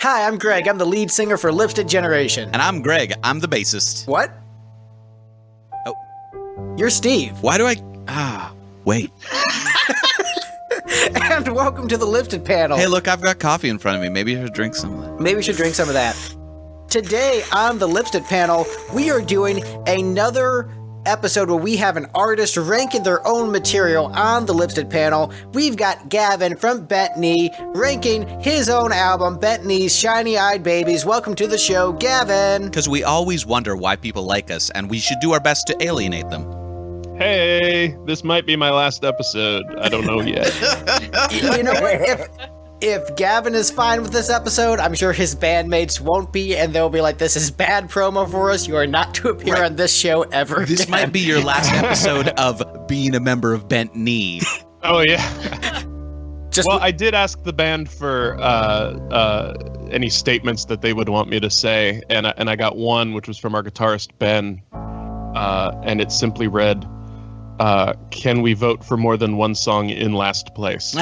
Hi, I'm Greg. I'm the lead singer for Lipstick Generation. And I'm Greg. I'm the bassist. What? Oh. You're Steve. Why do I... wait. And welcome to the Lifted panel. Hey, look, I've got coffee in front of me. Maybe I should drink some of that. Maybe we should drink some of that. Today on the Lifted panel, we are doing another episode where we have an artist ranking their own material on the Lifted panel. We've got Gavin from Bent Knee ranking his own album, Bent Knee's Shiny Eyed Babies. Welcome to the show, Gavin. Because we always wonder why people like us, and we should do our best to alienate them. Hey, this might be my last episode. I don't know yet. You know what? If Gavin is fine with this episode, I'm sure his bandmates won't be, and they'll be like, this is bad promo for us. You are not to appear on this show ever again. This might be your last episode of being a member of Bent Knee. Oh, yeah. Well, I did ask the band for any statements that they would want me to say, and I got one, which was from our guitarist, Ben, and it simply read, can we vote for more than one song in last place?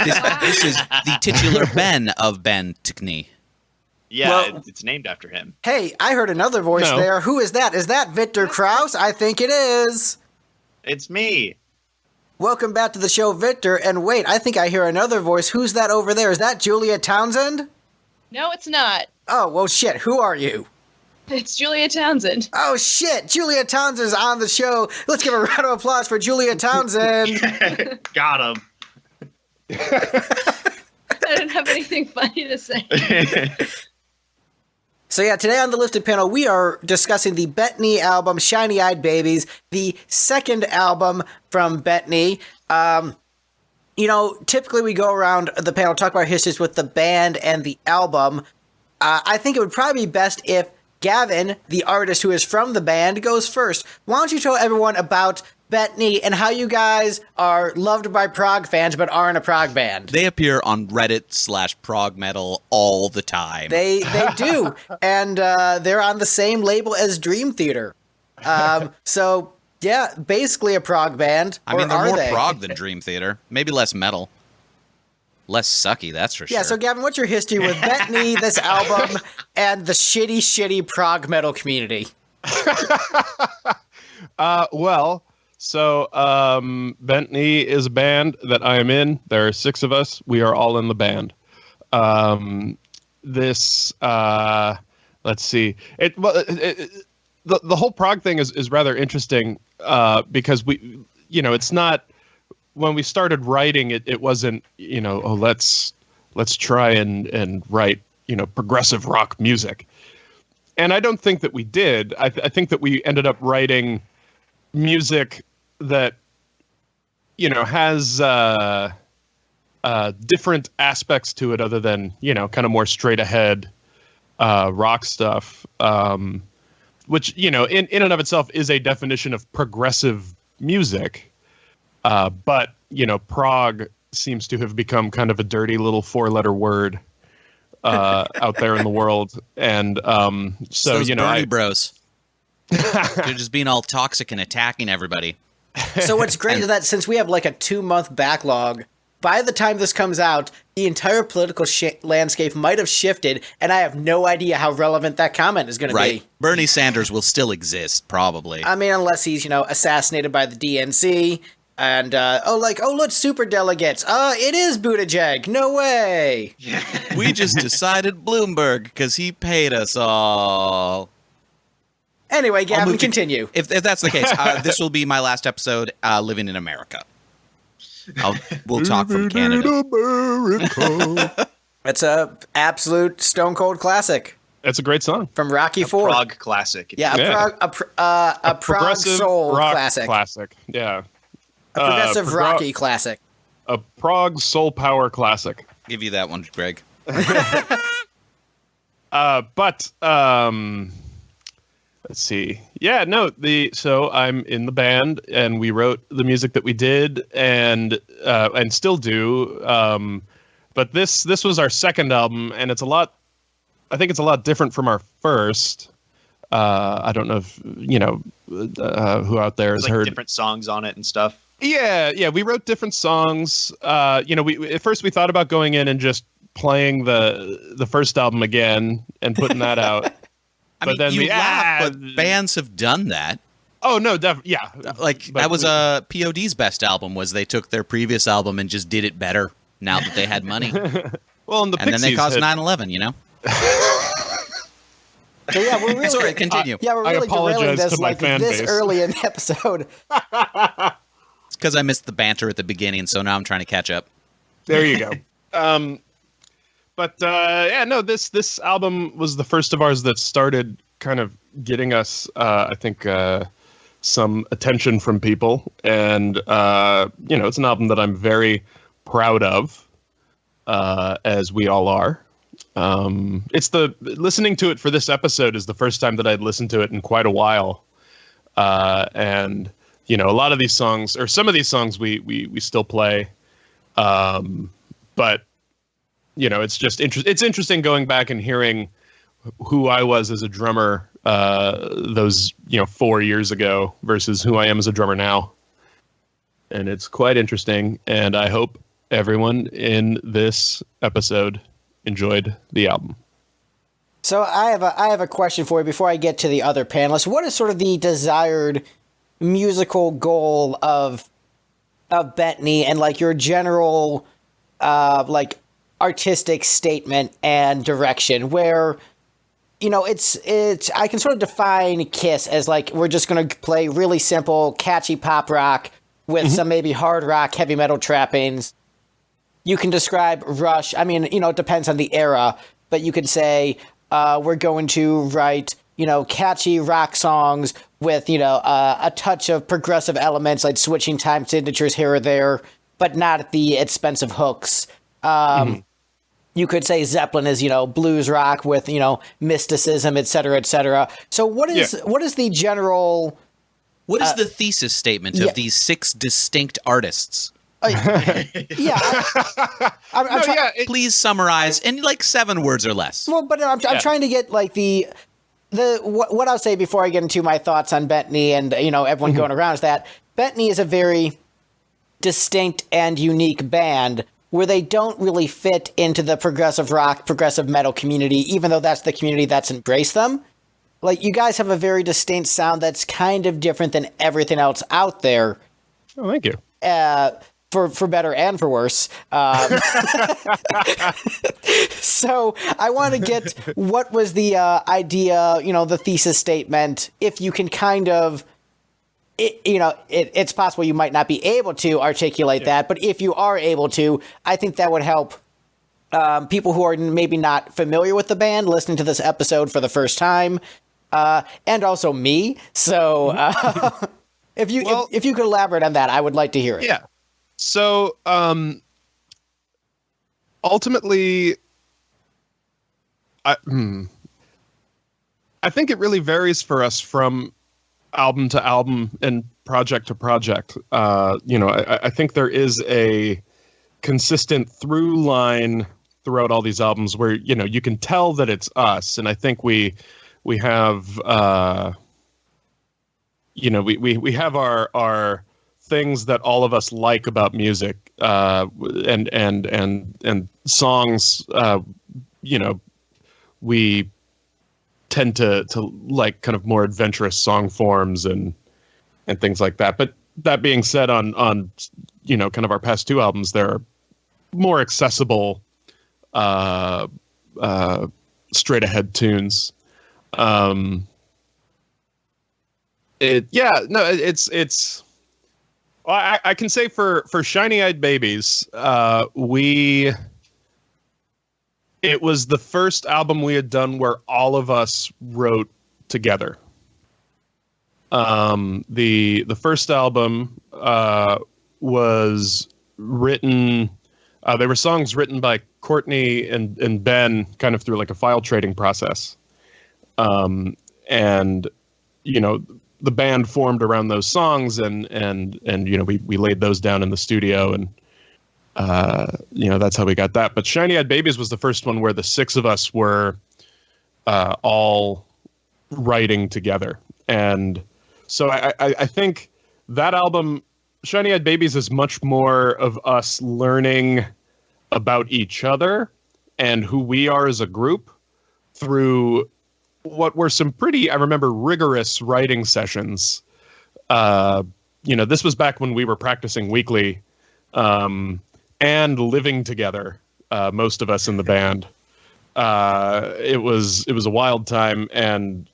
This is the titular Ben of VictasticK. Yeah, well, it's named after him. Hey, I heard another voice there. Who is that? Is that Victor Krause? I think it is. It's me. Welcome back to the show, Victor. And wait, I think I hear another voice. Who's that over there? Is that Julia Townshend? No, it's not. Oh, well, shit. Who are you? It's Julia Townshend. Oh, shit. Julia Townshend's on the show. Let's give a round of applause for Julia Townshend. Got him. I didn't have anything funny to say. So yeah, today on the Lifted panel, we are discussing the Bent Knee album, Shiny Eyed Babies, the second album from Bent Knee. You know, typically we go around the panel, talk about histories with the band and the album. I think it would probably be best if Gavin, the artist who is from the band, goes first. Why don't you tell everyone about Bent Knee and how you guys are loved by prog fans but aren't a prog band? They appear on Reddit/prog metal all the time. They do, and they're on the same label as Dream Theater. So yeah, basically a prog band. I mean, they're more they? prog than Dream Theater. Maybe less metal. Less sucky, that's for sure. Yeah, so Gavin, what's your history with Bent Knee, this album, and the shitty prog metal community? So Bent Knee is a band that I am in. There are 6 of us. We are all in the band. Let's see. The whole prog thing is rather interesting because it's not. When we started writing, it wasn't, let's try and write, progressive rock music. And I don't think that we did. I think that we ended up writing music that, has different aspects to it other than, kind of more straight ahead rock stuff, which, in and of itself is a definition of progressive music. But, prog seems to have become kind of a dirty little 4-letter word out there in the world. And so, Bernie bros. They're just being all toxic and attacking everybody. So what's great is that since we have like a 2-month backlog, by the time this comes out, the entire political landscape might have shifted, and I have no idea how relevant that comment is going to be. Bernie Sanders will still exist, probably. I mean, unless he's, assassinated by the DNC. And, let's super delegates. It is Buttigieg. No way. We just decided Bloomberg because he paid us all. Anyway, Gavin, continue. If that's the case, this will be my last episode living in America. We'll talk from Canada. It's a absolute stone cold classic. That's a great song from Rocky IV. Prog classic. Yeah, a prog soul rock classic. Yeah. A progressive rocky classic. A prog soul power classic. Give you that one, Greg. Let's see. Yeah, no, so I'm in the band and we wrote the music that we did and still do. But this was our second album and I think it's a lot different from our first. I don't know if, who out there has heard different songs on it and stuff. Yeah, we wrote different songs. At first we thought about going in and just playing the first album again and putting that out. I mean, you laugh, but bands have done that. Oh no, definitely, yeah. That was POD's best album. Was they took their previous album and just did it better now that they had money. Well, and then they caused 9/11. You know. So yeah, we're really sorry. Continue. yeah, we're really derailing this to my like fan this base. early in the episode. It's because I missed the banter at the beginning, so now I'm trying to catch up. There you go. Yeah, no, this album was the first of ours that started kind of getting us, I think, some attention from people. And, it's an album that I'm very proud of, as we all are. Listening to it for this episode is the first time that I'd listened to it in quite a while. And, a lot of these songs, or some of these songs we still play. But, it's just it's interesting going back and hearing who I was as a drummer those 4 years ago versus who I am as a drummer now. And it's quite interesting, and I hope everyone in this episode enjoyed the album. So I have a question for you before I get to the other panelists. What is sort of the desired musical goal of Bettany and like your general like artistic statement and direction, where it's I can sort of define Kiss as like we're just going to play really simple catchy pop rock with some maybe hard rock heavy metal trappings. You can describe Rush, I mean, it depends on the era, but you could say we're going to write catchy rock songs with a touch of progressive elements like switching time signatures here or there, but not at the expense of hooks. You could say Zeppelin is, blues rock with, mysticism, et cetera, et cetera. So what is the general... What is the thesis statement of these 6 distinct artists? Please summarize in like 7 words or less. Well, but I'm trying to get like what I'll say before I get into my thoughts on Bettany and, everyone going around is that Bettany is a very distinct and unique band where they don't really fit into the progressive rock, progressive metal community, even though that's the community that's embraced them. Like, you guys have a very distinct sound that's kind of different than everything else out there. Oh, thank you. For better and for worse. So I want to get what was the idea, the thesis statement, if you can kind of... it's possible you might not be able to articulate that, but if you are able to, I think that would help people who are maybe not familiar with the band listening to this episode for the first time, and also me. So if you could elaborate on that, I would like to hear it. Yeah. So ultimately, I think it really varies for us from album to album and project to project. I think there is a consistent through line throughout all these albums where, you can tell that it's us. And I think we have, we have our things that all of us like about music, and songs, we tend to like kind of more adventurous song forms and things like that. But that being said, on kind of our past 2 albums, there are more accessible, straight ahead tunes. I can say for Shiny Eyed Babies, it was the first album we had done where all of us wrote together. The first album was written. They were songs written by Courtney and Ben, kind of through like a file trading process. And the band formed around those songs, and we laid those down in the studio, and that's how we got that. But Shiny Eyed Babies was the first one where the 6 of us were all writing together. And so I think that album, Shiny Eyed Babies, is much more of us learning about each other and who we are as a group through what were some pretty, I remember, rigorous writing sessions. This was back when we were practicing weekly and living together, most of us in the band. It was a wild time, and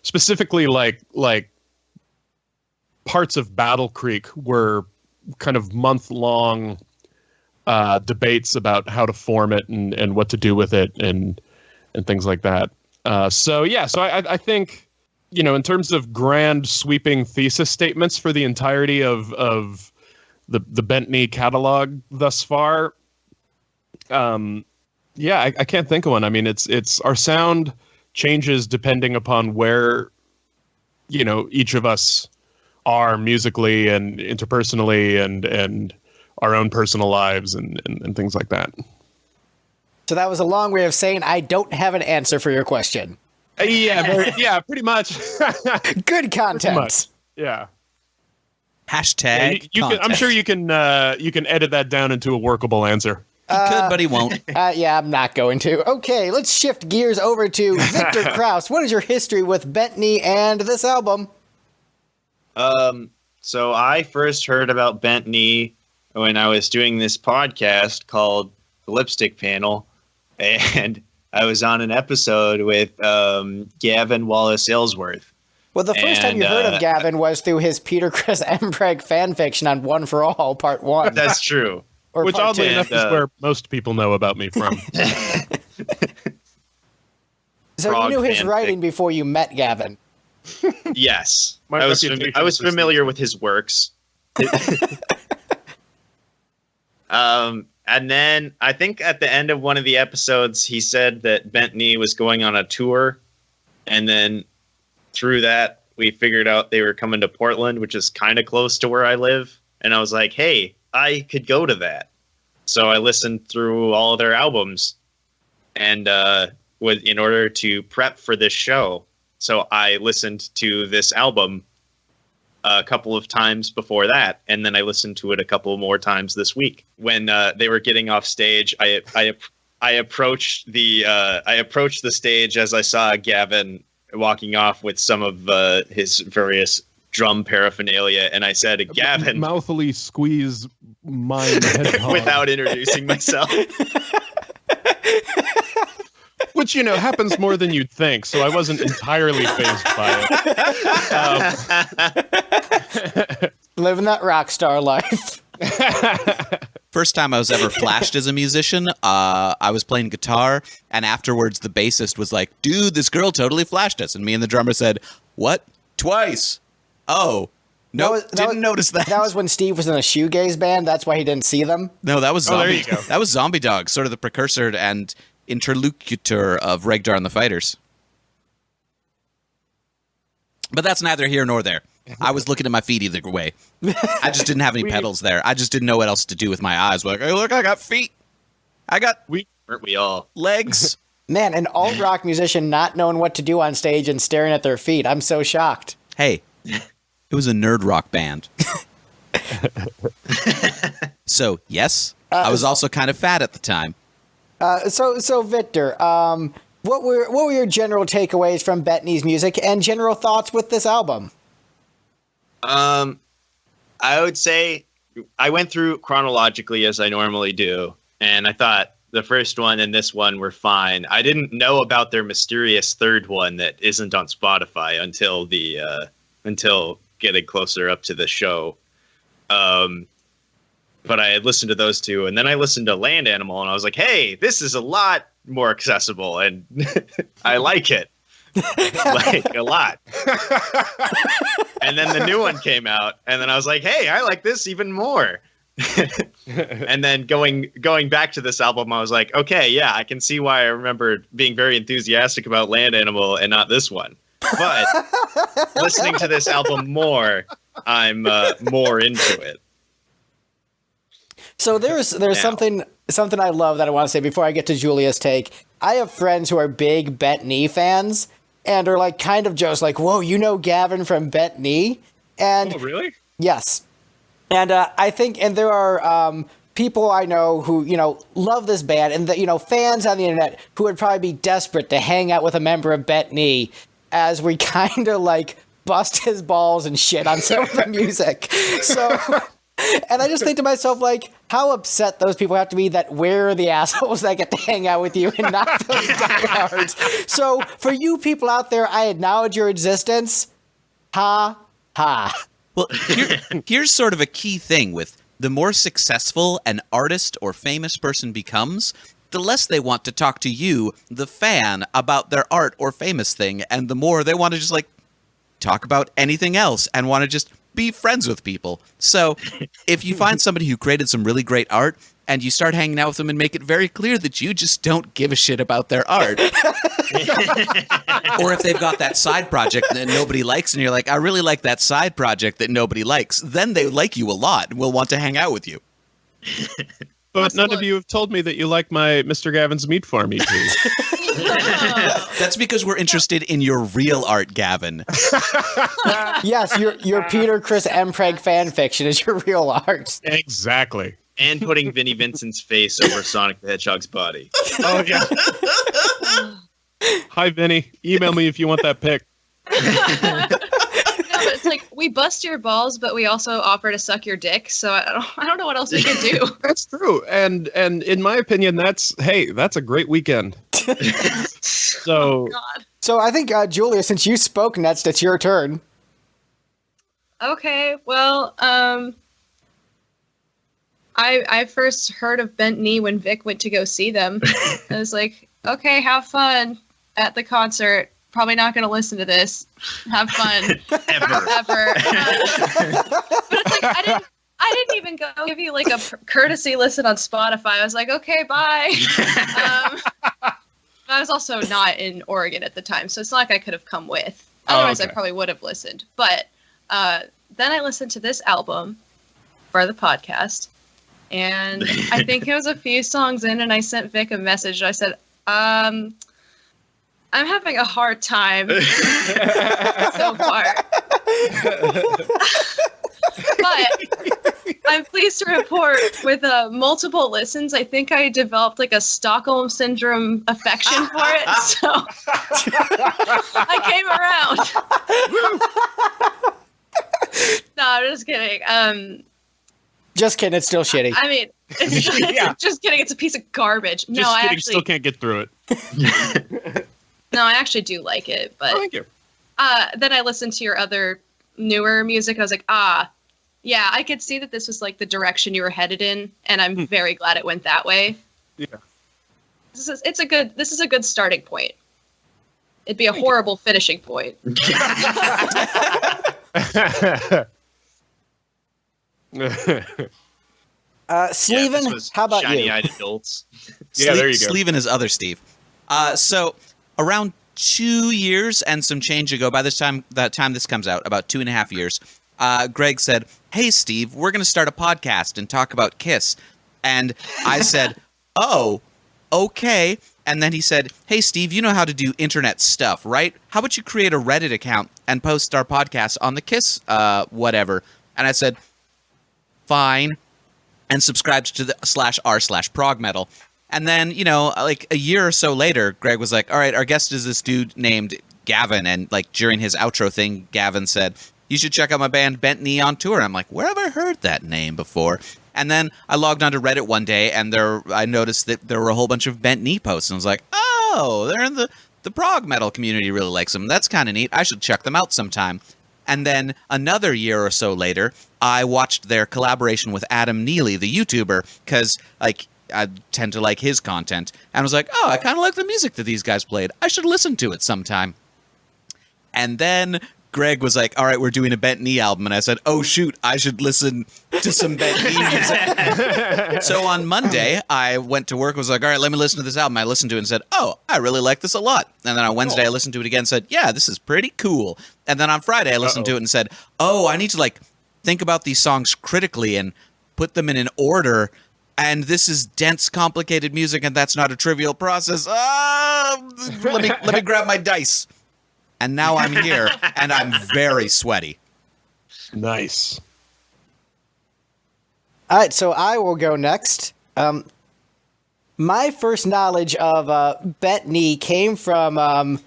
specifically like parts of Battle Creek were kind of month-long debates about how to form it and what to do with it and things like that. So I think, in terms of grand sweeping thesis statements for the entirety of the Bentney catalog thus far, I can't think of one. I mean, it's our sound changes depending upon where, each of us are musically and interpersonally and our own personal lives and things like that. So that was a long way of saying I don't have an answer for your question. Pretty much. Good content. Pretty much. Yeah. Hashtag you can, I'm sure you can edit that down into a workable answer. He could, but he won't. I'm not going to. Okay, let's shift gears over to Victor Krause. What is your history with Bentney and this album? So I first heard about Bentney when I was doing this podcast called The Lipstick Panel, and I was on an episode with Gavin Wallace-Ailsworth. Well, the first time you heard of Gavin was through his Peter Chris Embreg fanfiction on One for All, Part 1. That's true. Which, oddly enough, is where most people know about me from. So you knew his writing before you met Gavin? Yes. I was familiar with his works. And then I think at the end of one of the episodes, he said that Bentney was going on a tour. And then through that, we figured out they were coming to Portland, which is kind of close to where I live. And I was like, hey, I could go to that. So I listened through all of their albums and in order to prep for this show. So I listened to this album a couple of times before that, and then I listened to it a couple more times this week. When they were getting off stage, I approached the stage as I saw Gavin walking off with some of his various drum paraphernalia, and I said, Gavin, mouthfully squeeze mine hedgehog. Without introducing myself. Which, happens more than you'd think, so I wasn't entirely fazed by it. Living that rock star life. First time I was ever flashed as a musician, I was playing guitar, and afterwards the bassist was like, dude, this girl totally flashed us. And me and the drummer said, what? Twice? Oh, no, didn't notice that. That was when Steve was in a shoegaze band. That's why he didn't see them. No, that was Zombie. There you go. That was Zombie Dog, sort of the precursor and interlocutor of Regdar and the Fighters. But that's neither here nor there. I was looking at my feet either way. I just didn't have any pedals there. I just didn't know what else to do with my eyes. Like, hey, look, I got feet. Weren't we all? Legs. Man, an alt rock musician not knowing what to do on stage and staring at their feet. I'm so shocked. Hey, it was a nerd rock band. So, yes, I was also kind of fat at the time. So Victor, what were your general takeaways from Bentney's music and general thoughts with this album? I would say I went through chronologically as I normally do, and I thought the first one and this one were fine. I didn't know about their mysterious third one that isn't on Spotify until getting closer up to the show. But I had listened to those two, and then I listened to Land Animal, and I was like, hey, this is a lot more accessible, and I like it. Like, a lot. And then the new one came out, and then I was like, hey, I like this even more. And then going back to this album, I was like, okay, yeah, I can see why I remember being very enthusiastic about Land Animal and not this one. But listening to this album more, I'm more into it. So there's something I love that I want to say before I get to Julia's take. I have friends who are big Bentney fans and are like kind of just like, whoa, you know Gavin from Bentney? And oh, really? Yes. And I think, and there are people I know who, love this band, and fans on the internet who would probably be desperate to hang out with a member of Bettany as we kind of like bust his balls and shit on some of the music. So, and I just think to myself, like, how upset those people have to be that we're the assholes that get to hang out with you and not those diehards. So, for you people out there, I acknowledge your existence. Ha ha. Well, here's sort of a key thing with the more successful an artist or famous person becomes, the less they want to talk to you, the fan, about their art or famous thing, and the more they want to just like talk about anything else and want to just be friends with people. So if you find somebody who created some really great art and you start hanging out with them and make it very clear that you just don't give a shit about their art, or if they've got that side project that nobody likes and you're like, I really like that side project that nobody likes, then they like you a lot and will want to hang out with you. But none of you have told me that you like my Mr. Gavin's Meat Farm EP. That's because we're interested in your real art, Gavin. Yes, your Peter Chris Mpreg fan fiction is your real art. Exactly. And putting Vinnie Vincent's face over Sonic the Hedgehog's body. Oh, yeah. Hi, Vinny. Email me if you want that pic. No, but it's like we bust your balls, but we also offer to suck your dick. So I don't know what else we can do. That's true. And in my opinion, that's a great weekend. So, God. So I think, Julia, since you spoke next, it's your turn. Okay, well, I first heard of Bent Knee when Vic went to go see them. I was like, okay, have fun at the concert. Probably not going to listen to this. Have fun. Ever. But it's like, I didn't even go give you like a courtesy listen on Spotify. I was like, okay, bye. I was also not in Oregon at the time, so it's not like I could have come with. Otherwise, I probably would have listened. But then I listened to this album for the podcast, and I think it was a few songs in, and I sent Vic a message. I said, I'm having a hard time so far. But I'm pleased to report with multiple listens, I think I developed like a Stockholm Syndrome affection for it. So I came around. No, I'm just kidding. Just kidding, it's still shitty. I mean, just kidding. It's a piece of garbage. Just I kidding, actually still can't get through it. No, I actually do like it. But Thank you. then I listened to your other newer music. I was like, yeah, I could see that this was like the direction you were headed in, and I'm very glad it went that way. Yeah. This is a good starting point. It'd be a horrible finishing point. Sleven, this was how about you? Shiny-eyed adults. Yeah, there you go. Sleven is other Steve. So around 2 years and some change ago, by that time this comes out, about 2.5 years, Greg said, "Hey, Steve, we're going to start a podcast and talk about Kiss." And I said, "Oh, okay." And then he said, "Hey, Steve, you know how to do internet stuff, right? How about you create a Reddit account and post our podcast on the Kiss whatever?" And I said, "Fine," and subscribed to the /r/prog metal. And then, like a year or so later, Greg was like, "All right, our guest is this dude named Gavin." And like during his outro thing, Gavin said, "You should check out my band Bent Knee on tour." I'm like, where have I heard that name before? And then I logged onto Reddit one day, and I noticed that there were a whole bunch of Bent Knee posts. And I was like, oh, they're in the prog metal community really likes them. That's kind of neat. I should check them out sometime. And then another year or so later, I watched their collaboration with Adam Neely, the YouTuber, because like I tend to like his content. And I was like, oh, I kind of like the music that these guys played. I should listen to it sometime. And then Greg was like, all right, we're doing a Bent Knee album. And I said, oh, shoot, I should listen to some Bent Knee music. So on Monday, I went to work, was like, all right, let me listen to this album. I listened to it and said, oh, I really like this a lot. And then on Wednesday, I listened to it again and said, yeah, this is pretty cool. And then on Friday, I listened to it and said, oh, I need to like think about these songs critically and put them in an order. And this is dense, complicated music, and that's not a trivial process. Let me grab my dice. And now I'm here, and I'm very sweaty. Nice. All right, so I will go next. My first knowledge of Bettany came from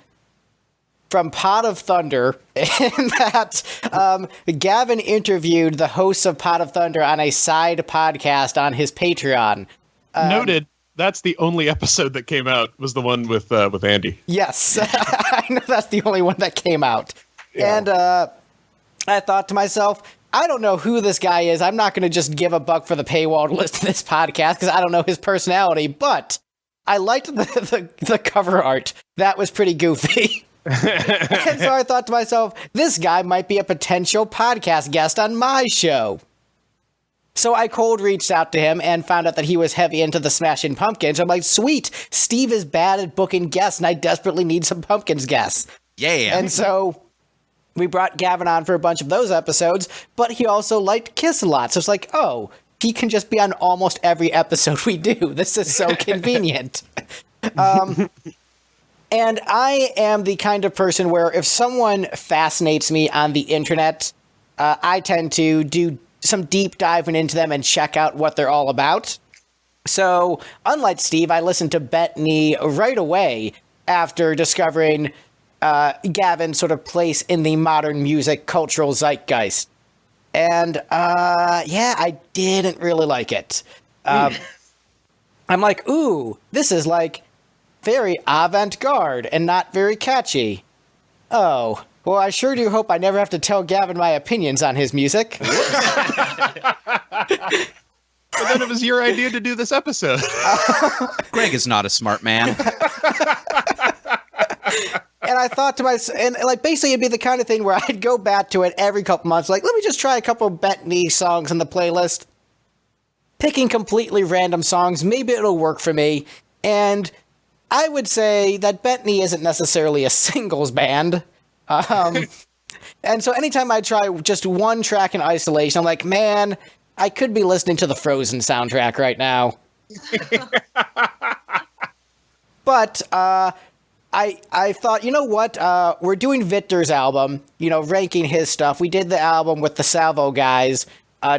Pot of Thunder, in that Gavin interviewed the hosts of Pot of Thunder on a side podcast on his Patreon. Noted. That's the only episode that came out, was the one with Andy. Yes, I know that's the only one that came out. Yeah. And I thought to myself, I don't know who this guy is. I'm not going to just give a buck for the paywall to listen to this podcast because I don't know his personality, but I liked the cover art. That was pretty goofy. And so I thought to myself, this guy might be a potential podcast guest on my show. So I cold reached out to him and found out that he was heavy into the Smashing Pumpkins. I'm like, sweet, Steve is bad at booking guests and I desperately need some Pumpkins guests. Yeah. And so we brought Gavin on for a bunch of those episodes, but he also liked Kiss a lot. So it's like, oh, he can just be on almost every episode we do. This is so convenient. And I am the kind of person where if someone fascinates me on the internet, I tend to do some deep diving into them and check out what they're all about. So, unlike Steve, I listened to Bettany right away after discovering Gavin's sort of place in the modern music cultural zeitgeist. And, I didn't really like it. I'm like, ooh, this is like very avant-garde and not very catchy. Oh, well, I sure do hope I never have to tell Gavin my opinions on his music. But then it was your idea to do this episode. Greg is not a smart man. And I thought to myself, and like basically it'd be the kind of thing where I'd go back to it every couple months, like, let me just try a couple of Bettany songs on the playlist. Picking completely random songs, maybe it'll work for me. And I would say that Bettany isn't necessarily a singles band. And so anytime I try just one track in isolation, I'm like, man, I could be listening to the Frozen soundtrack right now. But I thought, you know what? We're doing Victor's album, ranking his stuff. We did the album with the Salvo guys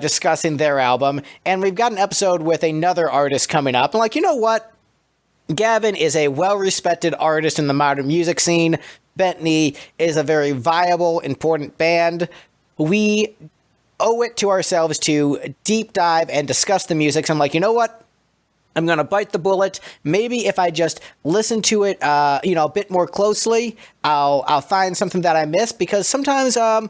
discussing their album, and we've got an episode with another artist coming up. I'm like, you know what? Gavin is a well-respected artist in the modern music scene. Bettany is a very viable, important band. We owe it to ourselves to deep dive and discuss the music. So I'm like, you know what? I'm going to bite the bullet. Maybe if I just listen to it, a bit more closely, I'll find something that I missed, because sometimes you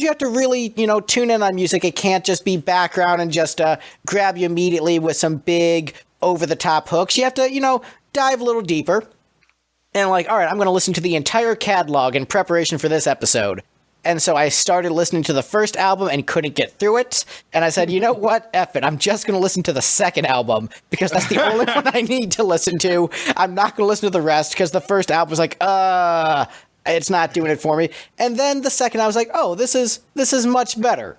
have to really, tune in on music. It can't just be background and just grab you immediately with some big over-the-top hooks. You have to, dive a little deeper. And I'm like, all right, I'm going to listen to the entire catalog in preparation for this episode. And so I started listening to the first album and couldn't get through it. And I said, you know what? F it. I'm just going to listen to the second album because that's the only one I need to listen to. I'm not going to listen to the rest because the first album was like, it's not doing it for me. And then the second, I was like, oh, this is much better.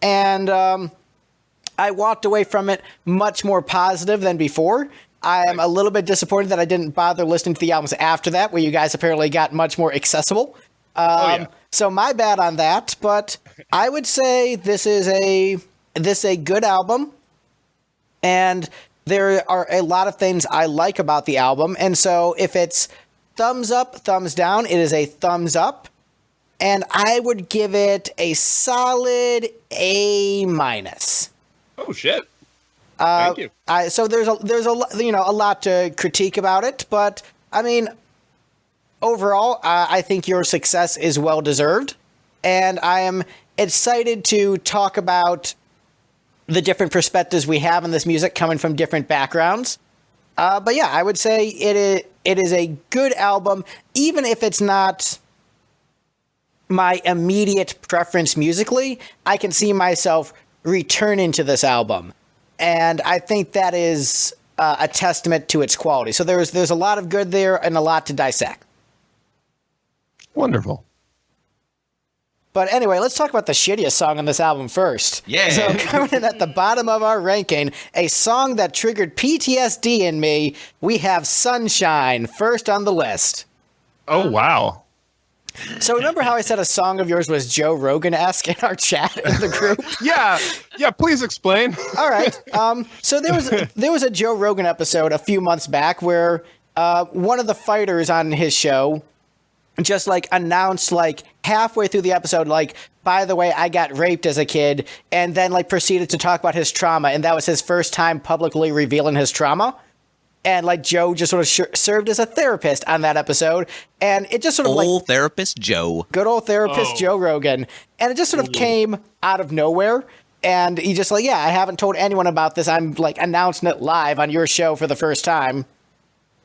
And I walked away from it much more positive than before. I am a little bit disappointed that I didn't bother listening to the albums after that, where you guys apparently got much more accessible. So my bad on that, but I would say this is a good album, and there are a lot of things I like about the album. And so if it's thumbs up, thumbs down, it is a thumbs up, and I would give it a solid A-. Oh shit. Thank you. So there's a lot to critique about it, but I mean, overall, I think your success is well deserved, and I am excited to talk about the different perspectives we have in this music coming from different backgrounds. But yeah, I would say it is a good album, even if it's not my immediate preference musically. I can see myself returning to this album. And I think that is a testament to its quality. So there's a lot of good there and a lot to dissect. Wonderful. But anyway, let's talk about the shittiest song on this album first. Yeah. So coming in at the bottom of our ranking, a song that triggered PTSD in me, we have Sunshine first on the list. Oh, wow. So remember how I said a song of yours was Joe Rogan-esque in our chat in the group? Yeah, please explain. All right. So there was a Joe Rogan episode a few months back where one of the fighters on his show just like announced like halfway through the episode, like, by the way, I got raped as a kid, and then like proceeded to talk about his trauma, and that was his first time publicly revealing his trauma. And like Joe just sort of served as a therapist on that episode, and it just sort of Old therapist Joe. Good old therapist Joe Rogan, and it just sort of came out of nowhere. And he just like, yeah, I haven't told anyone about this. I'm like announcing it live on your show for the first time.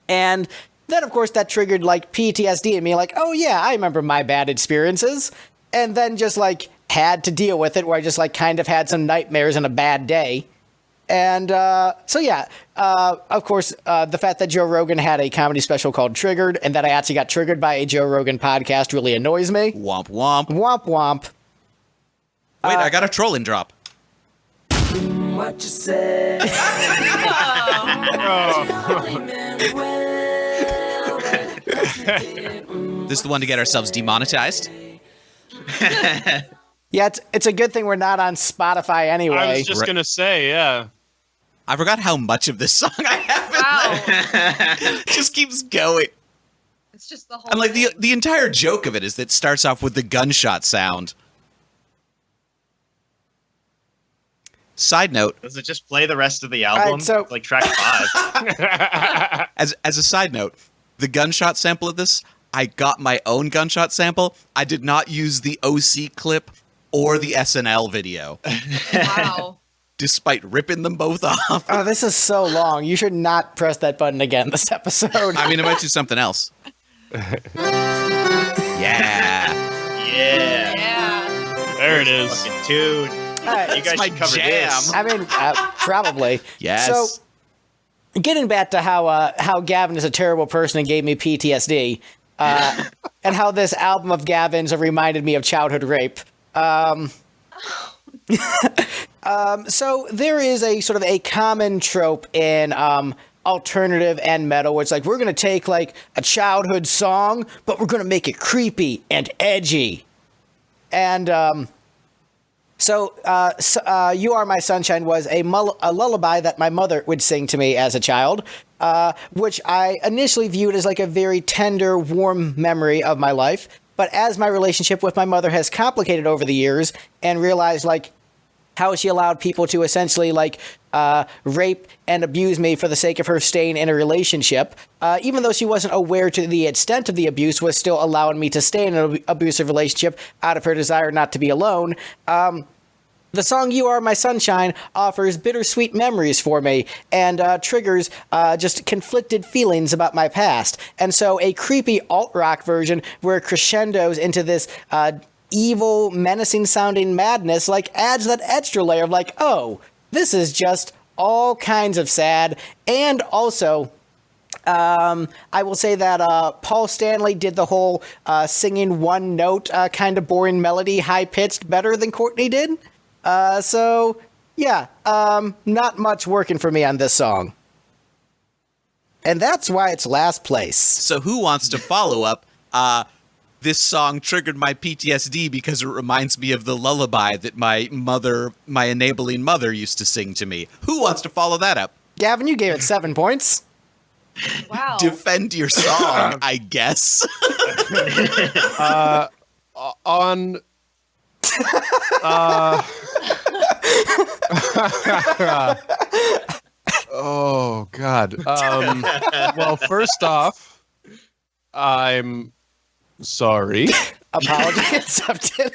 And then, of course, that triggered like PTSD in me, like, oh yeah, I remember my bad experiences. And then just like had to deal with it, where I just like kind of had some nightmares and a bad day. And so, yeah, of course, the fact that Joe Rogan had a comedy special called Triggered, and that I actually got triggered by a Joe Rogan podcast, really annoys me. Womp womp. Womp womp. Wait, I got a trolling drop. What you say? This is the one to get ourselves demonetized. Yeah, it's a good thing we're not on Spotify anyway. I was just gonna say, yeah. I forgot how much of this song I have. Wow. It just keeps going. It's just the whole And like thing. the entire joke of it is that it starts off with the gunshot sound. Side note, Does it just play the rest of the album? Alright, so- like track 5. as a side note, the gunshot sample of this, I got my own gunshot sample. I did not use the OC clip or the SNL video, Wow. despite ripping them both off. Oh, this is so long. You should not press that button again this episode. I mean, it might do something else. Yeah. Yeah. Yeah. There it is. Fucking tune. All right. You guys my should cover jam. this. I mean, probably. Yes. So, getting back to how Gavin is a terrible person and gave me PTSD, and how this album of Gavin's reminded me of childhood rape. So there is a sort of a common trope in alternative and metal, where it's like, we're going to take like a childhood song, but we're going to make it creepy and edgy. And So, You Are My Sunshine was a lullaby that my mother would sing to me as a child, which I initially viewed as like a very tender, warm memory of my life. But as my relationship with my mother has complicated over the years, and realized like how she allowed people to essentially like rape and abuse me for the sake of her staying in a relationship, even though she wasn't aware to the extent of the abuse, was still allowing me to stay in an abusive relationship out of her desire not to be alone. The song You Are My Sunshine offers bittersweet memories for me, and triggers just conflicted feelings about my past. And so a creepy alt-rock version where it crescendos into this evil, menacing-sounding madness like adds that extra layer of like, oh, this is just all kinds of sad. And also, I will say that Paul Stanley did the whole singing one note kind of boring melody high-pitched better than Courtney did. So, yeah, not much working for me on this song. And that's why it's last place. So who wants to follow up? This song triggered my PTSD because it reminds me of the lullaby that my enabling mother used to sing to me. Who wants to follow that up? Gavin, you gave it 7 points. Wow. Defend your song, I guess. On oh God. Well, first off, I'm sorry. Apology accepted.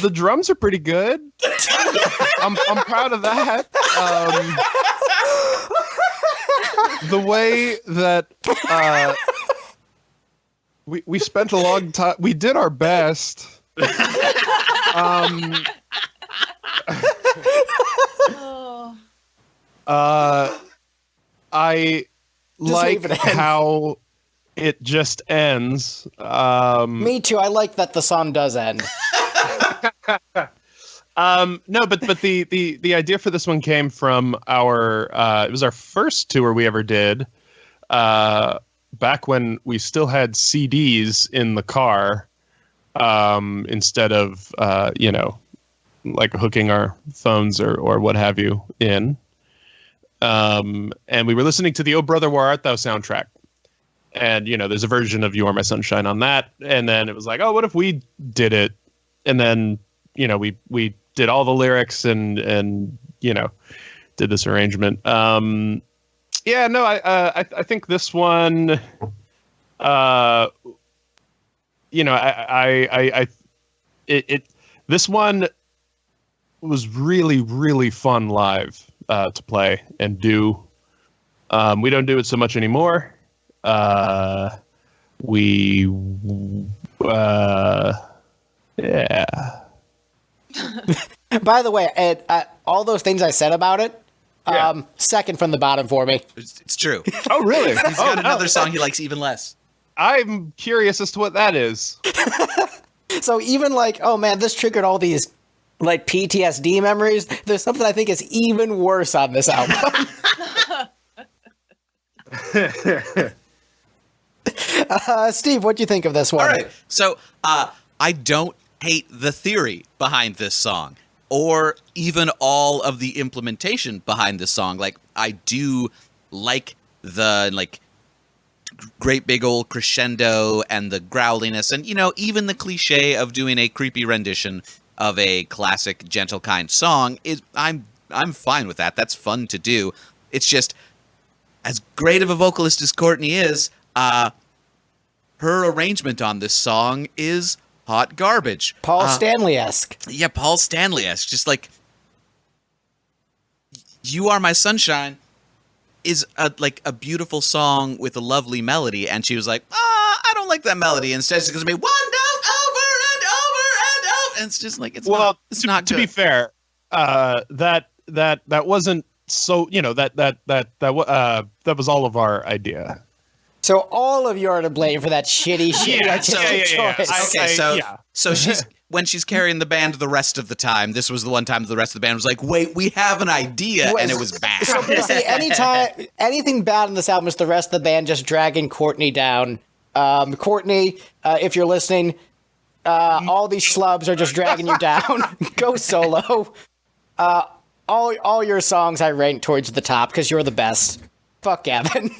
The drums are pretty good. I'm proud of that. The way that we spent a long time. We did our best. Oh. I like leave it in. how it just ends. Me too. I like that the song does end. No, but the idea for this one came from our it was our first tour we ever did. back when we still had CDs in the car, instead of like hooking our phones or what have you in. And we were listening to the "Oh Brother, Where Art Thou" soundtrack. And, there's a version of "You Are My Sunshine" on that. And then it was like, oh, what if we did it? And then, we did all the lyrics and did this arrangement. I think this one, this one was really, really fun live to play and do. We don't do it so much anymore. Yeah. By the way, all those things I said about it, second from the bottom for me. It's true. Oh, really? He's got another song he likes even less. I'm curious as to what that is. So even like, oh man, this triggered all these like PTSD memories. There's something I think is even worse on this album. Steve, what do you think of this one? All right. So I don't hate the theory behind this song or even all of the implementation behind this song. Like, I do like the great big old crescendo and the growliness and, even the cliche of doing a creepy rendition of a classic gentle kind song is I'm fine with that. That's fun to do. It's just, as great of a vocalist as Courtney is, her arrangement on this song is hot garbage. Paul Stanley-esque. Yeah, Paul Stanley-esque. Just like, "You Are My Sunshine" is a beautiful song with a lovely melody, and she was like, I don't like that melody. Instead, it's going to be one note over and over and over, and it's just like, it's not good. To be fair, that wasn't so, that was all of our idea. So all of you are to blame for that shitty artistic choice. Okay, so she's when she's carrying the band the rest of the time, this was the one time the rest of the band was like, wait, we have an idea, and it was bad. So basically, anything bad in this album is the rest of the band just dragging Courtney down. Courtney, if you're listening, all these schlubs are just dragging you down. Go solo. All your songs I rank towards the top because you're the best. Fuck Gavin.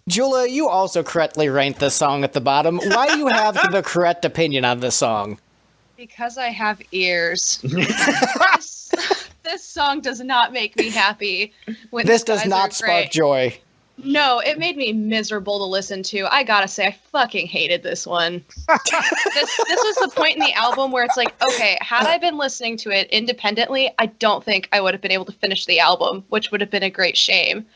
Julia, you also correctly ranked this song at the bottom. Why do you have the correct opinion on this song? Because I have ears. This song does not make me happy. When this does not spark joy. No, it made me miserable to listen to. I gotta say, I fucking hated this one. This was the point in the album where it's like, okay, had I been listening to it independently, I don't think I would have been able to finish the album, which would have been a great shame.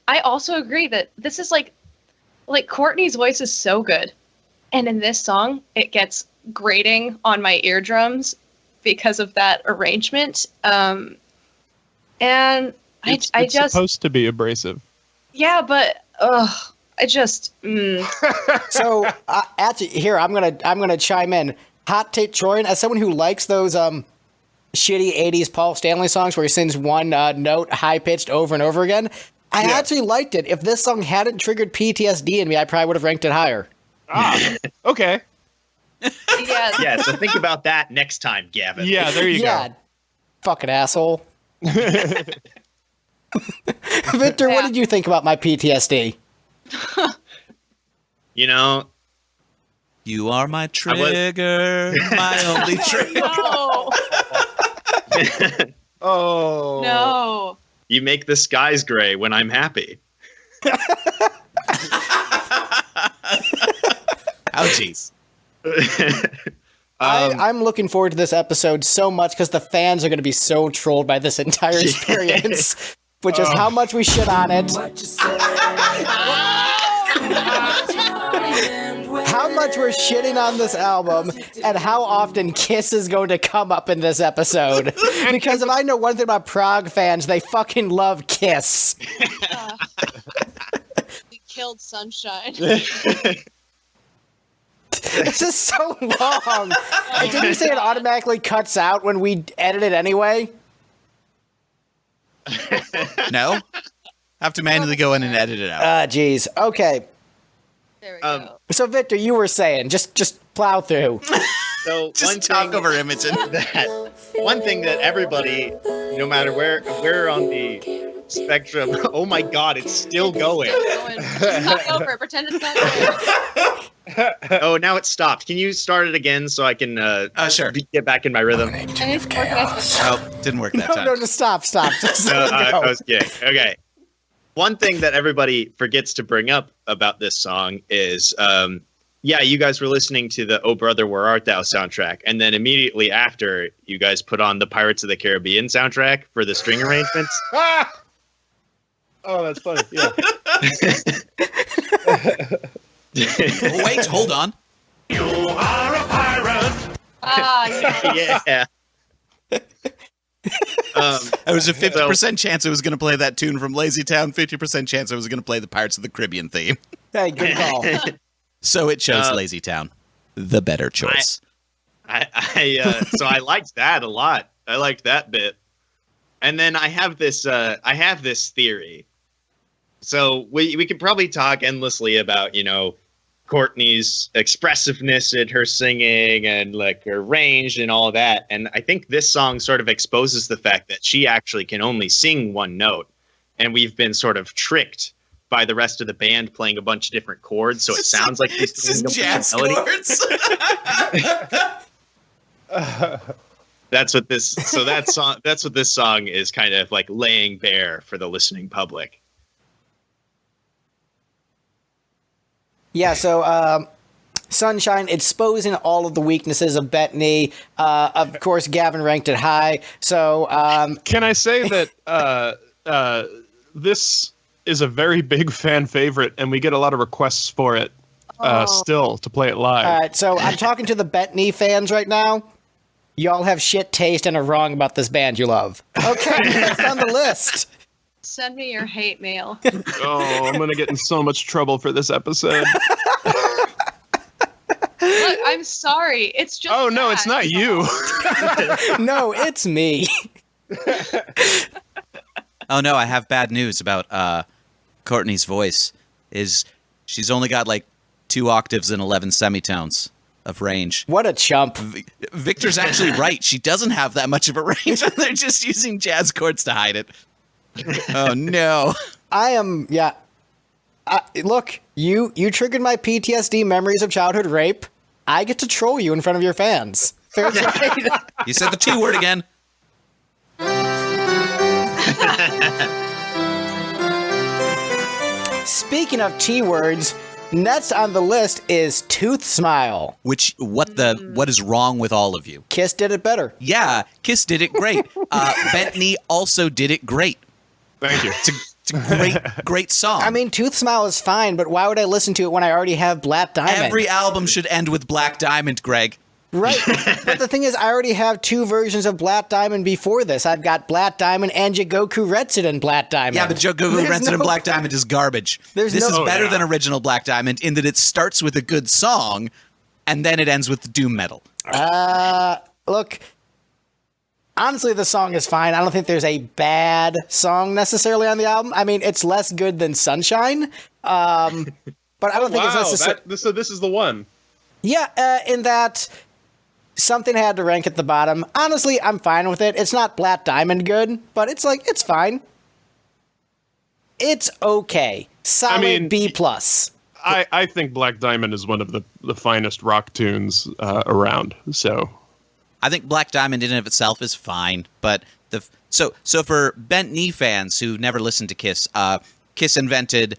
I also agree that this is like Courtney's voice is so good. And in this song, it gets grating on my eardrums because of that arrangement. And It's I just supposed to be abrasive. Yeah, but I just. So actually, here I'm gonna chime in. Hot take, Troy, as someone who likes those shitty '80s Paul Stanley songs where he sings one note high pitched over and over again. I actually liked it. If this song hadn't triggered PTSD in me, I probably would have ranked it higher. Okay. Yeah. So think about that next time, Gavin. Yeah, there you go. Fucking asshole. Victor, what did you think about my PTSD? You are my trigger, my only trigger. No. Oh. No. You make the skies gray when I'm happy. Ouchies. I'm looking forward to this episode so much because the fans are going to be so trolled by this entire experience, which is how much we shit on it, how much we're shitting on this album, and how often Kiss is going to come up in this episode. Because if I know one thing about Prague fans, they fucking love Kiss. We killed Sunshine. This is so long. Did you say it automatically cuts out when we edit it anyway? No? Have to manually go in and edit it out. Geez. Okay. There we go. So, Victor, you were saying, just plow through. So Just talk over Imogen. one thing that everybody, no matter where on the spectrum, oh my God, it's still going. Talk over it. Pretend it's not there. Oh, now it stopped. Can you start it again so I can Sure. get back in my rhythm? Oh, didn't work that time. No, just stop. Just No, let it go. I was kidding. Okay. One thing that everybody forgets to bring up about this song is, you guys were listening to the "Oh Brother, Where Art Thou" soundtrack, and then immediately after, you guys put on the Pirates of the Caribbean soundtrack for the string arrangements. Oh, that's funny. Yeah. Oh, wait, hold on. You are a pirate. Yeah. Yeah. There was a 50% chance I was going to play that tune from Lazy Town, 50% chance I was going to play the Pirates of the Caribbean theme. Hey, good call. So it chose Lazy Town. The better choice. So I liked that a lot. I liked that bit. And then I have this theory. So we could probably talk endlessly about, Courtney's expressiveness in her singing and like her range and all of that. And I think this song sort of exposes the fact that she actually can only sing one note. And we've been sort of tricked by the rest of the band playing a bunch of different chords, so it sounds like she's This is singing a jazz melody. chords. That's what this song is kind of like laying bare for the listening public. Yeah, so Sunshine exposing all of the weaknesses of Bettany. Of course, Gavin ranked it high. So Can I say that this is a very big fan favorite, and we get a lot of requests for it still to play it live. all right, so I'm talking to the Bettany fans right now. Y'all have shit taste and are wrong about this band you love. Okay, that's on the list. Send me your hate mail. Oh, I'm gonna get in so much trouble for this episode. Look, I'm sorry. It's just. Oh no, that. it's not you. No, it's me. Oh no, I have bad news about Courtney's voice. She's only got like 2 octaves and 11 semitones of range. What a chump. Victor's actually right. She doesn't have that much of a range, and they're just using jazz chords to hide it. Oh no. I am, yeah. Look, you triggered my PTSD memories of childhood rape. I get to troll you in front of your fans. Fair trade. You said the T word again. Speaking of T words, next on the list is Tooth Smile. What is wrong with all of you? Kiss did it better. Yeah, Kiss did it great. Bettany also did it great. Thank you. It's a great song. I mean, Tooth Smile is fine, but why would I listen to it when I already have Black Diamond? Every album should end with Black Diamond, Greg. Right. But the thing is, I already have 2 versions of Black Diamond before this. I've got Black Diamond and Jigoku Retsu and Black Diamond. Yeah, but Jogoku There's Renton and no- Black Diamond is garbage. There's This no- is Oh, better yeah. than original Black Diamond in that it starts with a good song, and then it ends with doom metal. Look, honestly, the song is fine. I don't think there's a bad song necessarily on the album. I mean, it's less good than Sunshine, but I don't think it's necessarily... So this is the one. Yeah, in that something had to rank at the bottom. Honestly, I'm fine with it. It's not Black Diamond good, but it's fine. It's okay. Solid B+. I think Black Diamond is one of the finest rock tunes around. So I think Black Diamond in and of itself is fine, but so for bent knee fans who never listened to Kiss, Kiss invented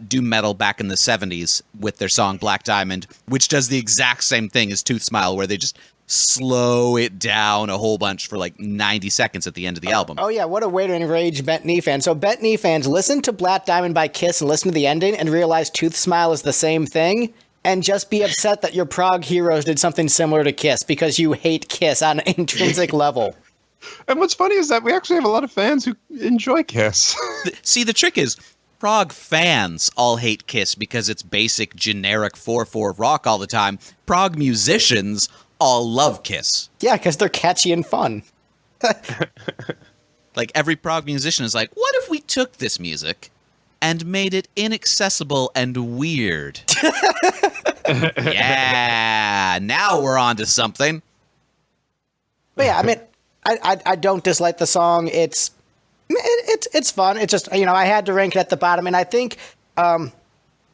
doom metal back in the 70s with their song Black Diamond, which does the exact same thing as Tooth Smile, where they just slow it down a whole bunch for like 90 seconds at the end of the album. Oh yeah, what a way to enrage Bent Knee fans. So Bent Knee fans, listen to Black Diamond by Kiss and listen to the ending and realize Tooth Smile is the same thing, and just be upset that your prog heroes did something similar to Kiss because you hate Kiss on an intrinsic level. And what's funny is that we actually have a lot of fans who enjoy Kiss. See, the trick is prog fans all hate Kiss because it's basic, generic 4/4 rock all the time. Prog musicians all love Kiss. Yeah, because they're catchy and fun. Like every prog musician is like, what if we took this music and made it inaccessible and weird? Yeah, now we're on to something. But yeah, I mean, I don't dislike the song. It's fun. It's just, I had to rank it at the bottom, and I think the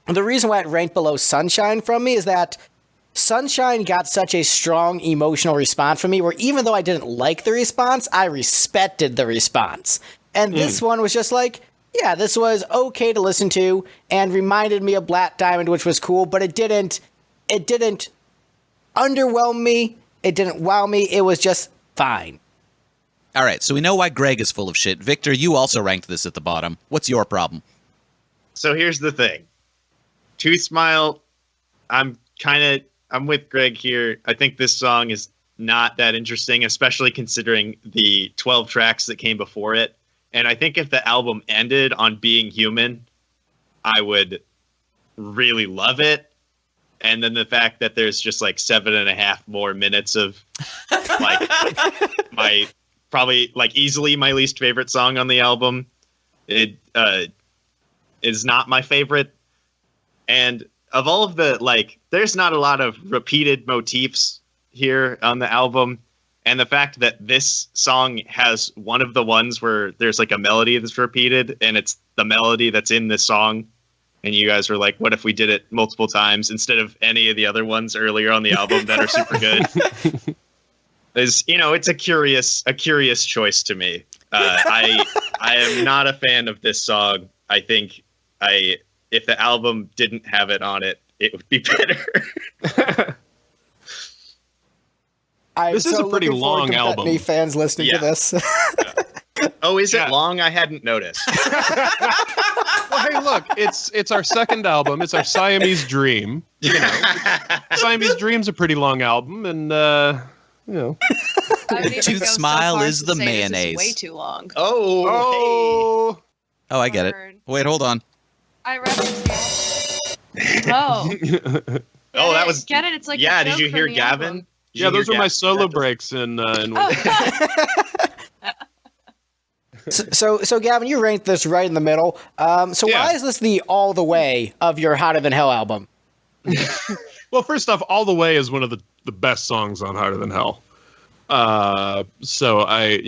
reason why it ranked below Sunshine from me is that Sunshine got such a strong emotional response from me, where even though I didn't like the response, I respected the response. And this one was just like, yeah, this was okay to listen to and reminded me of Black Diamond, which was cool, but it didn't underwhelm me. It didn't wow me. It was just fine. All right, so we know why Greg is full of shit. Victor, you also ranked this at the bottom. What's your problem? So here's the thing. Tooth Smile, I'm with Greg here. I think this song is not that interesting, especially considering the 12 tracks that came before it. And I think if the album ended on Being Human, I would really love it. And then the fact that there's just like 7.5 more minutes of like my probably like easily my least favorite song on the album, it is not my favorite. And of all of the, like, there's not a lot of repeated motifs here on the album. And the fact that this song has one of the ones where there's like a melody that's repeated and it's the melody that's in this song. And you guys were like, what if we did it multiple times instead of any of the other ones earlier on the album that are super good? It's a curious choice to me. I am not a fan of this song. I think if the album didn't have it on it, it would be better. This is a pretty long album. Bethany fans listening to this. Oh, is it long? I hadn't noticed. Well, hey, look, it's our second album. It's our Siamese Dream. Siamese Dream's a pretty long album, and Tooth Smile is the mayonnaise. Way too long. Oh, I get it. Wait, hold on. I referenced it. Oh. Oh, that was. Get it? It's like yeah. a Did joke you hear from the Gavin? album. yeah, those were my solo breaks in. So Gavin, you ranked this right in the middle. Why is this the all the way of your Hotter Than Hell album? Well, first off, All the Way is one of the best songs on Hotter Than Hell. So I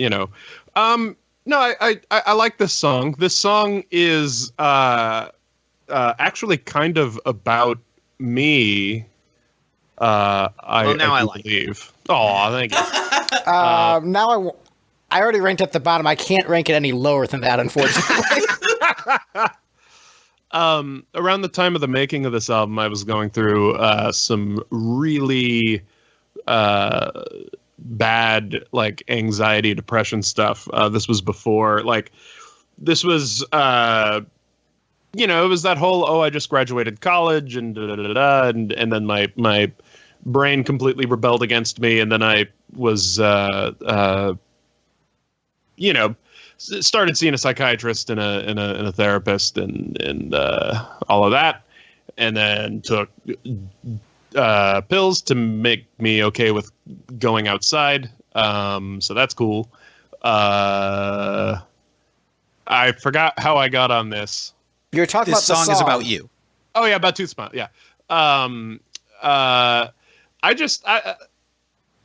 like this song. This song is actually kind of about me. I believe. Oh, thank you. Now I already ranked at the bottom. I can't rank it any lower than that, unfortunately. Around the time of the making of this album, I was going through some really bad, like, anxiety, depression stuff. This was before, like, this was, it was that whole, I just graduated college and and then my brain completely rebelled against me, and then I was, started seeing a psychiatrist and a therapist and all of that, and then took pills to make me okay with going outside. So that's cool. I forgot how I got on this. You're talking This about the song is about you. Oh yeah, about Tooth Smile. Yeah. I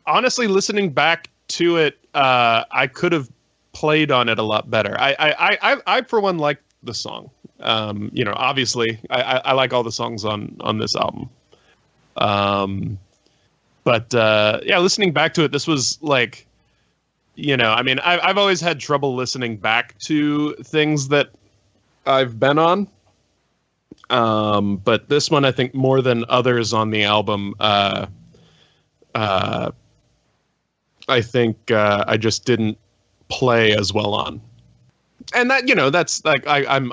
honestly, listening back to it, I could have played on it a lot better. I for one like the song. Obviously I like all the songs on this album. But listening back to it, this was like, I've always had trouble listening back to things that I've been on. But this one, I think more than others on the album, I think I just didn't play as well on. And that, that's like, I don't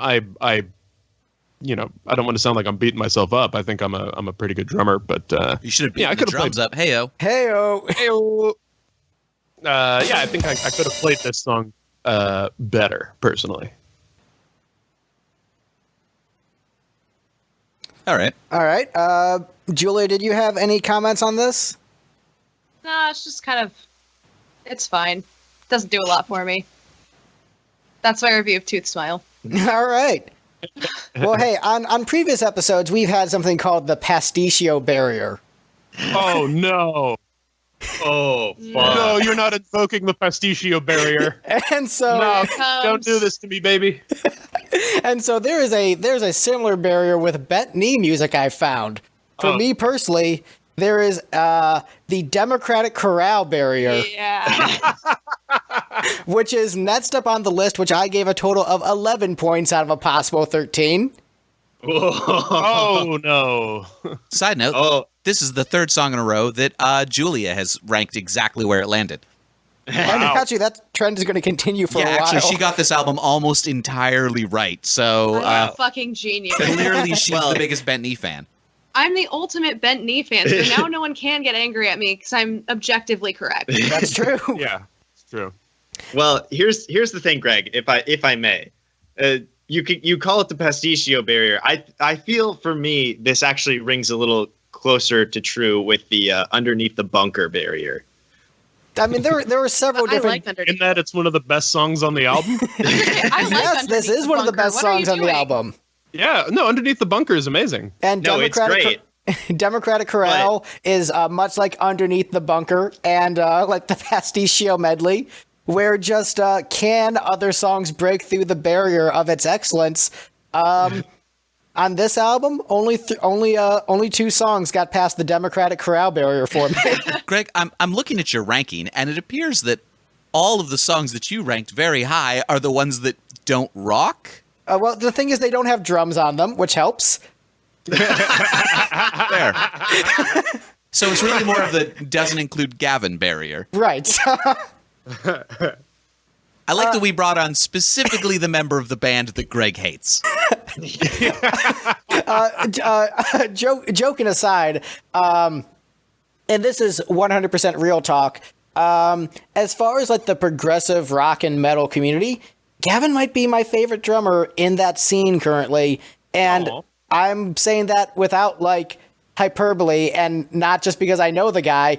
want to sound like I'm beating myself up. I think I'm a pretty good drummer, but You should have beaten the drums up. Hey-o. Heyo. Heyo. I think I could have played this song better, personally. All right. Julia, did you have any comments on this? No, it's just kind of, it's fine. Doesn't do a lot for me. That's my review of Tooth Smile. All right. Well, hey, on previous episodes, we've had something called the pasticcio barrier. Oh, no. Oh, fuck. No, you're not invoking the pasticcio barrier. And so, No, Here it comes. don't do this to me, baby. and so there's a similar barrier with Bethany music I found. For me personally, there is the Democratic Chorale barrier, Yeah. which is next up on the list, which I gave a total of 11 points out of a possible 13. Oh, no. Side note, Oh, this is the third song in a row that Julia has ranked exactly where it landed. And actually, that trend is going to continue for a while. Actually, she got this album almost entirely right. So I'm a fucking genius. clearly she's the biggest Bethany fan. I'm the ultimate bent knee fan, so now no one can get angry at me because I'm objectively correct. That's true. Yeah, it's true. well, here's the thing, Greg. If I may, you call it the pasticcio barrier. I feel for me this actually rings a little closer to true with the underneath the bunker barrier. I mean, there were several I different. like Underneath. In that it's one of the best songs on the album. I like Yes, this Underneath is the one of the Bunker. best What are you songs on the doing? album. Yeah, no, Underneath the Bunker is amazing. And No, it's Democratic Democratic Chorale is much like Underneath the Bunker and like the pasticcio medley, where just can other songs break through the barrier of its excellence? On this album, only two songs got past the Democratic Chorale barrier for me. Greg, I'm looking at your ranking, and it appears that all of the songs that you ranked very high are the ones that don't rock. Well, the thing is, they don't have drums on them, which helps. There. So it's really more of the doesn't include Gavin barrier. Right. I like that we brought on specifically the member of the band that Greg hates. Joking aside, and this is 100% real talk. As far as like the progressive rock and metal community, Gavin might be my favorite drummer in that scene currently, and I'm saying that without like hyperbole and not just because I know the guy.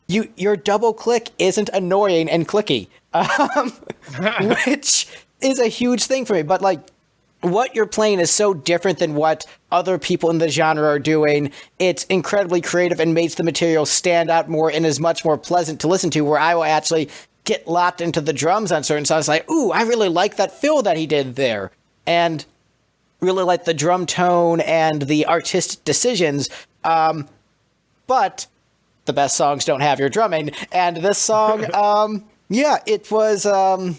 Your double click isn't annoying and clicky, which is a huge thing for me. But like, what you're playing is so different than what other people in the genre are doing. It's incredibly creative and makes the material stand out more and is much more pleasant to listen to, where I will actually get locked into the drums on certain songs. Like, ooh, I really like that fill that he did there. And really like the drum tone and the artistic decisions. But the best songs don't have your drumming. And this song, yeah, it was, how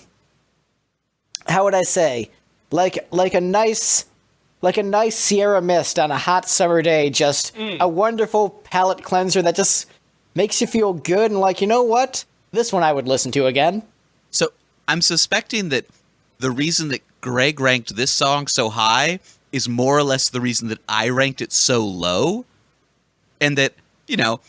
would I say? Like a nice Sierra Mist on a hot summer day, just a wonderful palate cleanser that just makes you feel good and like, you know what? This one I would listen to again. So I'm suspecting that the reason that Greg ranked this song so high is more or less the reason that I ranked it so low. And that, you know,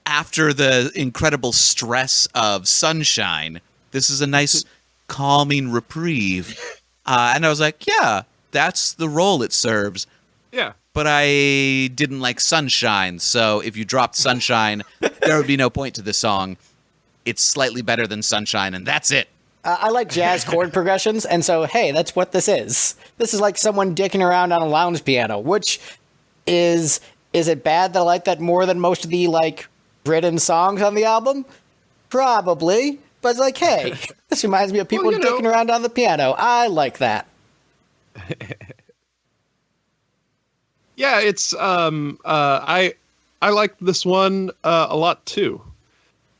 after the incredible stress of Sunshine, this is a nice calming reprieve. And I was like, yeah, that's the role it serves. Yeah. But I didn't like Sunshine, so if you dropped Sunshine, there would be no point to this song. It's slightly better than Sunshine, and that's it. I like jazz chord progressions, and so, hey, that's what this is. This is like someone dicking around on a lounge piano, which is it bad that I like that more than most of the, like, written songs on the album? Probably. But it's like, hey, this reminds me of people dicking around on the piano. I like that. Yeah, it's I like this one a lot too.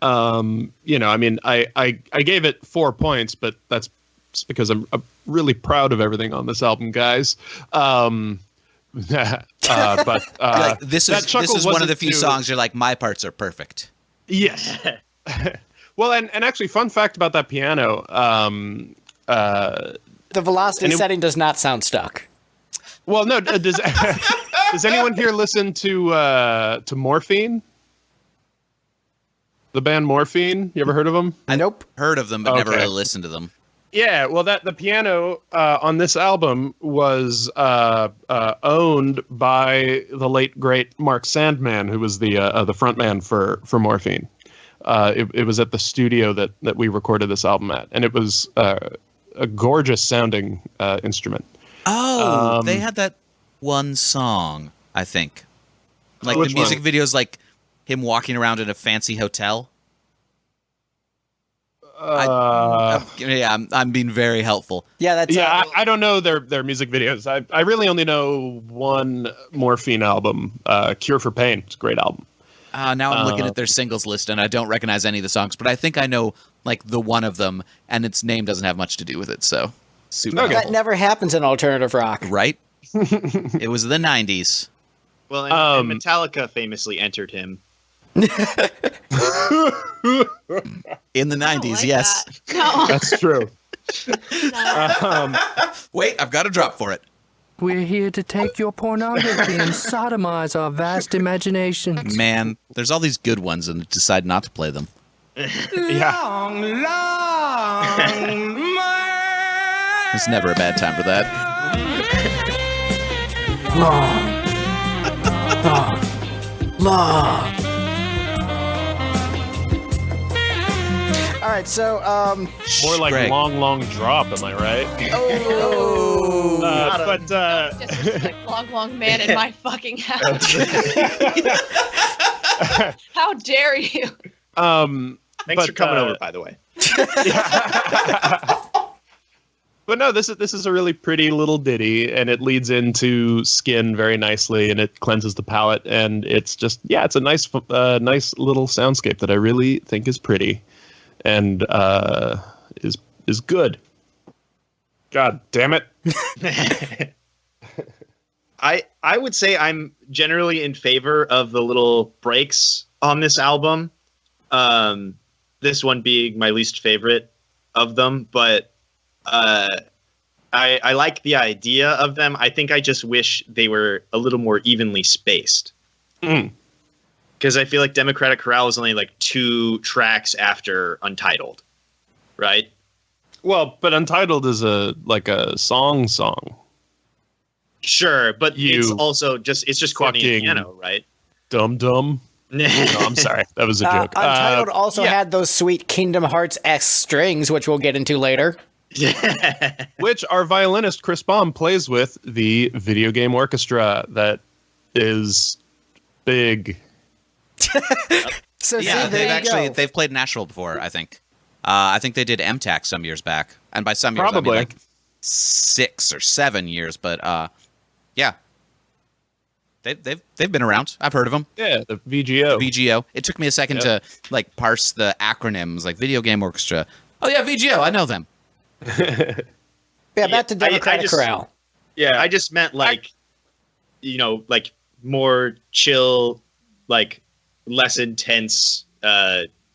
You know, I mean, I gave it 4 points, but that's just because I'm really proud of everything on this album, guys. But Like, this is one of the few too. songs you're like, my parts are perfect. Yes. Well, and actually, fun fact about that piano. The velocity setting does not sound stuck. Well, no. Does anyone here listen to Morphine? The band Morphine. You ever heard of them? Nope. Heard of them, but never Okay. really listened to them. Yeah. Well, the piano on this album was owned by the late great Mark Sandman, who was the front man for Morphine. It was at the studio that we recorded this album at, and it was a gorgeous sounding instrument. Oh, they had that one song, I think. Like Which the music one? video is like him walking around in a fancy hotel. I'm being very helpful. Yeah, that's I don't know their music videos. I really only know one Morphine album, Cure for Pain. It's a great album. Now I'm looking at their singles list and I don't recognize any of the songs, but I think I know like the one of them, and its name doesn't have much to do with it. So super Okay. that helpful. never happens in alternative rock. Right? It was the 90s. Well, and Metallica famously entered him. In the I don't 90s, like yes. that. No. That's true. No. Wait, I've got a drop for it. We're here to take your pornography and sodomize our vast imaginations. Man, there's all these good ones and decide not to play them. Yeah. There's never a bad time for that. All right, so More like Greg. long drop, am I right? But Disrespect long man in my fucking house. How dare you? Thanks for coming over, by the way. But no, this is a really pretty little ditty, and it leads into Skin very nicely, and it cleanses the palate, and it's just it's a nice little soundscape that I really think is pretty, and is good. God damn it! I would say I'm generally in favor of the little breaks on this album. This one being my least favorite of them, but I like the idea of them. I think I just wish they were a little more evenly spaced. Because I feel like Democratic Corral is only like 2 tracks after Untitled, right? Well, but Untitled is a song. Sure, but it's You also just Courtney and fucking piano, right? Dum. No, I'm sorry, that was a joke. Untitled also yeah. had those sweet Kingdom Hearts-esque strings, which we'll get into later. Which our violinist Chris Baum plays with the video game orchestra that is big. So Yeah, see, there you go. they've played Nashville before, I think. I think they did MTAC some years back. And by some years, Probably. I mean like 6 or 7 years, but yeah. They've been around. I've heard of them. Yeah, the VGO. VGO. It took me a second to like parse the acronyms, like Video Game Orchestra. Oh yeah, VGO. I know them. Yeah, back to I Democratic just- Corral. Yeah, I just meant like, like more chill, like less intense,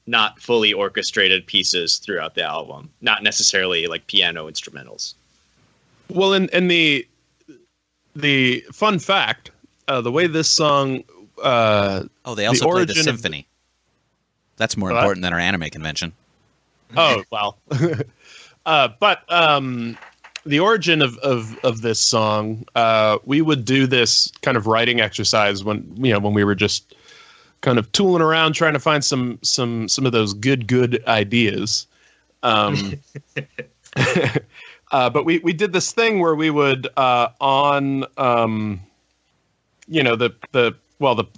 not fully orchestrated pieces throughout the album. Not necessarily like piano instrumentals. Well, and the fun fact, the way this song, Oh, they also played the origin of- symphony. That's more What? important than our anime convention. oh well, but the origin of this song, we would do this kind of writing exercise when we were just kind of tooling around trying to find some of those good ideas. But we did this thing where we would the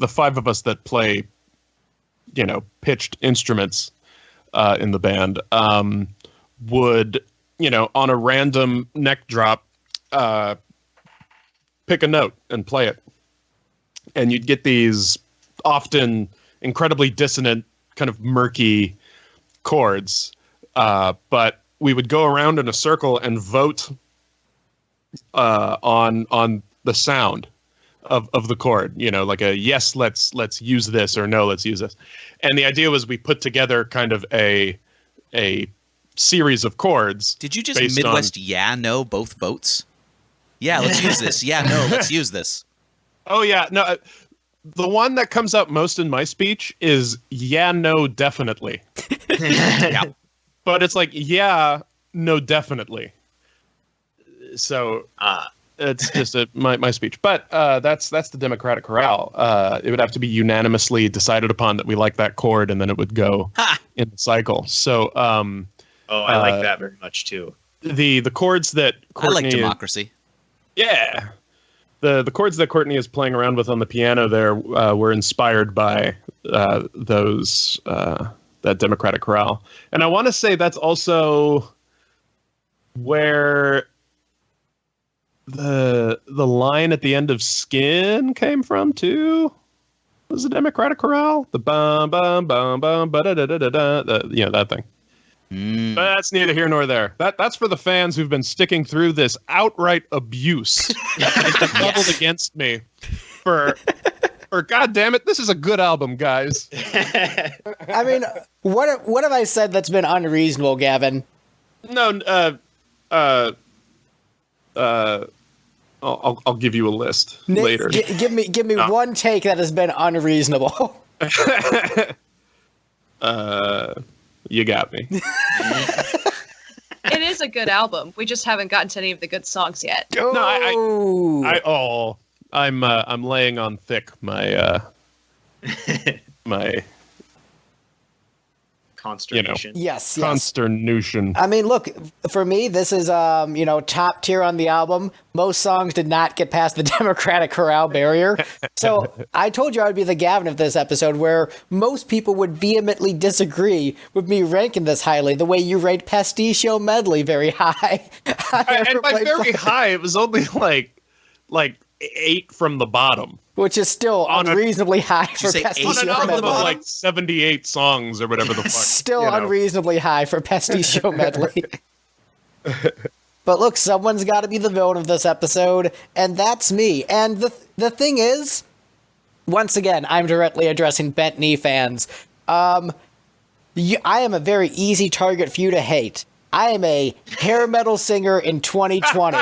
5 of us that play pitched instruments in the band would on a random neck drop pick a note and play it, and you'd get these often incredibly dissonant, kind of murky chords, but we would go around in a circle and vote on the sound of the chord, like a yes, let's use this, or no, let's use this. And the idea was we put together kind of a series of chords. Did you just based Midwest yeah, no, both votes? Yeah, let's use this. Yeah, no, let's use this. Oh yeah, no. The one that comes up most in my speech is yeah, no, definitely. Yeah. But it's like yeah, no, definitely. So it's just my speech. But that's the Democratic Corral. It would have to be unanimously decided upon that we like that chord, and then it would go in the cycle. So Oh, I like that very much too. the chords that I like Courtney democracy. Yeah. The chords that Courtney is playing around with on the piano there were inspired by those that Democratic chorale. And I want to say that's also where the line at the end of Skin came from too. Was the Democratic chorale? The bum bum bum bum ba da da da da da. That thing. But that's neither here nor there. That's for the fans who've been sticking through this outright abuse leveled against me for God damn it, this is a good album, guys. I mean, what have I said that's been unreasonable, Gavin? No, I'll give you a list later. Give me one take that has been unreasonable. You got me. It is a good album. We just haven't gotten to any of the good songs yet. Oh. I'm laying on thick my my Consternation. Yes. consternation. I mean, look, for me, this is top tier on the album. Most songs did not get past the Democratic chorale barrier. So I told you I would be the Gavin of this episode, where most people would vehemently disagree with me ranking this highly, the way you rate Pasticcio Medley very high. And by very high, it was only like 8 from the bottom. Which is still unreasonly high for say 8 On an Pasticcio album Medley. of like 78 songs or whatever the fuck. Still unreasonably high for Pasticcio Medley. But look, someone's got to be the villain of this episode, and that's me. And the thing is, once again, I'm directly addressing Bent Knee fans. I am a very easy target for you to hate. I am a hair metal singer in 2020.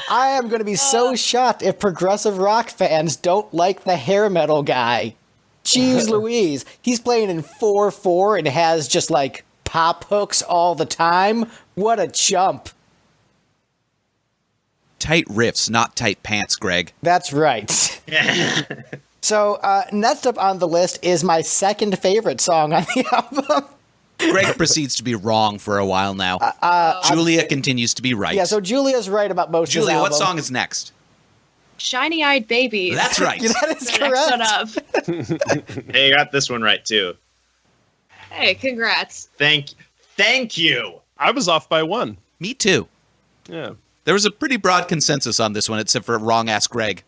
I am going to be so shocked if progressive rock fans don't like the hair metal guy. Jeez Louise. He's playing in 4/4 and has just like pop hooks all the time. What a chump. Tight riffs, not tight pants, Greg. That's right. So next up on the list is my second favorite song on the album. Greg proceeds to be wrong for a while now. Julia continues to be right. Yeah, so Julia's right about most of Julia, the what album. song is next? Shiny Eyed Babies. That's right. That is The next one correct. up. Hey, you got this one right too. Hey, congrats. Thank you. I was off by 1. Me too. Yeah. There was a pretty broad consensus on this one, except for wrong ass Greg.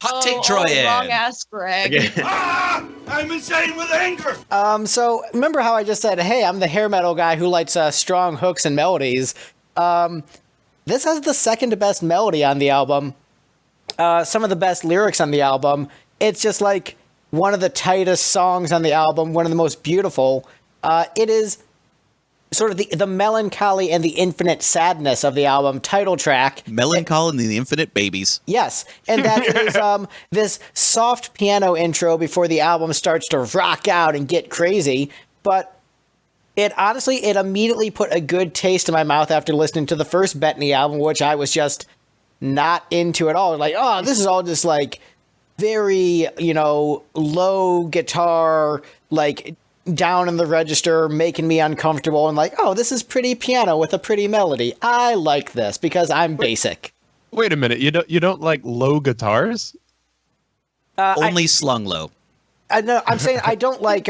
Hot take Troy in. Wrong ass Greg. I'm insane with anger. So remember how I just said, hey, I'm the hair metal guy who likes strong hooks and melodies. This has the second best melody on the album. Some of the best lyrics on the album. It's just like one of the tightest songs on the album, one of the most beautiful. It is sort of the melancholy and the infinite sadness of the album title track. Melancholy and the Infinite Babies. Yes, and that is this soft piano intro before the album starts to rock out and get crazy. But it immediately put a good taste in my mouth after listening to the first Bettany album, which I was just not into at all. Like, oh, this is all just like very, low guitar, like down in the register, making me uncomfortable, and like, oh, this is pretty piano with a pretty melody. I like this because I'm basic. Wait a minute. You don't like low guitars? Only slung low. I'm saying I don't like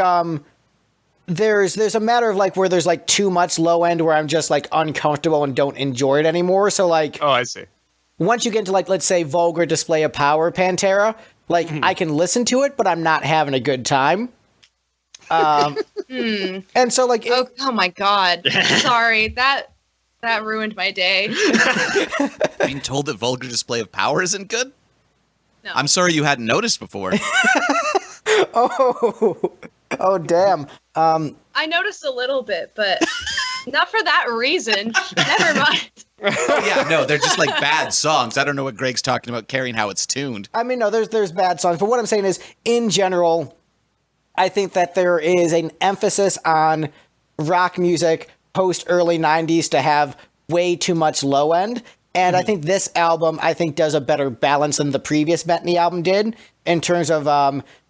there's a matter of like where there's like too much low end where I'm just like uncomfortable and don't enjoy it anymore. So like, Oh, I see. once you get into like, let's say Vulgar Display of Power Pantera, like I can listen to it, but I'm not having a good time. And so like, Oh my god. Sorry. That ruined my day. Being told that Vulgar Display of Power isn't good? No. I'm sorry you hadn't noticed before. oh damn. I noticed a little bit, but not for that reason. Never mind. Oh, yeah, no, they're just like bad songs. I don't know what Greg's talking about, caring how it's tuned. I mean, no, there's bad songs, but what I'm saying is, in general, I think that there is an emphasis on rock music post early 90s to have way too much low end. And I think this album, does a better balance than the previous Bettany album did in terms of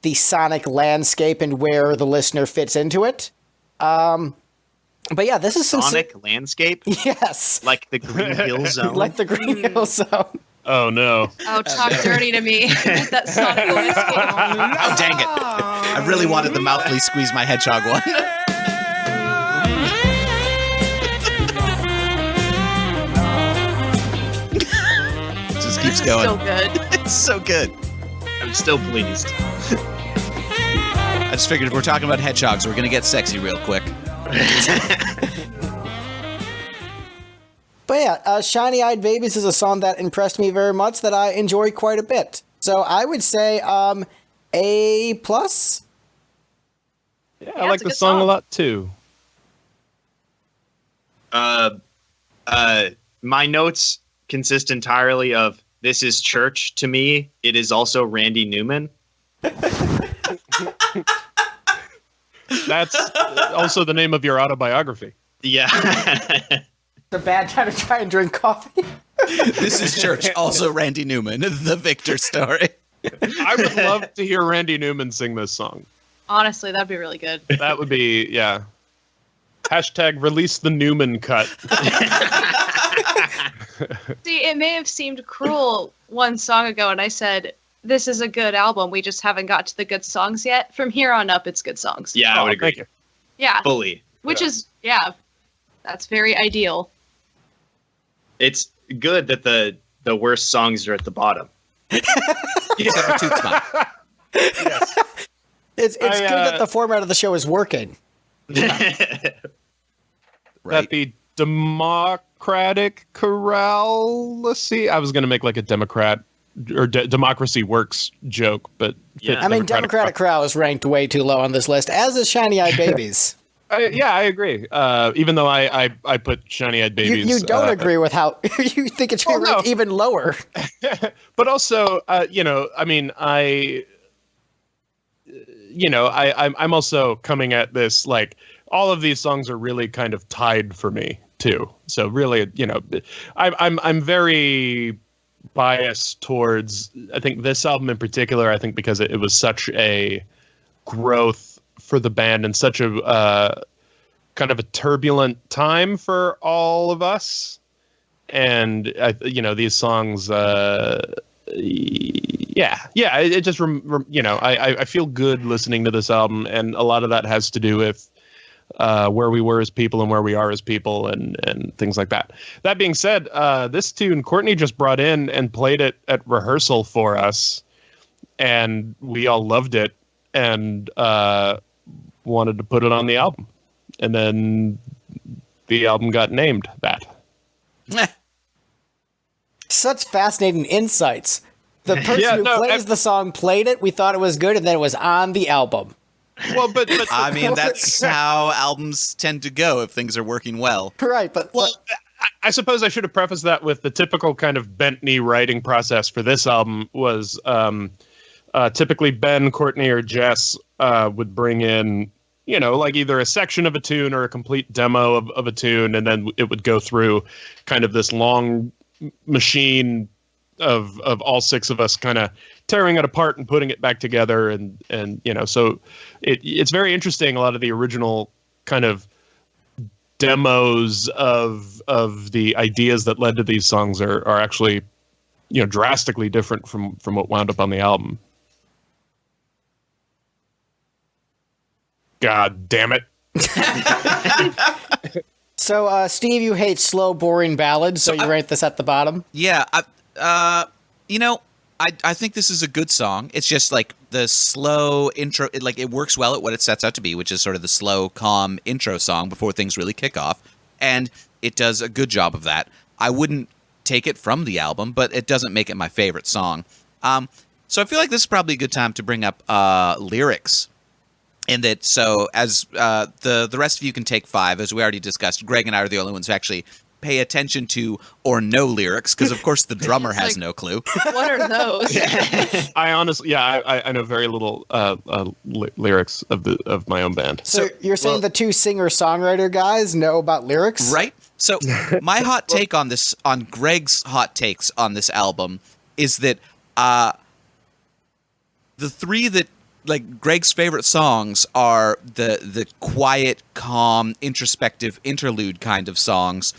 the sonic landscape and where the listener fits into it. But yeah, this is some Sonic landscape, Yes, like the Green Hill Zone. like the Green Hill Zone. Oh no. Oh, talk dirty to me. That Sonic landscape. Oh, dang it. I really wanted the mouthly squeeze my hedgehog one. Just keeps going. So good. It's so good. I'm still pleased. I just figured if we're talking about hedgehogs, we're going to get sexy real quick. But yeah, Shiny Eyed Babies is a song that impressed me very much, that I enjoy quite a bit. So I would say A+. Yeah, I like it's a the good song a song. lot too. My notes consist entirely of "This is church to me. It is also Randy Newman." That's also the name of your autobiography. Yeah. It's a bad time to try and drink coffee. This is Church, also Randy Newman, the Victor story. I would love to hear Randy Newman sing this song. Honestly, that'd be really good. That would be, yeah. Hashtag release the Newman cut. See, it may have seemed cruel one song ago, and I said, this is a good album. We just haven't got to the good songs yet. From here on up, it's good songs. Yeah, I would agree. Thank you. Yeah. Fully. Which is, yeah, that's very ideal. It's good that the worst songs are at the bottom. Except for Toot Spot. It's good that the format of the show is working. Right. That the Democratic Corralacy. I was going to make like a Democrat or Democracy Works joke, but Yeah. I mean, Democratic Crowd is ranked way too low on this list, as is Shiny Eyed Babies. Yeah, I agree. Even though I put Shiny Eyed Babies. You don't agree with how you think it should be ranked even lower. But also, I mean, I'm also coming at this like all of these songs are really kind of tied for me too. So really, I'm very biased towards. I think this album in particular. I think because it was such a growth for the band and such a kind of a turbulent time for all of us. And these songs, it just, I feel good listening to this album, and a lot of that has to do with where we were as people and where we are as people and things like that. That being said, this tune Courtney just brought in and played it at rehearsal for us, and we all loved it and wanted to put it on the album. And then the album got named that. Such fascinating insights. The person who plays the song played it, we thought it was good, and then it was on the album. Well, but I mean, that's how albums tend to go if things are working well. Right, but I suppose I should have prefaced that with the typical kind of bent knee writing process for this album was typically Ben, Courtney, or Jess would bring in, like either a section of a tune or a complete demo of a tune, and then it would go through kind of this long machine of all six of us kind of tearing it apart and putting it back together, and so it's very interesting. A lot of the original kind of demos of the ideas that led to these songs are actually drastically different from what wound up on the album. God damn it. So, Steve, you hate slow, boring ballads, so you rank this at the bottom? Yeah, I think this is a good song. It's just like the slow intro, it works well at what it sets out to be, which is sort of the slow, calm intro song before things really kick off. And it does a good job of that. I wouldn't take it from the album, but it doesn't make it my favorite song. So I feel like this is probably a good time to bring up lyrics. And that, so as the rest of you can take 5, as we already discussed, Greg and I are the only ones who actually pay attention to or know lyrics, because of course the drummer has no clue. What are those? I honestly, I know very little lyrics of my own band. So you're saying the two singer-songwriter guys know about lyrics? Right? So my hot take on this, on Greg's hot takes on this album, is that the three that like Greg's favorite songs are the quiet, calm, introspective interlude kind of songs.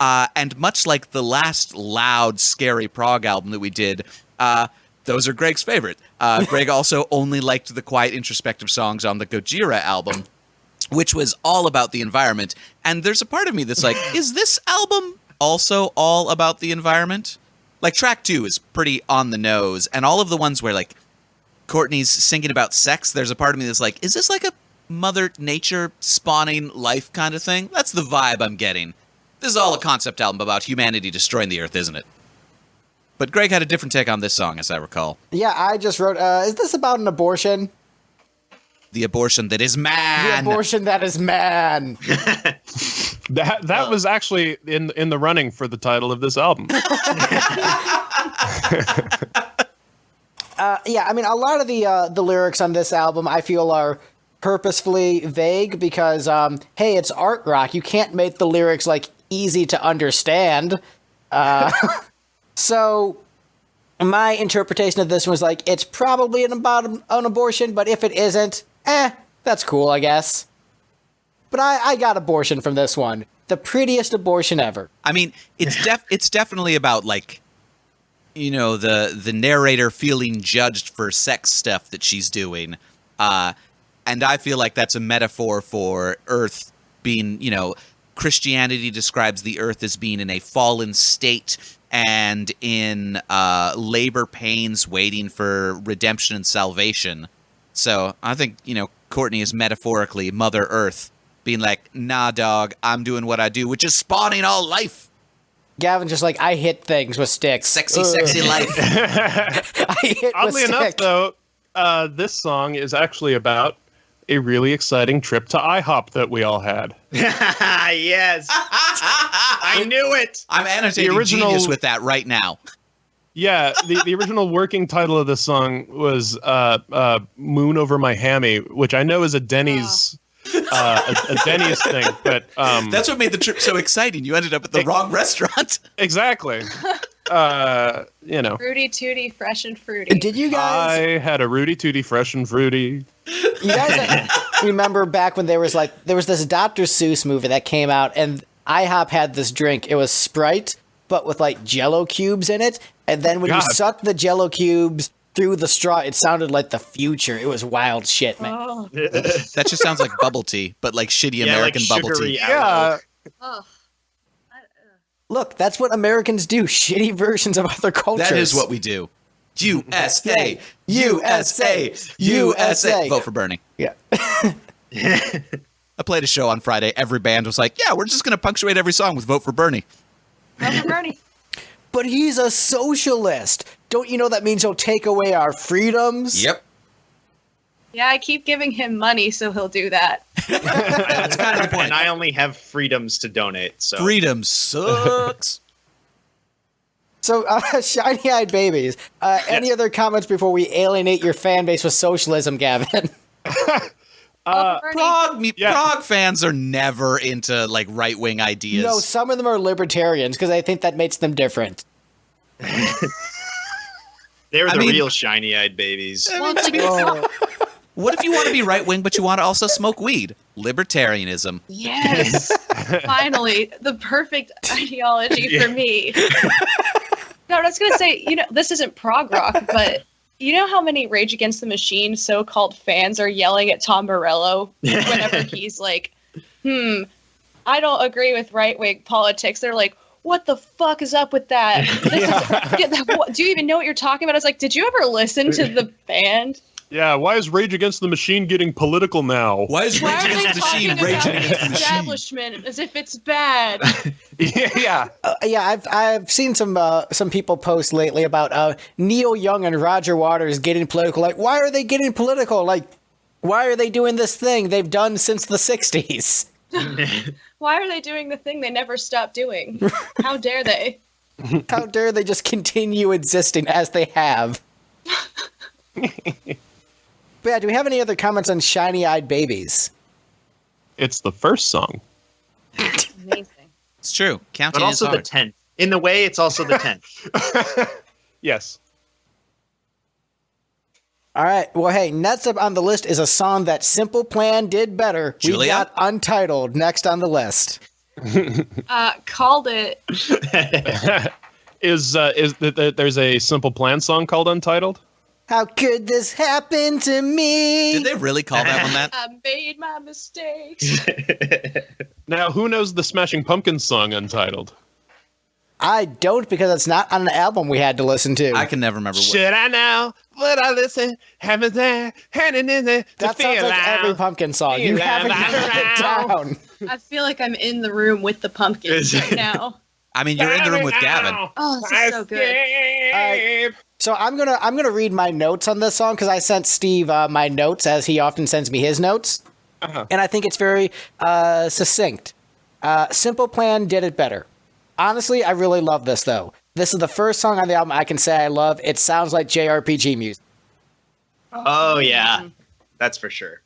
And much like the last loud, scary prog album that we did, those are Greg's favorite. Greg also only liked the quiet, introspective songs on the Gojira album, which was all about the environment. And there's a part of me that's like, is this album also all about the environment? Like, track 2 is pretty on the nose, and all of the ones where, like, Courtney's singing about sex, there's a part of me that's like, is this like a Mother Nature spawning life kind of thing? That's the vibe I'm getting. This is all a concept album about humanity destroying the earth, isn't it? But Greg had a different take on this song, as I recall. Yeah, I just wrote, is this about an abortion? The abortion that is man. The abortion that is man. That was actually in the running for the title of this album. Yeah, I mean, a lot of the lyrics on this album I feel are purposefully vague because, hey, it's art rock. You can't make the lyrics, like, easy to understand. So my interpretation of this was like, it's probably about an abortion, but if it isn't, that's cool, I guess. But I got abortion from this one. The prettiest abortion ever. I mean, it's definitely about, like, you know, the narrator feeling judged for sex stuff that she's doing. And I feel like that's a metaphor for Earth being, you know, Christianity describes the Earth as being in a fallen state and in labor pains waiting for redemption and salvation. So I think, you know, Courtney is metaphorically Mother Earth being like, nah, dog, I'm doing what I do, which is spawning all life. Gavin's just like, I hit things with sticks. Sexy, sexy life. I hit Oddly with enough, stick. though, this song is actually about a really exciting trip to IHOP that we all had. Yes. I knew it. I'm annotating The original- genius with that right now. Yeah, the original working title of the song was "Moon Over My Hammy," which I know is a Denny's a Denny's thing, but That's what made the trip so exciting. You ended up at the wrong restaurant. exactly. You know, Fruity Tooty, fresh and fruity. Did you guys? I had a Rudy Tooty fresh and fruity. You guys remember back when there was this Dr. Seuss movie that came out, and IHOP had this drink. It was Sprite, but with like Jello cubes in it. And then when you God. sucked the Jello cubes through the straw, it sounded like the future. It was wild shit, man. Oh, That just sounds like bubble tea, but like shitty Yeah, American like bubble sugary tea. Yeah, oh. Look, that's what Americans do. Shitty versions of other cultures. That is what we do. USA, USA, USA. Vote for Bernie. Yeah. I played a show on Friday. Every band was like, yeah, we're just going to punctuate every song with vote for Bernie. Vote for Bernie. But he's a socialist. Don't you know that means he'll take away our freedoms? Yep. Yeah, I keep giving him money, so he'll do that. That's kind of the point. And I only have freedoms to donate. So Freedom sucks. So, shiny-eyed babies. Any other comments before we alienate your fan base with socialism, Gavin? Vote for Bernie. Prague fans are never into like right-wing ideas. No, some of them are libertarians because I think that makes them different. they're I the mean- real shiny-eyed babies. Well, it's like, Oh, What if you want to be right-wing, but you want to also smoke weed? Libertarianism. yes, finally, the perfect ideology for me. No, I was gonna say, you know, this isn't prog rock, but you know how many Rage Against the Machine so-called fans are yelling at Tom Morello whenever he's like, I don't agree with right-wing politics. They're like, what the fuck is up with that? Do you even know what you're talking about? I was like, did you ever listen to the band? yeah. Why is Rage Against the Machine getting political now? Why is Why Rage are they Against the talking Machine about raging the against the machine? establishment as if it's bad? Yeah. yeah, I've seen some people post lately about Neil Young and Roger Waters getting political. Like, why are they getting political? Like, why are they doing this thing they've done since the 60s? Why are they doing the thing they never stopped doing? How dare they? How dare they just continue existing as they have? But yeah, do we have any other comments on shiny-eyed babies? It's the first song. Amazing. It's true. Counting But also is the hard. 10th. In the way, it's also the 10th. Yes. All right. Well, hey, next up on the list is a song that Simple Plan did better. We Julia? got Untitled next on the list. Called it. There's a Simple Plan song called Untitled? How could this happen to me? Did they really call that one that? I made my mistakes. Now, who knows the Smashing Pumpkins song Untitled? I don't, because it's not on an album we had to listen to. I can never remember. Should I know? Would I listen? Haven't there? Handing in there to That feel sounds like out. every Pumpkin song. You Feel haven't out. narrowed it down. I feel like I'm in the room with the pumpkins right now. I mean, you're in the room with Gavin. Oh, this is so good. So I'm gonna read my notes on this song because I sent Steve my notes as he often sends me his notes, and I think it's very succinct. Simple Plan did it better. Honestly, I really love this though. This is the first song on the album I can say I love. It sounds like JRPG music. Oh yeah, that's for sure.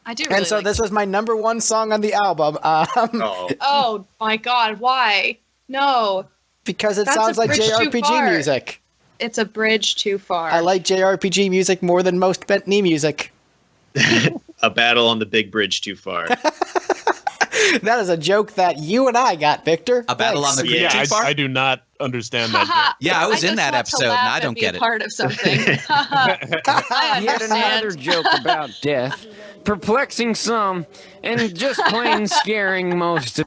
I do. Really And so like this was my number one song on the album Oh, Oh my God! Why? No, because it That's sounds a like bridge too JRPG far. music. it's a bridge too far. I like JRPG music more than most Bentley music. a battle on the big bridge too far. That is a joke that you and I got, Victor. A battle Thanks. on the grid Yeah, too far? I do not understand that joke. Yeah, I was in just that want to episode, and laugh I don't be get a it. Part of something. I Yet another understand. joke about death, perplexing some, and just plain scaring most.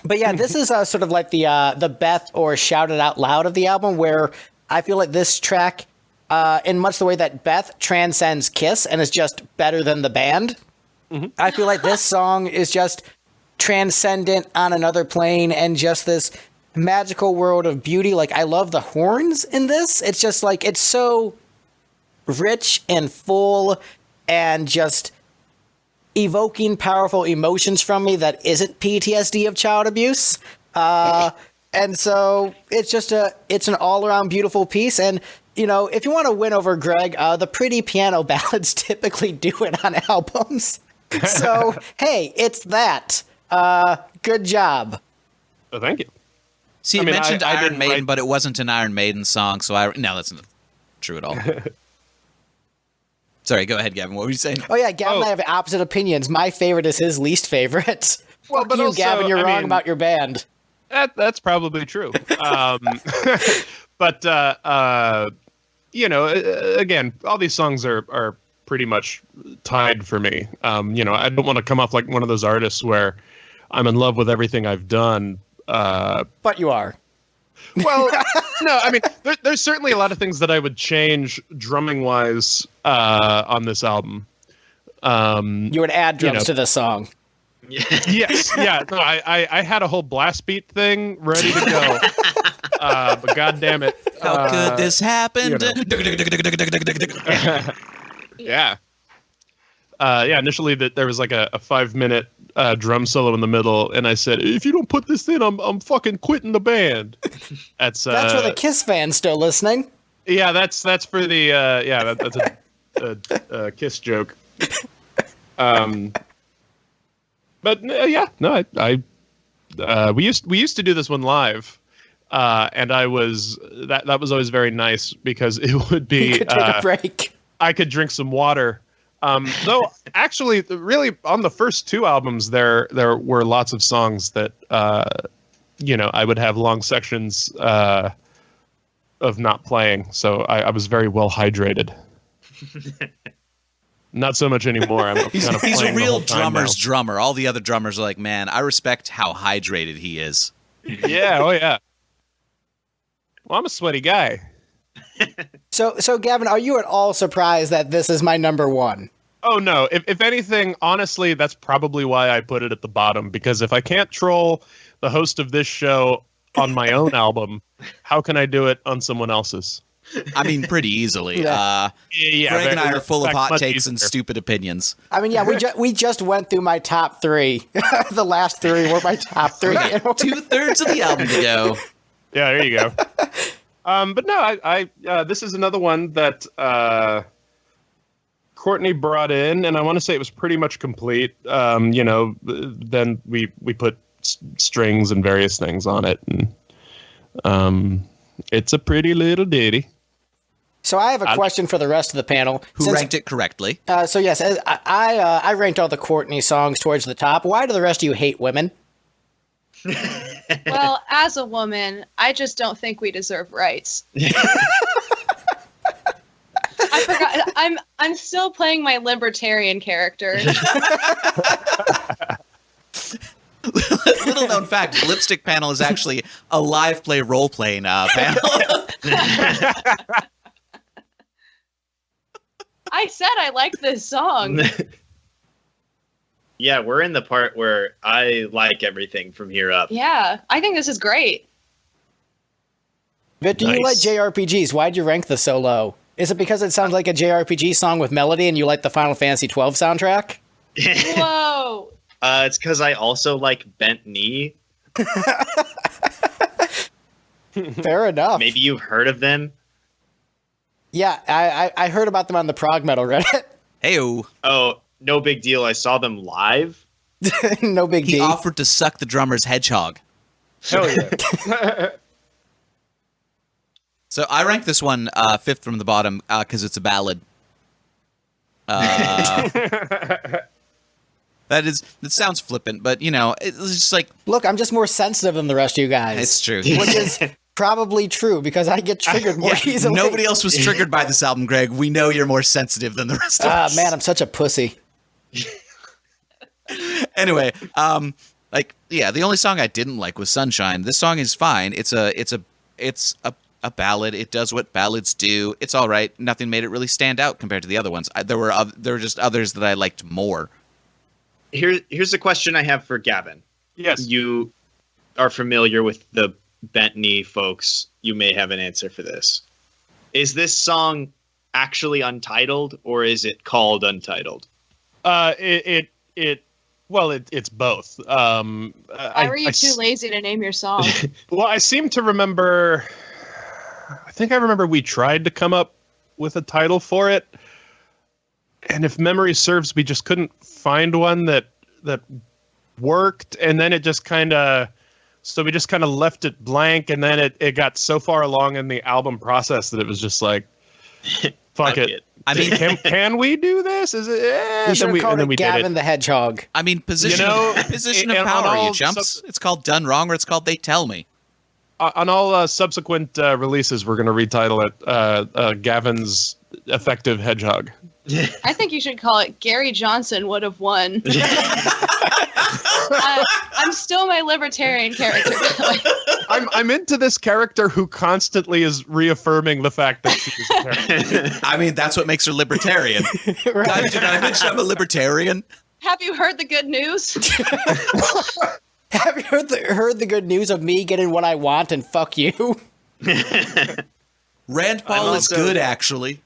But yeah, this is sort of like the Beth or Shout It Out Loud of the album, where I feel like this track, in much the way that Beth transcends Kiss and is just better than the band, I feel like this song is just transcendent on another plane and just this magical world of beauty. Like, I love the horns in this. It's just like, it's so rich and full and just evoking powerful emotions from me that isn't PTSD of child abuse. And so it's just it's an all around beautiful piece. And, you know, if you want to win over Greg, the pretty piano ballads typically do it on albums. So, hey, it's that. Good job. Oh, thank you. See, I you mean, mentioned I Iron didn't Maiden, write- but it wasn't an Iron Maiden song, so no, that's not true at all. Sorry, go ahead, Gavin. What were you saying? Oh, yeah, Gavin and Oh. I have opposite opinions. My favorite is his least favorite. Well, Fuck but you, also, Gavin. You're I wrong mean- about your band. That's probably true. But you know, again, all these songs are pretty much tied for me. You know, I don't want to come off like one of those artists where I'm in love with everything I've done. But you are. Well, no, I mean, there's certainly a lot of things that I would change drumming wise on this album. You would add drums know. to the song. Yes, yeah. No, I had a whole blast beat thing ready to go, but god damn it, How could this happen? Yeah. Yeah, initially there was like a 5-minute drum solo in the middle, and I said, if you don't put this in, I'm fucking quitting the band. That's That's for the Kiss fans still listening. yeah, that's for the that's a Kiss joke. But yeah, no, we used to do this one live, and I was that was always very nice because it would be You could take a break. I could drink some water. Though actually, really, on the first 2 albums, there were lots of songs that you know, I would have long sections of not playing, so I was very well hydrated. Not so much anymore. I'm He's kind of a playing the real whole time drummer's now. drummer. All the other drummers are like, man, I respect how hydrated he is. Yeah, oh yeah. Well, I'm a sweaty guy. So Gavin, are you at all surprised that this is my number one? Oh no! If anything, honestly, that's probably why I put it at the bottom. Because if I can't troll the host of this show on my own album, how can I do it on someone else's? I mean, pretty easily. Yeah. Yeah, Greg and I are full of in fact, hot much takes and easier. stupid opinions. I mean, yeah, we just went through my top 3. The last 3 were my top 3. 2/3 of the album to go. Yeah, there you go. But no, I this is another one that Courtney brought in, and I want to say it was pretty much complete. You know, then we put strings and various things on it, and it's a pretty little ditty. So I have a question for the rest of the panel. Who ranked it correctly? So yes, I ranked all the Courtney songs towards the top. Why do the rest of you hate women? Well, as a woman, I just don't think we deserve rights. I forgot. I'm still playing my libertarian character. Little known fact: the Lipstick panel is actually a live play role playing panel. I said I liked this song. Yeah, we're in the part where I like everything from here up. Yeah, I think this is great. But do you like Nice. JRPGs? Why'd you rank this so low? Is it because it sounds like a JRPG song with melody and you like the Final Fantasy XII soundtrack? Whoa. It's because I also like Bent Knee. Fair enough. Maybe you've heard of them. Yeah, I heard about them on the prog metal Reddit. Heyo. Oh, no big deal. I saw them live. No big He deal. offered to suck the drummer's hedgehog. Hell yeah. So I rank this one fifth from the bottom because it's a ballad. That sounds flippant, but it's just like Look, I'm just more sensitive than the rest of you guys. it's true. Which is probably true because I get triggered more easily. Nobody else was triggered by this album, Greg. We know you're more sensitive than the rest of us. Man, I'm such a pussy. Anyway, the only song I didn't like was Sunshine. This song is fine. It's a ballad. It does what ballads do. It's all right. Nothing made it really stand out compared to the other ones. There were just others that I liked more. Here's a question I have for Gavin. Yes. You are familiar with the Bent Knee folks. You may have an answer for this. Is this song actually untitled, or is it called Untitled? It's both. Why were you too lazy to name your song? Well, I seem to remember. I think I remember we tried to come up with a title for it, and if memory serves, we just couldn't find one that worked. And then it just kind of, so we just kind of left it blank. And then it got so far along in the album process that it was just like, fuck it. I mean, Can we do this? Is it? You should have called and then it we Gavin did it. the Hedgehog. I mean, position and of on power, all you chumps. It's called Done Wrong, or it's called They Tell Me. On all subsequent releases, we're going to retitle it Gavin's Effective Hedgehog. I think you should call it Gary Johnson Would Have Won. I'm still my libertarian character. I'm into this character who constantly is reaffirming the fact that she's a character. I mean, that's what makes her libertarian. Right. Did I mention I'm a libertarian? Have you heard the good news? Have you heard the good news of me getting what I want and fuck you? Rand Paul is good, actually.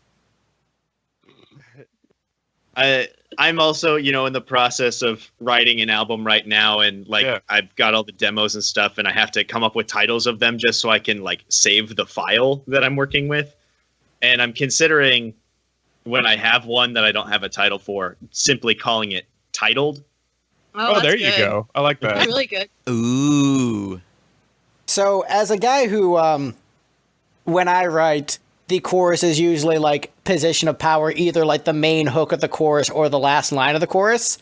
I'm also, in the process of writing an album right now, and I've got all the demos and stuff, and I have to come up with titles of them just so I can save the file that I'm working with. And I'm considering, when I have one that I don't have a title for, simply calling it Titled. Oh, there that's you good. go. I like That's that. really good. Ooh. So, as a guy who, when I write, the chorus is usually position of power, either the main hook of the chorus or the last line of the chorus.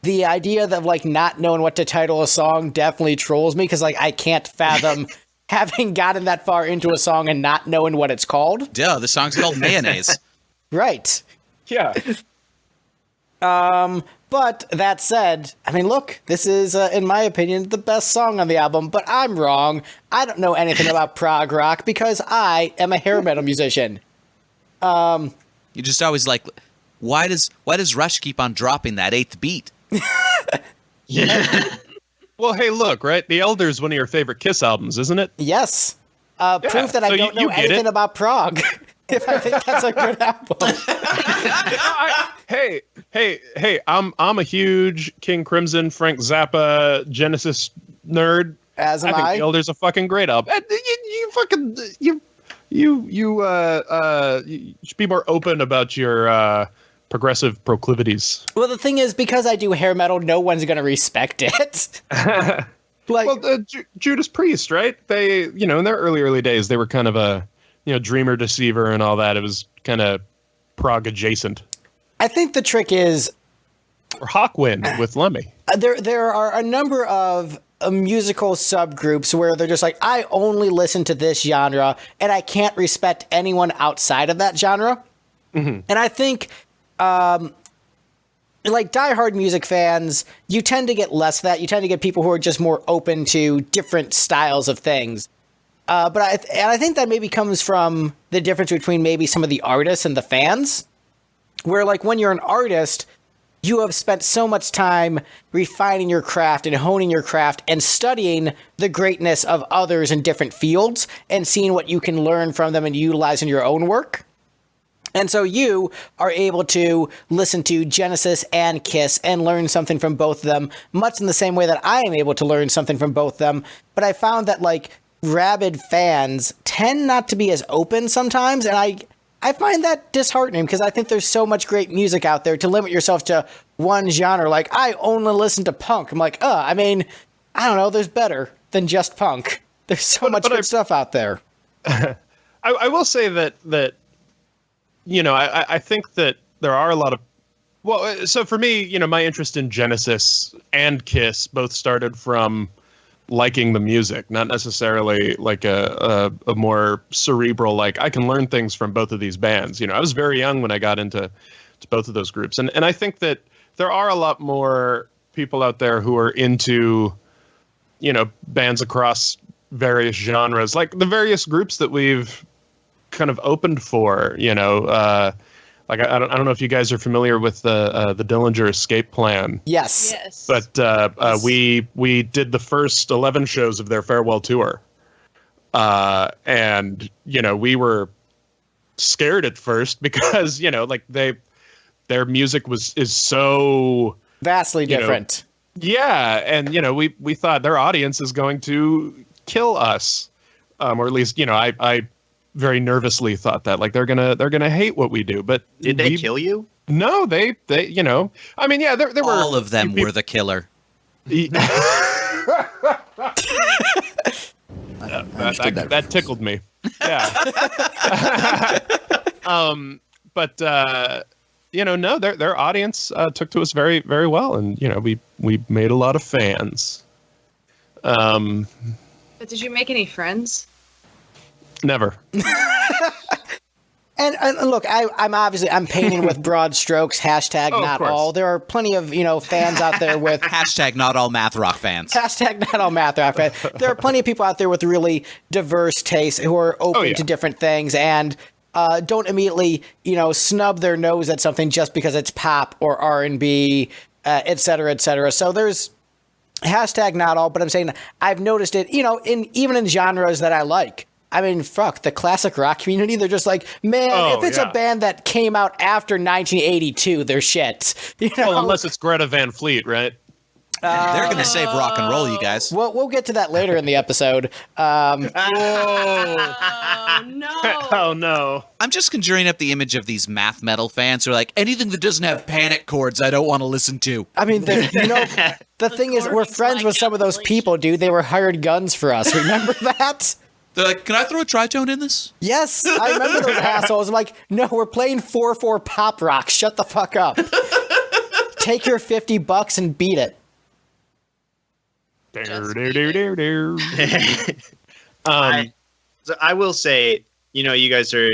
The idea of not knowing what to title a song definitely trolls me because I can't fathom having gotten that far into a song and not knowing what it's called. Duh, the song's called Mayonnaise. Right. Yeah. But that said, I mean, look, this is, in my opinion, the best song on the album, but I'm wrong. I don't know anything about prog rock because I am a hair metal musician. You just always why does Rush keep on dropping that 8th beat? Well, hey, look, right? The Elder is one of your favorite Kiss albums, isn't it? Yes. Proof that I so don't you know get anything it. about prog. If I think that's a good album. Hey! I'm a huge King Crimson, Frank Zappa, Genesis nerd. As am I think I. The Elder's a fucking great album. You should be more open about your progressive proclivities. Well, the thing is, because I do hair metal, no one's going to respect it. Well, Judas Priest, right? They, in their early days, they were kind of a, Dreamer Deceiver and all that. It was kind of prog adjacent. I think the trick is Or Hawkwind with Lemmy. there are a number of musical subgroups where they're just like, I only listen to this genre and I can't respect anyone outside of that genre. And I think like diehard music fans, you tend to get less of that. You tend to get people who are just more open to different styles of things. But I think that maybe comes from the difference between maybe some of the artists and the fans, where like when you're an artist, you have spent so much time refining your craft and honing your craft and studying the greatness of others in different fields and seeing what you can learn from them and utilize in your own work. And so you are able to listen to Genesis and Kiss and learn something from both of them, much in the same way that I am able to learn something from both of them. But I found that like rabid fans tend not to be as open sometimes, and I find that disheartening because I think there's so much great music out there. To limit yourself to one genre, like I only listen to punk. I'm like, I mean, I don't know, there's better than just punk. There's so much good stuff out there. I will say that I think that there are a lot of, well, so for me, my interest in Genesis and Kiss both started from liking the music, not necessarily like a more cerebral, like I can learn things from both of these bands. I was very young when I got into both of those groups. And I think that there are a lot more people out there who are into, bands across various genres, like the various groups that we've kind of opened for, like I don't know if you guys are familiar with the Dillinger Escape Plan. Yes. But we did the first 11 shows of their farewell tour. And we were scared at first because, like their music is so vastly different. Yeah, and we thought their audience is going to kill us. Or at least, I very nervously thought that, like they're gonna hate what we do. But did they kill you? No, they I mean, yeah, there were all of them were the killer. That tickled me. Yeah. But no, their audience took to us very, very well, and we made a lot of fans. But did you make any friends? Never. And look, I'm painting with broad strokes. Hashtag not all. There are plenty of fans out there with hashtag not all math rock fans. Hashtag not all math rock fans. There are plenty of people out there with really diverse tastes who are open to different things and don't immediately snub their nose at something just because it's pop or R&B, et cetera, et cetera. So there's hashtag not all. But I'm saying I've noticed it. Even in genres that I like. I mean, fuck, the classic rock community, they're just like, man, if it's a band that came out after 1982, they're shit. Well, unless it's Greta Van Fleet, right? They're going to save rock and roll, you guys. We'll get to that later in the episode. Oh, no. Oh, no. I'm just conjuring up the image of these math metal fans who are like, anything that doesn't have panic chords, I don't want to listen to. I mean, the thing is, we're friends with some of those people, dude. They were hired guns for us. Remember that? They're like, can I throw a tritone in this? Yes, I remember those assholes. I'm like, no, we're playing 4/4 pop rock. Shut the fuck up. Take your $50 and beat it. So I will say, you guys are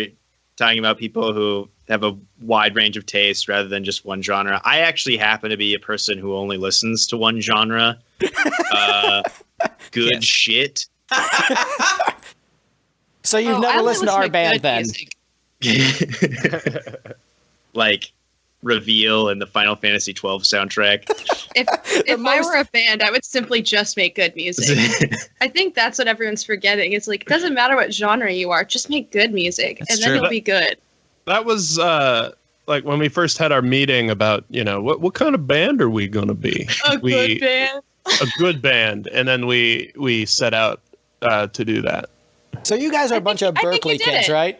talking about people who have a wide range of tastes rather than just one genre. I actually happen to be a person who only listens to one genre. Good shit. So you've never listened to our band then? Like Reveal and the Final Fantasy XII soundtrack. If I were a band, I would simply just make good music. I think that's what everyone's forgetting. It's like, it doesn't matter what genre you are, just make good music, and then it'll be good. That was like when we first had our meeting about, what kind of band are we going to be? Good band. A good band, and then we set out to do that. So you guys are a bunch of Berkeley kids, right?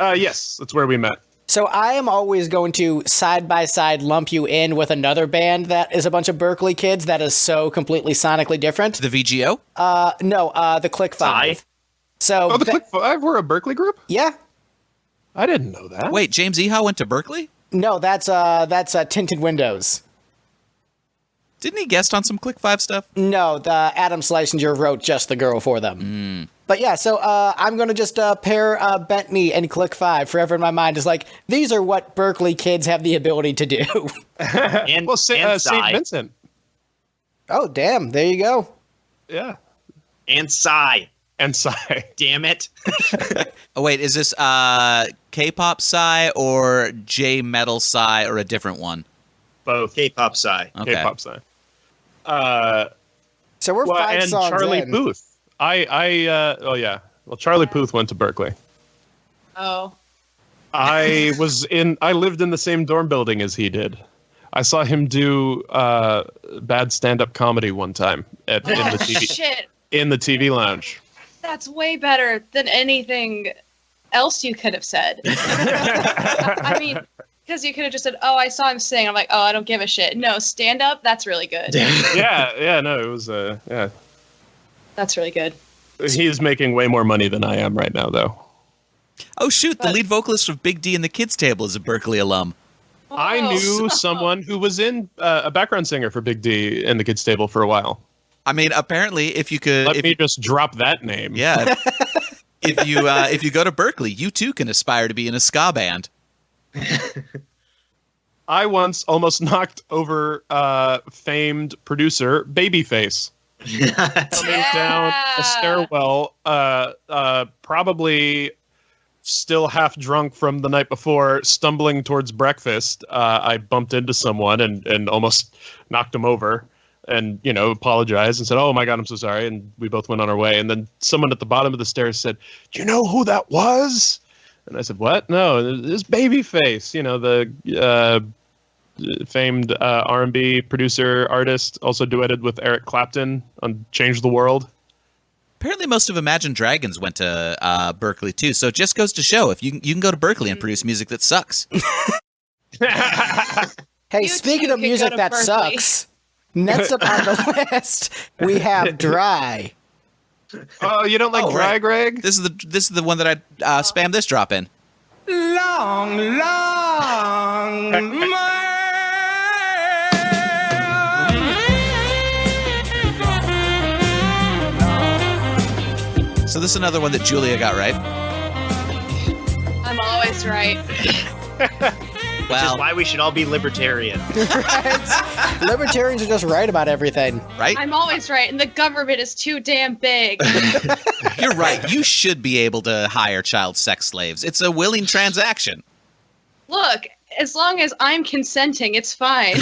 Yes, that's where we met. So I am always going to side by side lump you in with another band that is a bunch of Berkeley kids that is so completely sonically different. The VGO? No, the Click 5. So, Oh, the Click 5 were a Berkeley group? yeah. I didn't know that. Wait, James Ehow went to Berkeley? No, that's Tinted Windows. Didn't he guest on some Click 5 stuff? No, the Adam Schlesinger wrote Just the Girl for them. But yeah, so I'm going to just pair Bentley and Click 5 forever in my mind. It's like, these are what Berkeley kids have the ability to do. And, Well, and St. Psy. Vincent. Oh, damn. There you go. Yeah. And Psy. And Psy. Damn it. Oh, wait, is this K-pop Psy or J-metal Psy or a different one? Both. K-pop Psy. Okay. K-pop Psy. So we're Well, 5 and songs Charlie in. Puth. Oh yeah. Well, Charlie Puth went to Berkeley. Oh. I lived in the same dorm building as he did. I saw him do bad stand-up comedy one time in the TV Shit. in the TV lounge. That's way better than anything else you could have said. I mean, because you could have just said, "Oh, I saw him sing." I'm like, "Oh, I don't give a shit." No, stand up. That's really good. Yeah, no, it was yeah. That's really good. He's making way more money than I am right now, though. Oh, shoot, the lead vocalist of Big D and the Kids Table is a Berkeley alum. I knew someone who was in a background singer for Big D in the Kids Table for a while. I mean, apparently, if you could... Let me just drop that name. Yeah. if you go to Berkeley, you too can aspire to be in a ska band. I once almost knocked over famed producer Babyface. Coming down a stairwell, probably still half drunk from the night before, stumbling towards breakfast. I bumped into someone and almost knocked him over, and apologized and said, "Oh my God, I'm so sorry." And we both went on our way. And then someone at the bottom of the stairs said, "Do you know who that was?" And I said, "What? No, this Babyface. The famed R&B producer, artist, also duetted with Eric Clapton on Change the World." Apparently, most of Imagine Dragons went to Berkeley, too. So it just goes to show, if you can go to Berkeley and produce music that sucks. Hey, You speaking too of can music go to that Berkeley. sucks, next up on the list, we have Dry. Oh, you don't like Oh, Dry, right. Greg? This is the one that I spammed this drop in. Long, long, So this is another one that Julia got right. I'm always right. Which Well, is why we should all be libertarian. Right? Libertarians are just right about everything. right? I'm always right, and the government is too damn big. You're right. You should be able to hire child sex slaves. It's a willing transaction. Look, as long as I'm consenting, it's fine.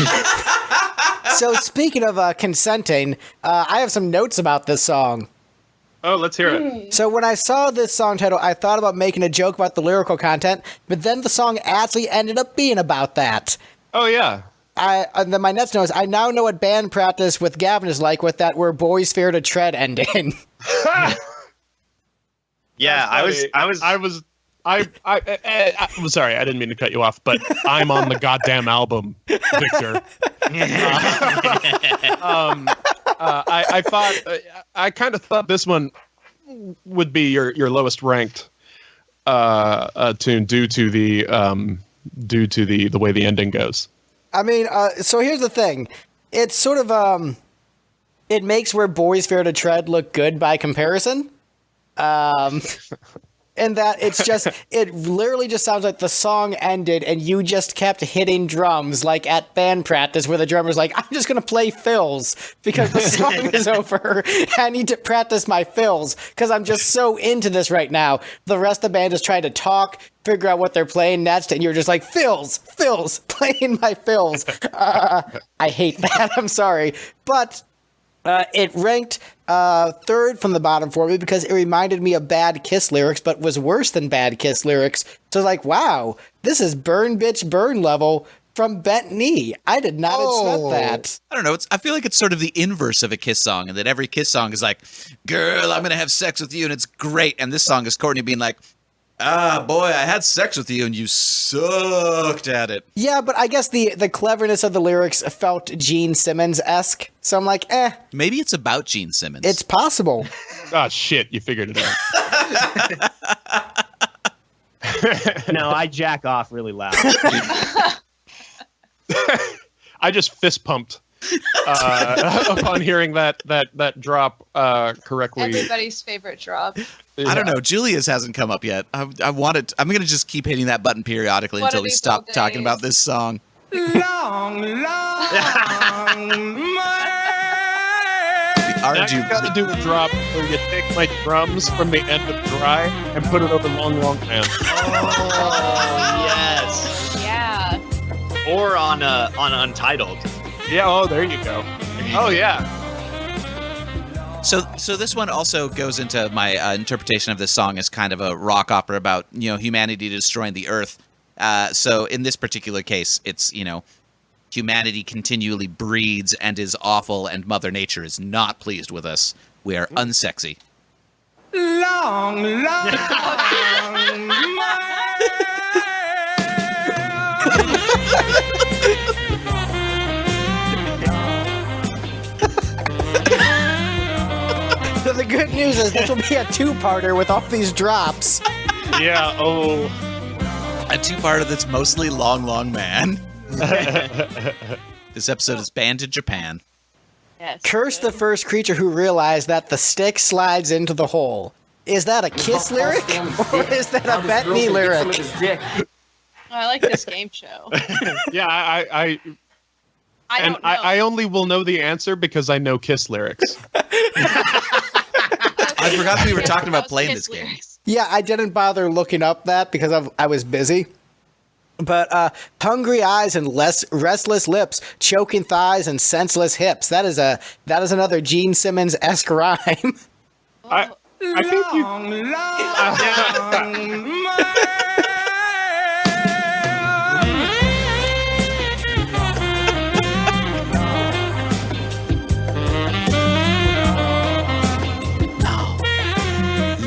So speaking of consenting, I have some notes about this song. Oh, let's hear it. So when I saw this song title, I thought about making a joke about the lyrical content, but then the song actually ended up being about that. Oh, yeah. And then my next note is, I now know what band practice with Gavin is like with that "Where Boys Fear to Tread" ending. Yeah, I was I'm sorry, I didn't mean to cut you off, but I'm on the goddamn album, Victor. I kind of thought this one would be your lowest ranked tune due to the way the ending goes. I mean, so here's the thing. It's sort of, it makes "Where Boys Fear to Tread" look good by comparison. And that it literally just sounds like the song ended and you just kept hitting drums like at band practice where the drummer's like, "I'm just going to play fills because the song is over. I need to practice my fills because I'm just so into this right now." The rest of the band is trying to talk, figure out what they're playing next, and you're just like, fills, playing my fills. I hate that. I'm sorry. But it ranked third from the bottom for me because it reminded me of Bad Kiss lyrics, but was worse than Bad Kiss lyrics. So like, wow, this is Burn Bitch Burn level from Bent Knee. I did not expect that. I don't know. I feel like it's sort of the inverse of a Kiss song, and that every Kiss song is like, "Girl, I'm gonna have sex with you," and it's great. And this song is Courtney being like, "Ah, boy, I had sex with you and you sucked at it." Yeah, but I guess the cleverness of the lyrics felt Gene Simmons-esque. So I'm like, Maybe it's about Gene Simmons. it's possible. Oh, shit, you figured it out. No, I jack off really loud. I just fist pumped upon hearing that drop correctly. Everybody's favorite drop. I don't know. Julia's hasn't come up yet. I want it. I'm going to just keep hitting that button periodically One until of we these stop old talking days. about this song. Long, Now you got to do a drop where you take my drums from the end of Dry and put it over Long Long Man. Oh, yes. Yeah. Or on Untitled. Yeah, oh, there you go. Oh, yeah. So this one also goes into my interpretation of this song as kind of a rock opera about, humanity destroying the earth. So in this particular case, it's, humanity continually breeds and is awful, and Mother Nature is not pleased with us. We are unsexy. long. So the good news is this will be a two-parter with all these drops. Yeah, oh. A two-parter that's mostly Long Long Man. This episode is banned in Japan. Yes. Curse the first creature who realized that the stick slides into the hole. Is that a Kiss lyric? Or is that a Bettany lyric? Oh, I like this game show. Yeah, I I don't know. I only will know the answer because I know Kiss lyrics. I forgot we were talking about Those playing Kiss this game. lyrics. Yeah, I didn't bother looking up that because I was busy. But hungry eyes and restless lips, choking thighs and senseless hips. That is another Gene Simmons-esque rhyme. I think you.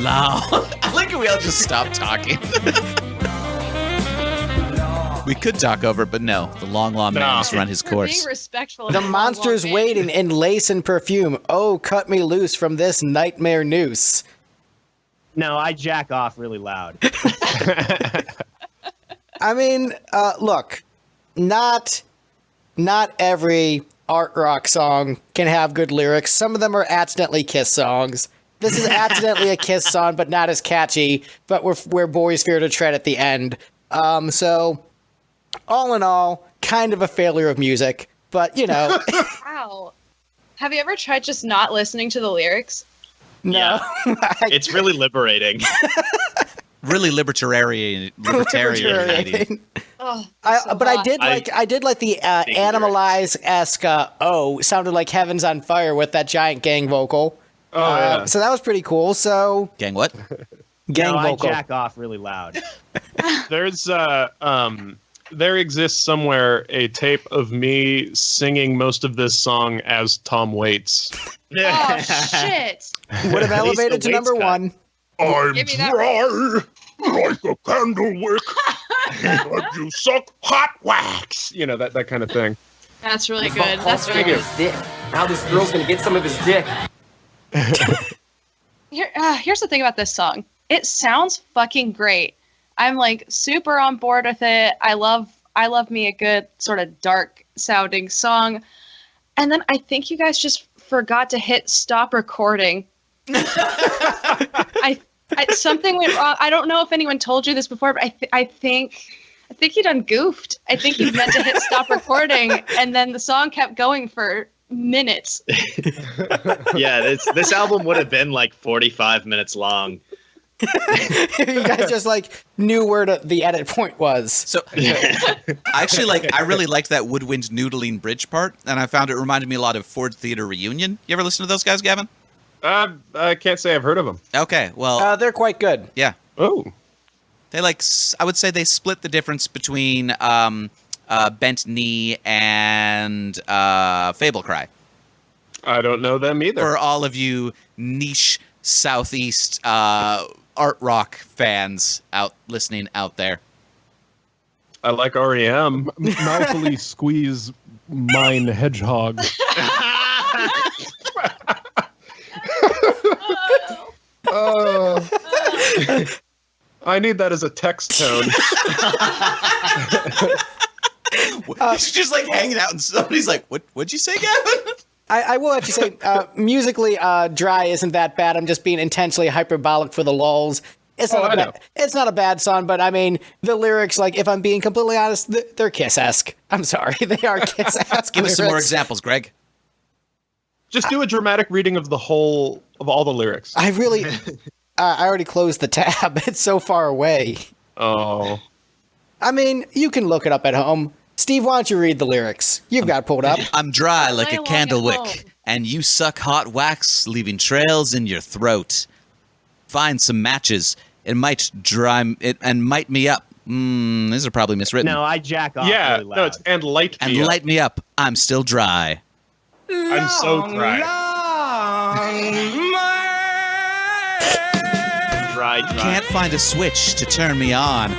Loud. I like how we all just stopped talking. We could talk over it, but no. The Long Long Man must run his We're being course. respectful. The of Long monster's Long Man. waiting in lace and perfume. Oh, cut me loose from this nightmare noose. No, I jack off really loud. I mean, look, not every art rock song can have good lyrics. Some of them are accidentally Kiss songs. This is accidentally a Kiss song, but not as catchy. But where boys fear to tread at the end. So, all in all, kind of a failure of music. But Wow. Have you ever tried just not listening to the lyrics? no. It's really liberating. Really libertarian. Oh, But I did like the Animalize-esque "Oh" sounded like Heaven's on Fire with that giant gang vocal. Oh, yeah. So that was pretty cool. So Gang what? gang No, vocal. I jack off really loud. There's there exists somewhere a tape of me singing most of this song as Tom Waits. oh shit. Would have At least the elevated to number Waits cut. one. I'm Give me that dry like a candle wick, but you suck hot wax. You know, that kind of thing. That's really good. That's really good. dick. Now this girl's gonna get some of his dick. Here's the thing about this song. It sounds fucking great. I'm like super on board with it. I love me a good sort of dark sounding song. And then I think you guys just forgot to hit stop recording. Something went wrong. I don't know if anyone told you this before, but I think you done goofed. I think you meant to hit stop recording, and then the song kept going for minutes. Yeah, this album would have been like 45 minutes long. You guys just knew where the edit point was. So I really liked that woodwind noodling bridge part, and I found it reminded me a lot of Ford Theater Reunion. You ever listen to those guys, Gavin? I can't say I've heard of them. Okay, well, They're quite good. yeah. Oh, They I would say they split the difference between Bent Knee and Fable Cry. I don't know them either. For all of you niche Southeast art rock fans listening out there. I like REM. Mouthfully squeeze mine hedgehog. I need that as a text tone. She's just like hanging out, and somebody's like, "What'd you say, Gavin?" I will actually say, musically, Dry isn't that bad. I'm just being intentionally hyperbolic for the lulls. It's not a bad song, but I mean, the lyrics, like, if I'm being completely honest, they're Kiss-esque. I'm sorry, they are Kiss-esque. Give us some more examples, Greg. Just do a dramatic reading of all the lyrics. I really, I already closed the tab. It's so far away. Oh. I mean, you can look it up at home. Steve, why don't you read the lyrics? You've got it pulled up. I'm dry like Play a along candle at home. wick, and you suck hot wax, leaving trails in your throat. Find some matches. It might dry it and might me up. These are probably miswritten. No, I jack off Yeah, really loud. no, it's and light me and up. light me up. I'm still dry. I'm so dry. Dry. Can't find a switch to turn me on.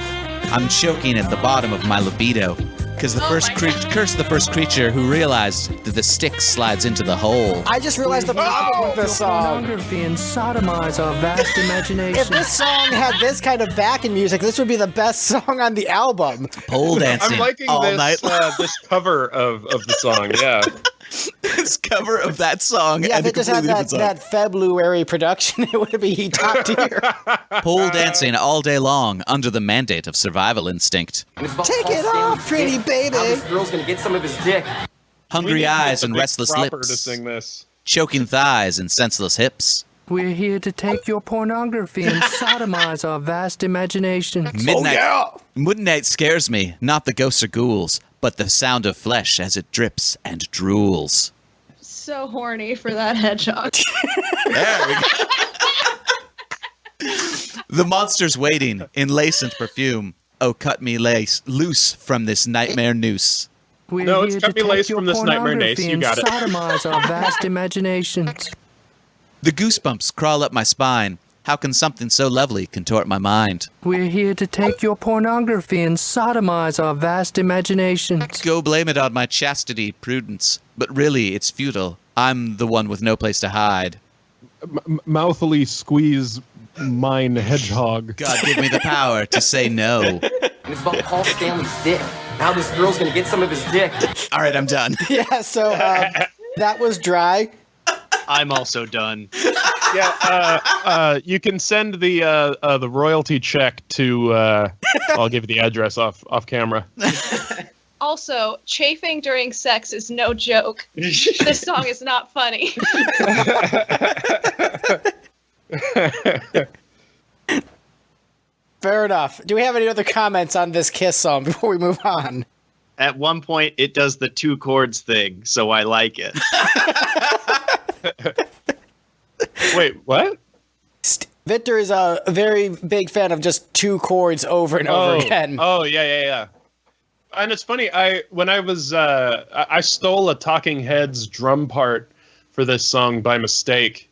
I'm choking at the bottom of my libido. Because the curse the first creature who realized that the stick slides into the hole. I just realized the problem with this song. Pornography and sodomize our vast imagination. If this song had this kind of backing music, this would be the best song on the album. Pole dancing I'm liking all this night long. this cover of the song. Yeah. This cover of that song. Yeah, and they a just had completely that different song. February production. It would be top tier. Pole dancing all day long under the mandate of survival instinct. Take it off, pretty Now baby. this girl's gonna get some of his dick. Hungry eyes and Big restless proper lips. to sing this. Choking thighs and senseless hips. We're here to take your pornography and sodomize our vast imaginations. Midnight scares me, not the ghosts or ghouls, but the sound of flesh as it drips and drools. So horny for that hedgehog. There we go. The monster's waiting in lace and perfume. Oh, cut me loose from this nightmare noose. We're No, it's here cut to me lace take your from this nightmare nace. pornography You and got it. sodomize our vast imaginations. The goosebumps crawl up my spine. How can something so lovely contort my mind? We're here to take your pornography and sodomize our vast imaginations. Go blame it on my chastity, prudence. But really, it's futile. I'm the one with no place to hide. Mouthily squeeze mine hedgehog. God give me the power to say no. And it's about Paul Stanley's dick. Now this girl's gonna get some of his dick. All right, I'm done. Yeah, so that was Dry. I'm also done. Yeah, you can send the royalty check to. I'll give you the address off camera. Also, chafing during sex is no joke. This song is not funny. Fair enough. Do we have any other comments on this Kiss song before we move on? At one point, it does the two chords thing, so I like it. Wait, what? Victor is a very big fan of just two chords over and over again. Oh, yeah. And it's funny. When I was I stole a Talking Heads drum part for this song by mistake.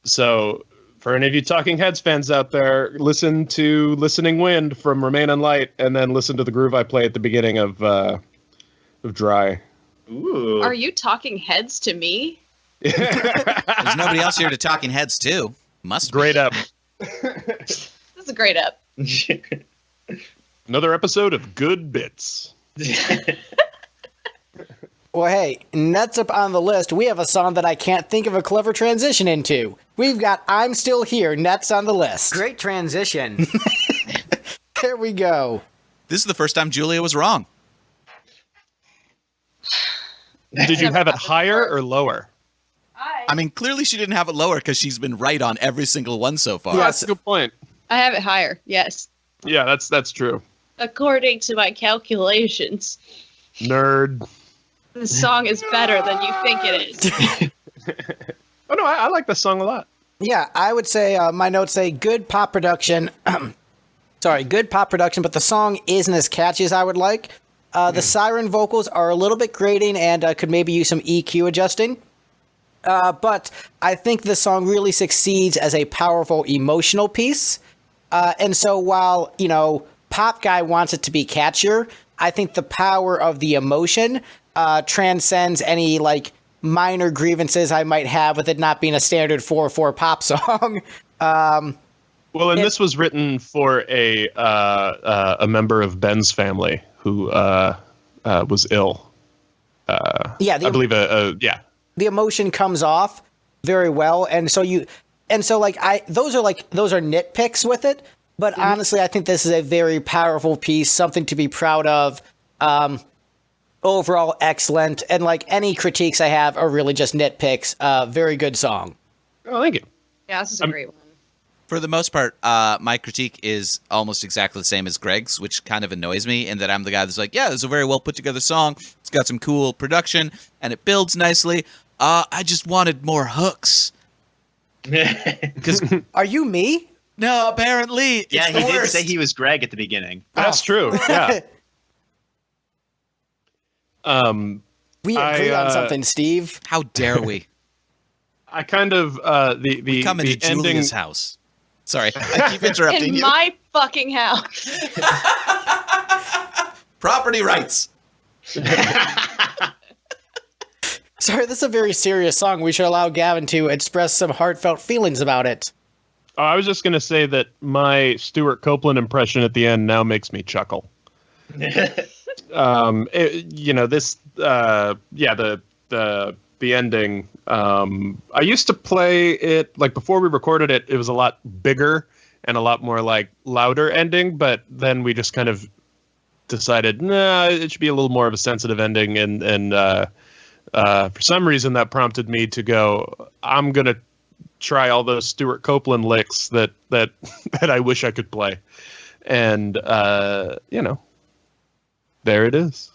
So, for any of you Talking Heads fans out there, listen to "Listening Wind" from "Remain in Light," and then listen to the groove I play at the beginning of "Dry." Ooh. Are you talking heads to me? There's nobody else here to Talking Heads too. Must be. Great up. This is a great up. Another episode of Good Bits. Well, hey, next up on the list, we have a song that I can't think of a clever transition into. We've got I'm Still Here next on the list. Great transition. There we go. This is the first time Julia was wrong. Did you Never have it happened higher before. or lower? I mean, clearly she didn't have it lower because she's been right on every single one so far. Yeah. That's a good point. I have it higher, yes. Yeah, that's true. According to my calculations, Nerd. the song is better than you think it is. Oh no, I like this song a lot. Yeah, I would say my notes say good pop production. Sorry, good pop production, but the song isn't as catchy as I would like. The siren vocals are a little bit grating and could maybe use some EQ adjusting. But I think this song really succeeds as a powerful emotional piece. And so while, Pop Guy wants it to be catchier, I think the power of the emotion transcends any, minor grievances I might have with it not being a standard 4/4 pop song. Well, and this was written for a member of Ben's family who was ill. I believe the emotion comes off very well, and so those are nitpicks with it, but honestly I think this is a very powerful piece, something to be proud of. Overall excellent, and like any critiques I have are really just nitpicks. Very good song. Oh, thank you. Yeah, this is a great one. For the most part, my critique is almost exactly the same as Greg's, which kind of annoys me in that I'm the guy that's like, yeah, it's a very well put together song. It's got some cool production, and it builds nicely. I just wanted more hooks. Are you me? No, apparently. Yeah, it's the he did worst. say he was Greg at the beginning. That's true. Yeah. We agree on something, Steve. How dare we? I kind of We come into the ending. Julia's house. Sorry, I keep interrupting In you. my fucking house. Property rights. Sorry, this is a very serious song. We should allow Gavin to express some heartfelt feelings about it. Oh, I was just going to say that my Stuart Copeland impression at the end now makes me chuckle. The ending. I used to play it like before we recorded it. It was a lot bigger and a lot more like louder ending, but then we just kind of decided, nah, it should be a little more of a sensitive ending, and for some reason that prompted me to go, I'm gonna try all those Stuart Copeland licks that I wish I could play, and there it is.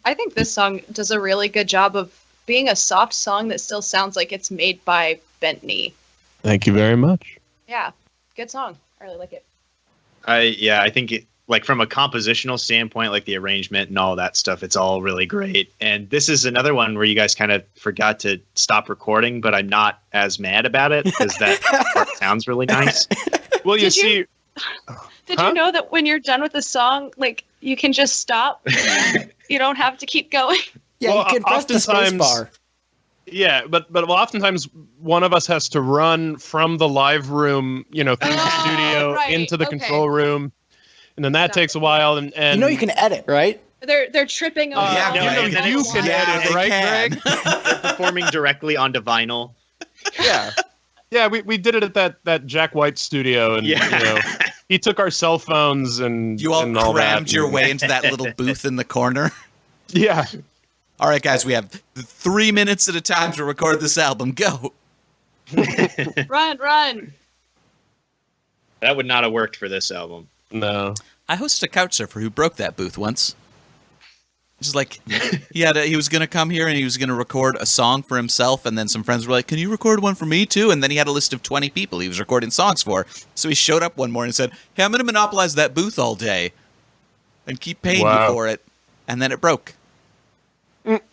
I think this song does a really good job of being a soft song that still sounds like it's made by Bentley. Thank you very much. Yeah, good song. I really like it. I think it, like from a compositional standpoint, like the arrangement and all that stuff, it's all really great. And this is another one where you guys kind of forgot to stop recording, but I'm not as mad about it because that part sounds really nice. Well, Did you know that when you're done with the song, like you can just stop? You don't have to keep going. Yeah, well, you can press the space bar. Yeah, but oftentimes one of us has to run from the live room, through the studio into the control room, and then that takes a while. And you can edit, right? They're tripping over. You can edit, right, Greg? They're performing directly onto vinyl. Yeah, we did it at that Jack White studio, and he took our cell phones and you all and all crammed that. your way into that little booth in the corner. Yeah. All right, guys, we have 3 minutes at a time to record this album. Go. Run. That would not have worked for this album. No. I hosted a couch surfer who broke that booth once. Just like he was going to come here and he was going to record a song for himself, and then some friends were like, "Can you record one for me too?" And then he had a list of 20 people he was recording songs for. So he showed up one morning and said, "Hey, I'm going to monopolize that booth all day and keep paying you for it." And then it broke.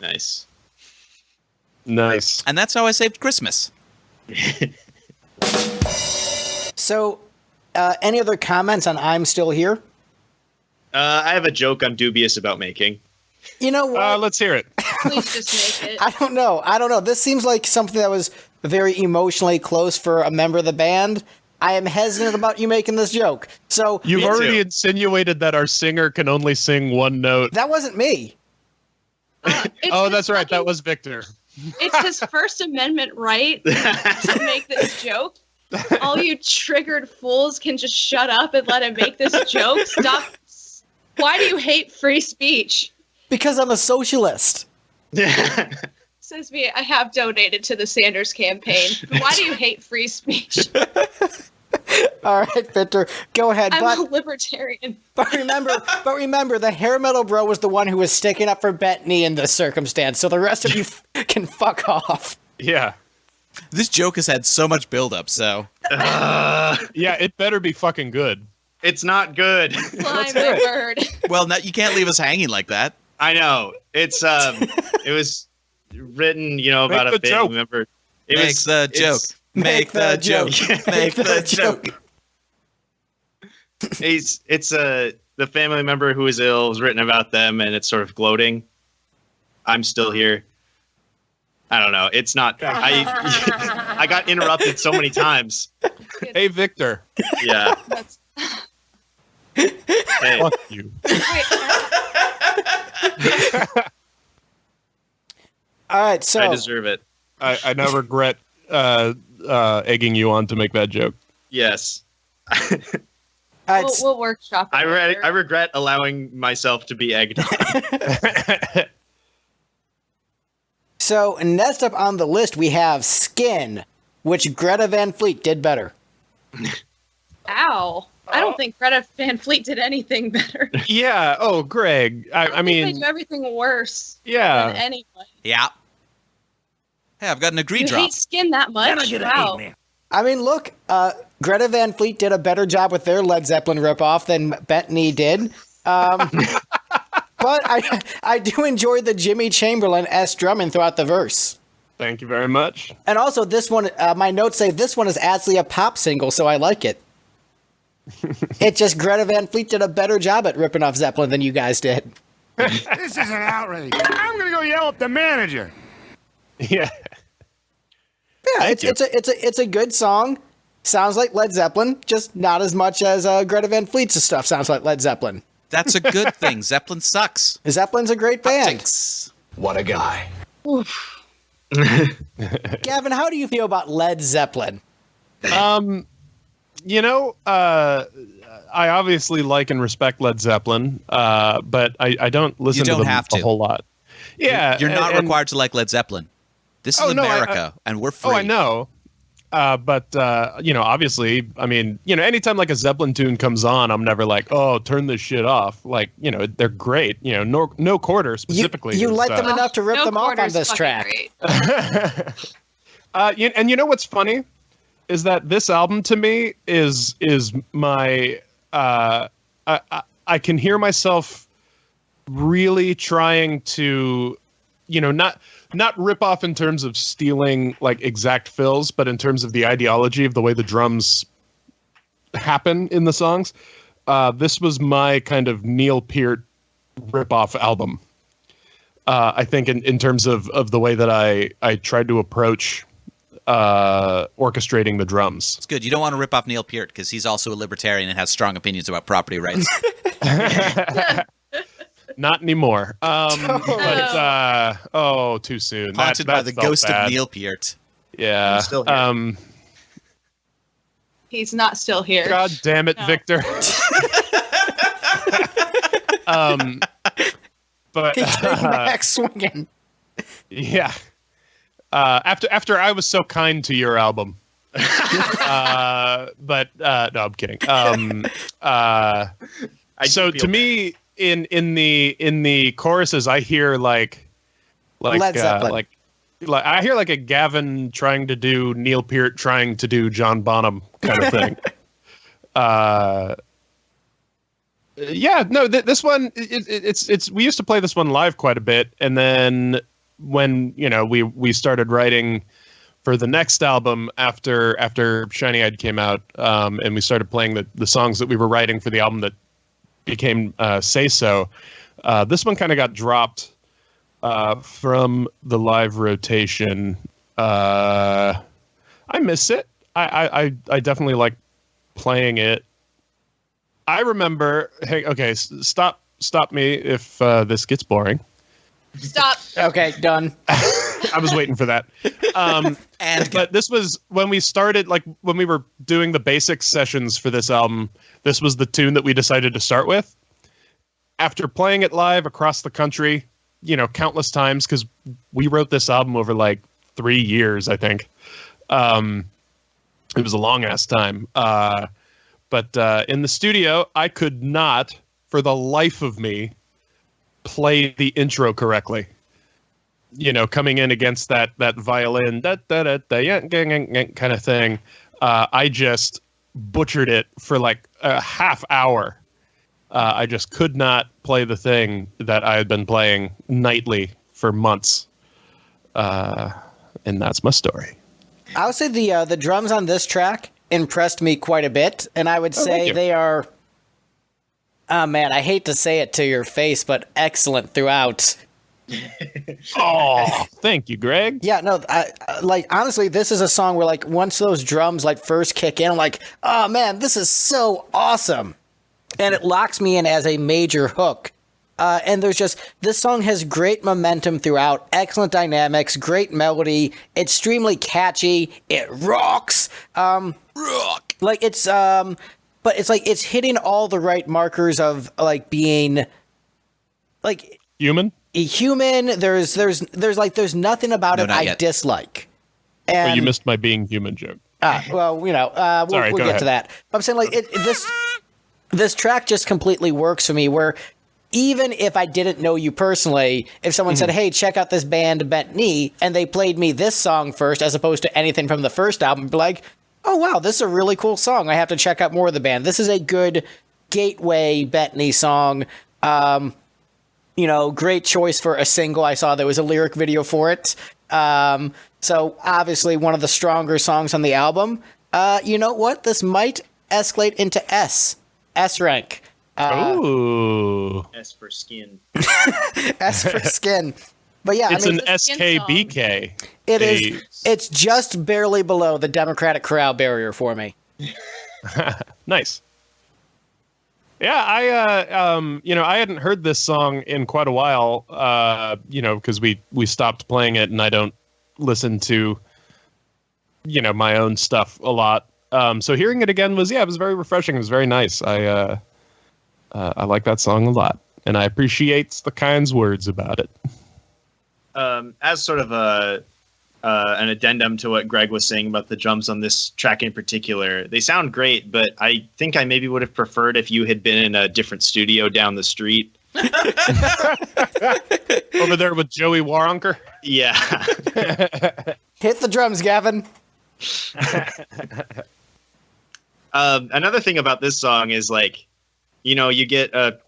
Nice. And that's how I saved Christmas. So, any other comments on I'm Still Here? I have a joke I'm dubious about making. You know what? Let's hear it. Please just make it. I don't know. This seems like something that was very emotionally close for a member of the band. I am hesitant about you making this joke. So You've already insinuated that our singer can only sing one note. That wasn't me. That's right. That was Victor. It's his First Amendment right to make this joke. All you triggered fools can just shut up and let him make this joke. Stop. Why do you hate free speech? Because I'm a socialist. Says me, I have donated to the Sanders campaign. But why do you hate free speech? All right, Victor, go ahead. I'm a libertarian. But remember, the hair metal bro was the one who was sticking up for Bettany in this circumstance. So the rest of you can fuck off. Yeah. This joke has had so much buildup, so. Yeah, it better be fucking good. It's not good. Fly my bird. Well, now you can't leave us hanging like that. I know. It's it was written, about a bit. Joke. Remember, Make the joke. Make the joke. Make the joke. It's the family member who is ill was written about them, and it's sort of gloating. I'm still here. I don't know. It's not. I got interrupted so many times. Hey, Victor. Yeah. That's, Hey. Fuck you. wait, All right, so I deserve it. I now regret egging you on to make that joke. Yes. all right, we'll workshop. It later. I regret allowing myself to be egged on. so next up on the list we have Skin, which Greta Van Fleet did better. Ow. I don't think Greta Van Fleet did anything better. Yeah. Oh, Greg. I They mean, do everything worse than yeah. anyone. Yeah. Hey, I've got an agree You drop. hate Skin that much? Wow. I mean, look, Greta Van Fleet did a better job with their Led Zeppelin ripoff than Bettany did. But I do enjoy the Jimmy Chamberlain S drumming throughout the verse. Thank you very much. And also, this one, my notes say this one is actually a pop single, so I like it. It just Greta Van Fleet did a better job at ripping off Zeppelin than you guys did. This is an outrage. I'm gonna go yell at the manager. Yeah. Yeah, it's a good song. Sounds like Led Zeppelin, just not as much as Greta Van Fleet's stuff sounds like Led Zeppelin. That's a good thing. Zeppelin sucks. Zeppelin's a great band. Thanks. What a guy. Gavin, how do you feel about Led Zeppelin? You know, I obviously like and respect Led Zeppelin, but I don't listen don't to them have to. a whole lot. Yeah, You're not and- required to like Led Zeppelin. This is Oh, no, America, and we're free. Oh, I know. But you know, obviously, I mean, you know, anytime like a Zeppelin tune comes on, I'm never like, oh, turn this shit off. Like, you know, they're great. You know, no quarter specifically. You is, like them enough to rip No them off on quarter's this fucking track. great. And you know what's funny is that this album to me is my I can hear myself really trying to, you know, not rip off in terms of stealing like exact fills, but in terms of the ideology of the way the drums happen in the songs. This was my kind of Neil Peart rip-off album. I think in terms of the way that I tried to approach orchestrating the drums. It's good. You don't want to rip off Neil Peart because he's also a libertarian and has strong opinions about property rights. Not anymore. But too soon. Haunted by the felt ghost bad. of Neil Peart. Yeah. I'm still here. He's not still here. God damn it, No. Victor. But He came back swinging. yeah. After I was so kind to your album. But no, I'm kidding. So to me, in the choruses, I hear like Led Zeppelin. like I hear like a Gavin trying to do Neil Peart trying to do John Bonham kind of thing. Yeah, no, this one it's we used to play this one live quite a bit, and then when you know we started writing for the next album after Shiny Eyed came out, and we started playing the songs that we were writing for the album that became Say So. This one kind of got dropped from the live rotation. I miss it. I definitely like playing it. I remember. Hey, okay, stop me if this gets boring. Stop. Okay, done. I was waiting for that. But this was when we started, like when we were doing the basic sessions for this album. This was the tune that we decided to start with. After playing it live across the country, you know, countless times, because we wrote this album over like 3 years, I think. It was a long ass time. But in the studio, I could not, for the life of me, play the intro correctly. You know, coming in against that violin kind of thing. I just butchered it for like a half hour. I just could not play the thing that I had been playing nightly for months. And that's my story. I would say the drums on this track impressed me quite a bit, and I would say they are. Oh man, I hate to say it to your face, but excellent throughout. Oh, thank you, Greg. Yeah, no, like honestly, this is a song where like once those drums like first kick in, I'm like, oh man, this is so awesome, and it locks me in as a major hook. And there's just this song has great momentum throughout, excellent dynamics, great melody, extremely catchy. It rocks. Rock. Like it's but it's like it's hitting all the right markers of like being like Human. a human. There's nothing about it not I yet. dislike. Oh, And you missed my being human joke. well, you know, Sorry, we'll go get ahead. to that. But I'm saying like this track just completely works for me. Where even if I didn't know you personally, if someone said, "Hey, check out this band Bent Knee," and they played me this song first, as opposed to anything from the first album, I'd be like, "Oh wow, this is a really cool song. I have to check out more of the band." This is a good gateway Bent Knee song. You know, great choice for a single. I saw there was a lyric video for it. So obviously one of the stronger songs on the album. You know what? This might escalate into S rank. Ooh. S for skin. S for skin. But yeah, It's I mean, an SKBK. it is. It's just barely below the Democratic Corral barrier for me. Nice. Yeah, I hadn't heard this song in quite a while, because we stopped playing it, and I don't listen to, my own stuff a lot. So hearing it again was very refreshing. It was very nice. I like that song a lot, and I appreciate the kind's words about it. As sort of an addendum to what Greg was saying about the drums on this track in particular, they sound great, but I think I maybe would have preferred if you had been in a different studio down the street. Over there with Joey Waronker. Yeah. Hit the drums, Gavin. Another thing about this song is you get a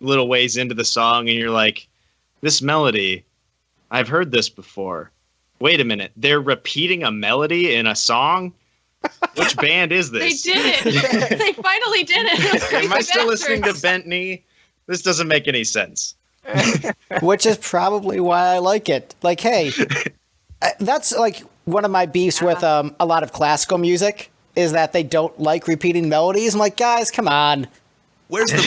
little ways into the song and you're like, this melody, I've heard this before. Wait a minute, they're repeating a melody in a song? Which band is They this? did it. They finally did it. Those Am I crazy still listening to bastards. Bent Knee? This doesn't make any sense. Which is probably why I like it. Like, hey, that's like one of my beefs with a lot of classical music is that they don't like repeating melodies. I'm like, guys, come on. Where's the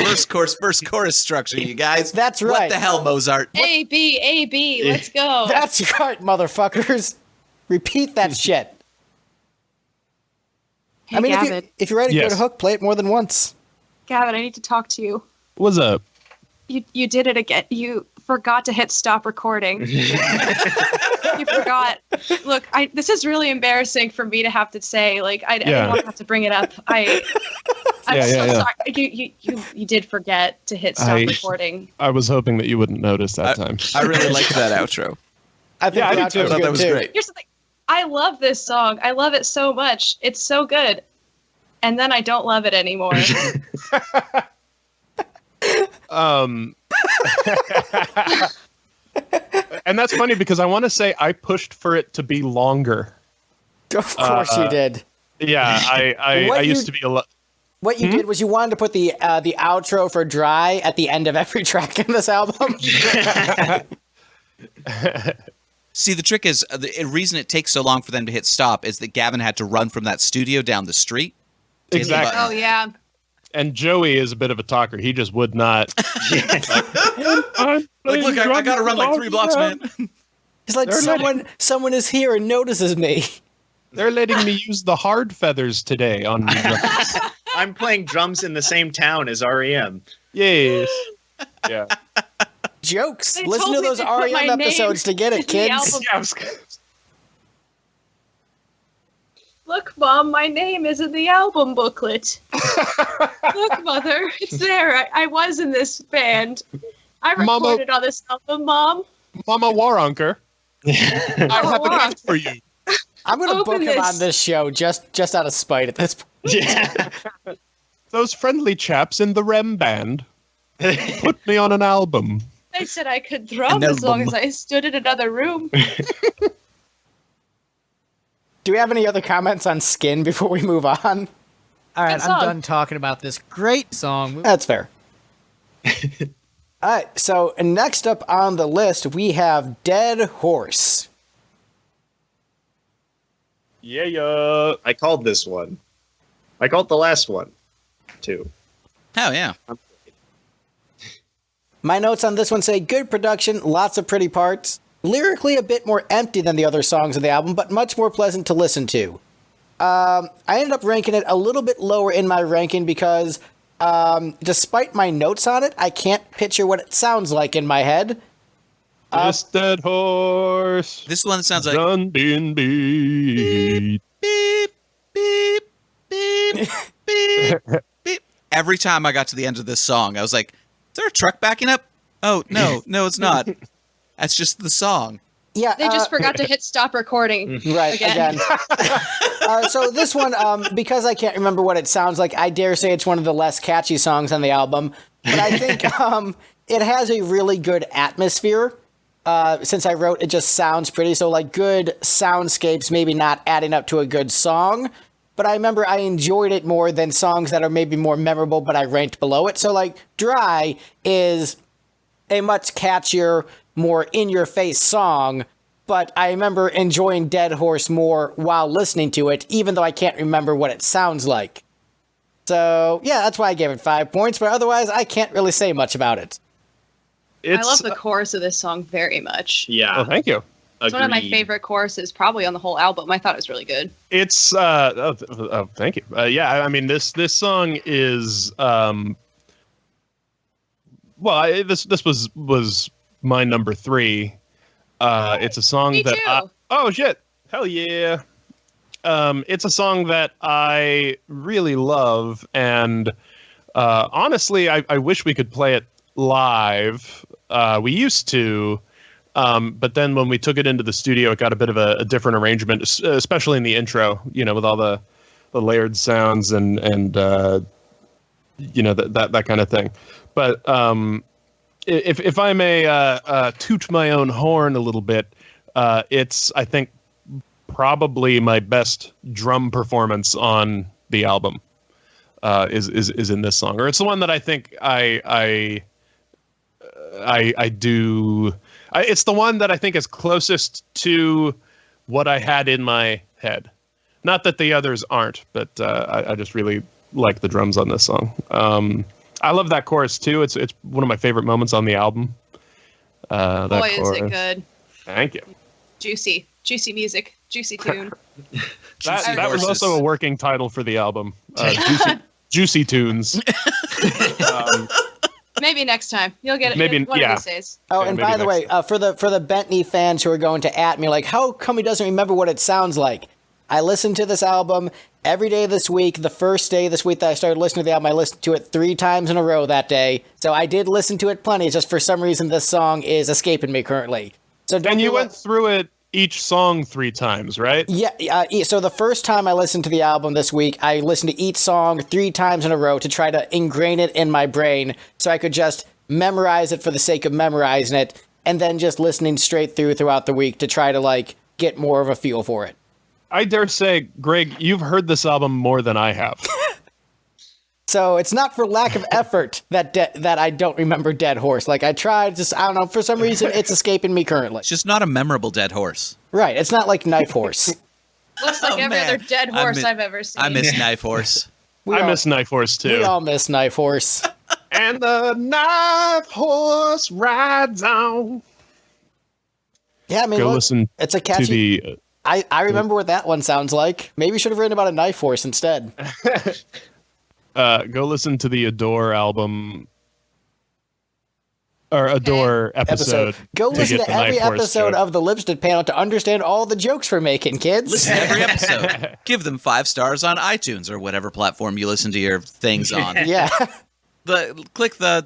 verse chorus structure, you guys? That's What right. the hell, Mozart? A B, let's go. That's right, motherfuckers. Repeat that shit. Hey, I mean, Gavin, if you write a Yes. good hook, play it more than once. Gavin, I need to talk to you. What's up? You did it again. You forgot to hit stop recording. You forgot. Look, this is really embarrassing for me to have to say. Like, I didn't want to have to bring it up. I'm so sorry. You did forget to hit stop recording. I was hoping that you wouldn't notice that time. I really liked that outro. I think Yeah, I the do too. outro's I thought good that was too. great. Here's the thing. I love this song. I love it so much. It's so good. And then I don't love it anymore. And that's funny because I want to say I pushed for it to be longer. Of course you did. Yeah, I What used you- to be a lot. What you did was you wanted to put the outro for Dry at the end of every track in this album. See, the trick is the reason it takes so long for them to hit stop is that Gavin had to run from that studio down the street. to hit the Exactly. button. Oh, yeah. And Joey is a bit of a talker. He just would not. Like, look, I got to run like 3 blocks, man. He's like, someone is here and notices me. They're letting me use the hard feathers today on me. I'm playing drums in the same town as REM. Yes. Yeah. Jokes. They Listen told to me those to put my REM name episodes to get in it, the kids. album. Yeah, I was- Look, Mom, my name is in the album booklet. Look, Mother, it's there. I was in this band. I Mama- recorded on this album, Mom. Mama Waronker, I have a Waronker. gift for you. I'm going to book Open him this. on this show just out of spite at this point. Yeah. Those friendly chaps in the REM band put me on an album. They said I could drum An as long album. as I stood in another room. Do we have any other comments on Skin before we move on? All right, Good I'm song. done talking about this great song. That's fair. All right, so next up on the list, we have Dead Horse. Yeah. I called this one. I called the last one, too. Oh, yeah. My notes on this one say good production, lots of pretty parts, lyrically a bit more empty than the other songs of the album, but much more pleasant to listen to. I ended up ranking it a little bit lower in my ranking because despite my notes on it, I can't picture what it sounds like in my head. This dead horse. This one sounds like done being beat. beep, beep, beep, beep, beep. Every time I got to the end of this song, I was like, is there a truck backing up? Oh, no, it's not. That's just the song. Yeah, They just forgot to hit stop recording. Right, again. So this one, because I can't remember what it sounds like, I dare say it's one of the less catchy songs on the album. But I think it has a really good atmosphere. Since I wrote it just sounds pretty, so like good soundscapes, maybe not adding up to a good song. But I remember I enjoyed it more than songs that are maybe more memorable, but I ranked below it. So like Dry is a much catchier, more in-your-face song, but I remember enjoying Dead Horse more while listening to it, even though I can't remember what it sounds like. So, yeah, that's why I gave it 5 points, but otherwise I can't really say much about it. I love the chorus of this song very much. Yeah. Oh, thank you. It's one of my favorite choruses, probably on the whole album. I thought it was really good. It's thank you. Yeah, I mean this song is this was my number 3. It's a song Me that too. hell yeah. It's a song that I really love, and honestly, I wish we could play it live. We used to. But then when we took it into the studio, it got a bit of a different arrangement, especially in the intro, with all the layered sounds and that kind of thing. But if I may toot my own horn a little bit, it's, I think, probably my best drum performance on the album is in this song. Or it's the one that I think I do... It's the one that I think is closest to what I had in my head. Not that the others aren't, but I just really like the drums on this song. I love that chorus too. It's one of my favorite moments on the album. Boy, is it good. Thank you. Juicy music, juicy tune. That was also a working title for the album. Juicy Tunes. Maybe next time you'll get it. Maybe, one of these days. Oh, Yeah, and maybe by the way, for the Bentley fans who are going to at me like, how come he doesn't remember what it sounds like? I listened to this album every day this week. The first day this week that I started listening to the album, I listened to it 3 times in a row that day. So I did listen to it plenty. It's just for some reason this song is escaping me currently. So And you went through it each song 3 times, right? Yeah. So the first time I listened to the album this week, I listened to each song 3 times in a row to try to ingrain it in my brain so I could just memorize it for the sake of memorizing it, and then just listening straight throughout the week to try to get more of a feel for it. I dare say, Greg, you've heard this album more than I have. So it's not for lack of effort that I don't remember Dead Horse. I tried, I don't know, for some reason it's escaping me currently. It's just not a memorable Dead Horse. Right, it's not like Knife Horse. Looks like every other dead horse I've ever seen. I miss Knife Horse. I miss Knife Horse too. We all miss Knife Horse. And the knife horse rides on. Yeah, I mean, Go listen it's a catchy... to the... I remember what that one sounds like. Maybe we should have written about a knife horse instead. Go listen to the Adore album. Or Adore episode. Go to listen get to the every Knife Horse episode joke. of the Lipstick Panel to understand all the jokes we're making, kids. Listen to every episode. Give them 5 stars on iTunes or whatever platform you listen to your things on. Yeah. Click the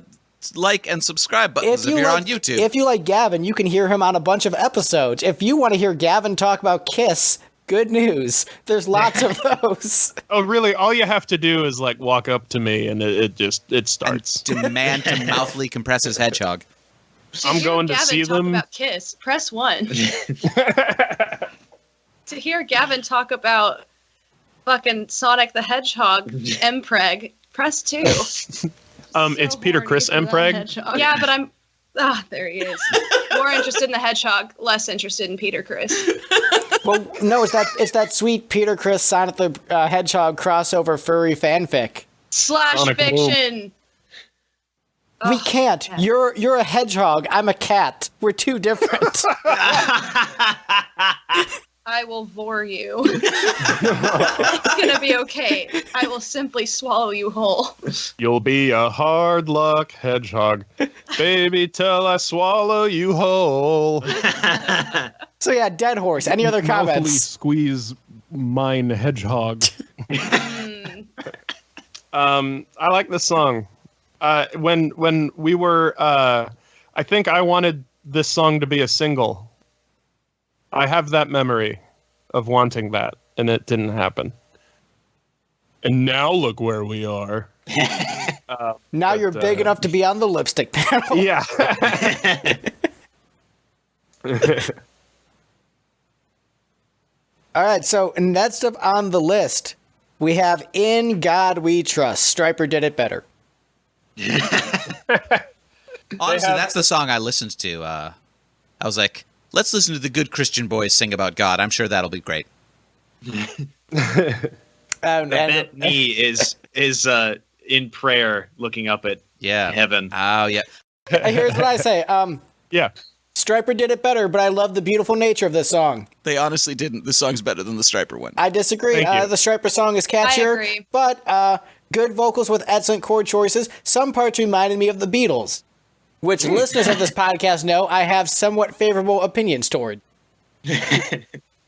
like and subscribe buttons if you're on YouTube. If you like Gavin, you can hear him on a bunch of episodes. If you want to hear Gavin talk about Kiss, good news. There's lots of those. Oh, really? All you have to do is walk up to me and it starts. And demand to mouthly compress his hedgehog. I'm going to Gavin see talk them. About Kiss, press 1. To hear Gavin talk about fucking Sonic the Hedgehog, Mpreg, press 2. It's Peter Chris horny for that Mpreg. hedgehog. Yeah, but I'm. There he is. More interested in the hedgehog, less interested in Peter Chris. Well, no, it's that sweet Peter Chris Sonic the Hedgehog crossover furry fanfic. Slash Sonic fiction. We can't. You're a hedgehog. I'm a cat. We're too different. I will vor you. It's gonna be okay. I will simply swallow you whole. You'll be a hard luck hedgehog, baby, till I swallow you whole. So yeah, Dead Horse. Any other Mouthfully comments? squeeze mine hedgehog. I like this song. When we were, I think I wanted this song to be a single. I have that memory of wanting that, and it didn't happen. And now look where we are. Now you're big enough to be on the lipstick panel. Yeah. All right, so next up on the list, we have In God We Trust. Striper did it better. Honestly, that's the song I listened to. I was like, let's listen to the good Christian boys sing about God. I'm sure that'll be great. Bethany is in prayer, looking up at heaven. Oh yeah. Here's what I say. Yeah. Striper did it better, but I love the beautiful nature of this song. They honestly didn't. This song's better than the Striper one. I disagree. Thank you. The Striper song is catchier, I agree. but good vocals with excellent chord choices. Some parts reminded me of the Beatles, which listeners of this podcast know I have somewhat favorable opinions toward.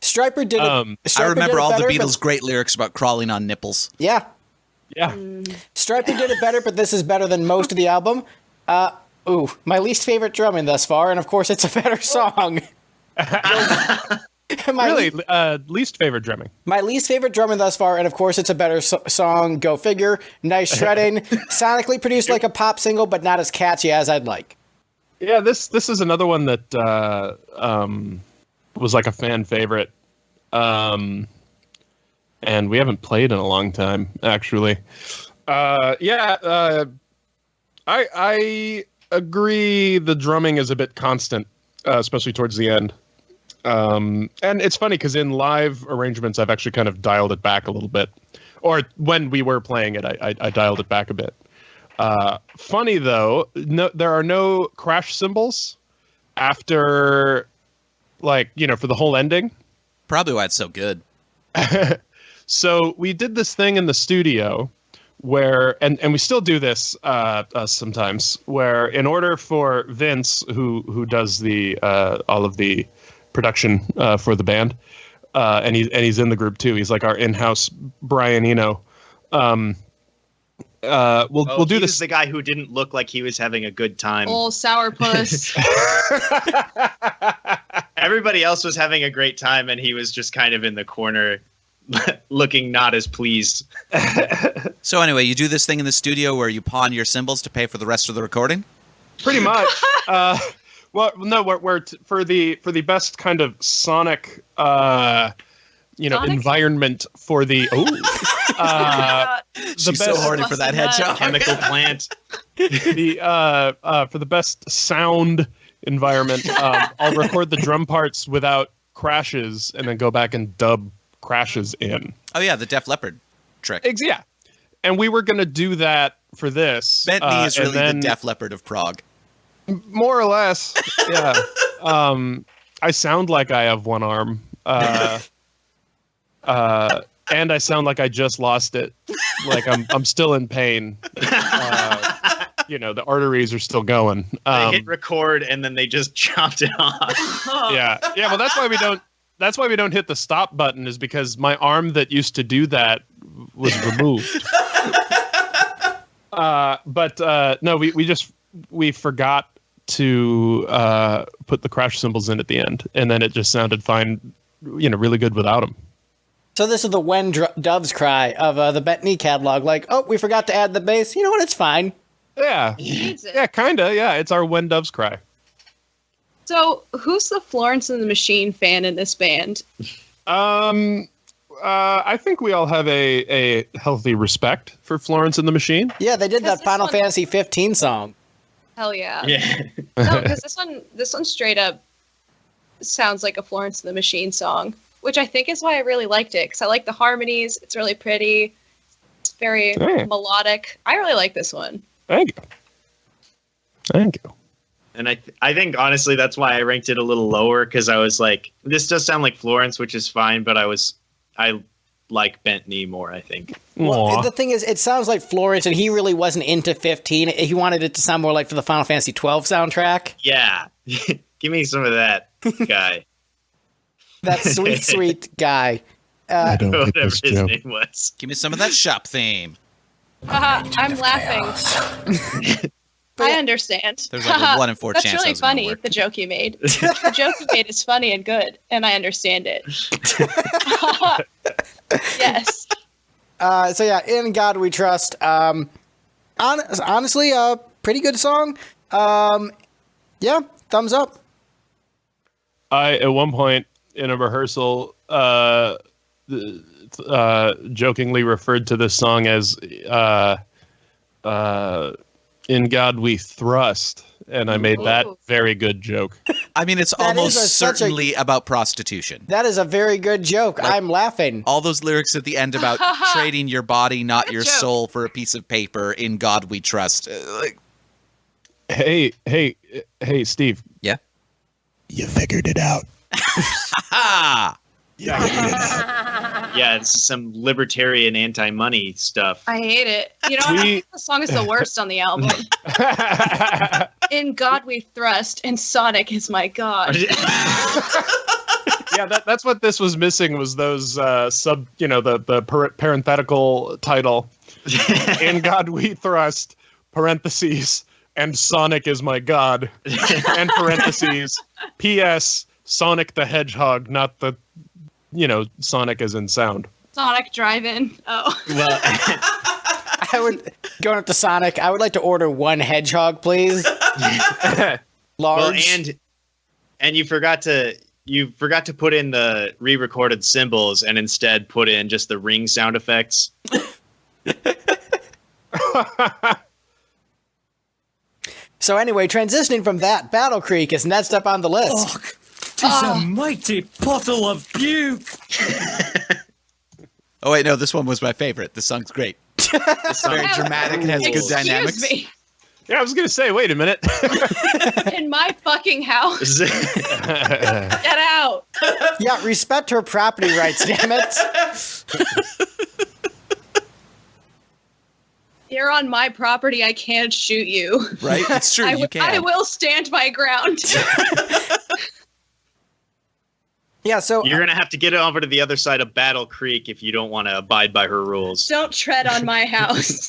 Striper did it. I Striper remember did it all better, the but- Beatles' great lyrics about crawling on nipples. Yeah. Yeah. Striper did it better, but this is better than most of the album. My least favorite drumming thus far, and of course it's a better song. Least favorite drumming. My least favorite drumming thus far, and of course it's a better song. Go figure. Nice shredding. Sonically produced like a pop single, but not as catchy as I'd like. Yeah, this is another one that was like a fan favorite. And we haven't played in a long time, actually. I agree the drumming is a bit constant, especially towards the end. And it's funny because in live arrangements, I've actually kind of dialed it back a little bit. Or when we were playing it, I dialed it back a bit. Funny, though, there are no crash cymbals after, for the whole ending. Probably why it's so good. So we did this thing in the studio where, and we still do this sometimes, where in order for Vince, who does the all of the production for the band, and he's in the group too. He's like our in-house Brian Eno. We'll do this. He's the guy who didn't look like he was having a good time. Old sourpuss. Everybody else was having a great time, and he was just kind of in the corner, looking not as pleased. So anyway, you do this thing in the studio where you pawn your cymbals to pay for the rest of the recording? Pretty much. Well, no, we're for the best kind of sonic, Sonic? environment for the She's so horny for that hedgehog. Chemical plant. For the best sound environment, I'll record the drum parts without crashes and then go back and dub crashes in. Oh yeah, the Def Leppard trick. Yeah, and we were gonna do that for this. Bentley is really the Def Leppard of Prague. More or less, yeah. I sound like I have one arm, and I sound like I just lost it. Like I'm still in pain. The arteries are still going. They hit record and then they just chopped it off. Yeah. Well, that's why we don't. That's why we don't hit the stop button. Is because my arm that used to do that was removed. No, we forgot to put the crash cymbals in at the end, and then it just sounded fine. Really good without them. So this is the When Doves Cry of the Bethany catalog. Like, oh, we forgot to add the bass. You know what? It's fine. Yeah. Yeah, kinda. Yeah, it's our When Doves Cry. So, who's the Florence and the Machine fan in this band? I think we all have a healthy respect for Florence and the Machine. Yeah, they did Because that Final this one- Fantasy 15 song. Hell yeah. Yeah. No, because this one straight up sounds like a Florence and the Machine song, which I think is why I really liked it, because I like the harmonies. It's really pretty. It's very Hey. melodic. I really like this one. Thank you. Thank you. And I think honestly that's why I ranked it a little lower, because I was like, this does sound like Florence, which is fine, but I like Bentley more, I think. Well, Aw. the thing is, it sounds like Florence, and he really wasn't into 15. He wanted it to sound more like for the Final Fantasy 12 soundtrack. Yeah. Give me some of that guy. That sweet, sweet guy. I don't get Whatever this his joke. name was. Give me some of that shop theme. Haha, I'm laughing. I understand. There's like a 1 in 4 That's chance really that was gonna funny, work. the joke you made. The joke you made is funny and good, and I understand it. Yes. So yeah, In God We Trust. Honestly, pretty good song. Yeah, thumbs up. I, at one point in a rehearsal, jokingly referred to this song as In God We Thrust, and I made that Ooh. very good joke. I mean, it's That is almost such a- certainly about prostitution. That is a very good joke. I'm laughing. All those lyrics at the end about trading your body, not your joke. soul, for a piece of paper. In God we trust. Like, Hey, Steve. yeah. You figured it out. Ah! Yeah, it's some libertarian anti-money stuff. I hate it. You know what? I think the song is the worst on the album. In God We Thrust, and Sonic is my god. Yeah, that's what this was missing, was those the parenthetical title. In God We Thrust, parentheses, and Sonic is my god, and parentheses, P.S. Sonic the Hedgehog, not the, Sonic as in sound. Sonic Drive-In. Oh. Well, I would, going up to Sonic, I would like to order one hedgehog, please. Large. and you forgot to put in the re-recorded cymbals and instead put in just the ring sound effects. So anyway, transitioning from that, Battle Creek is next up on the list. Tis a mighty pottle of puke. Oh, wait, no, this one was my favorite. The song's great. It's very dramatic and has good Excuse dynamics. me. Yeah, I was going to say, wait a minute. In my fucking house. Get out. Yeah, respect her property rights, damn it. You're on my property. I can't shoot you. Right? It's true, you can. I will stand my ground. Yeah, so You're gonna have to get over to the other side of Battle Creek if you don't want to abide by her rules. Don't tread on my house.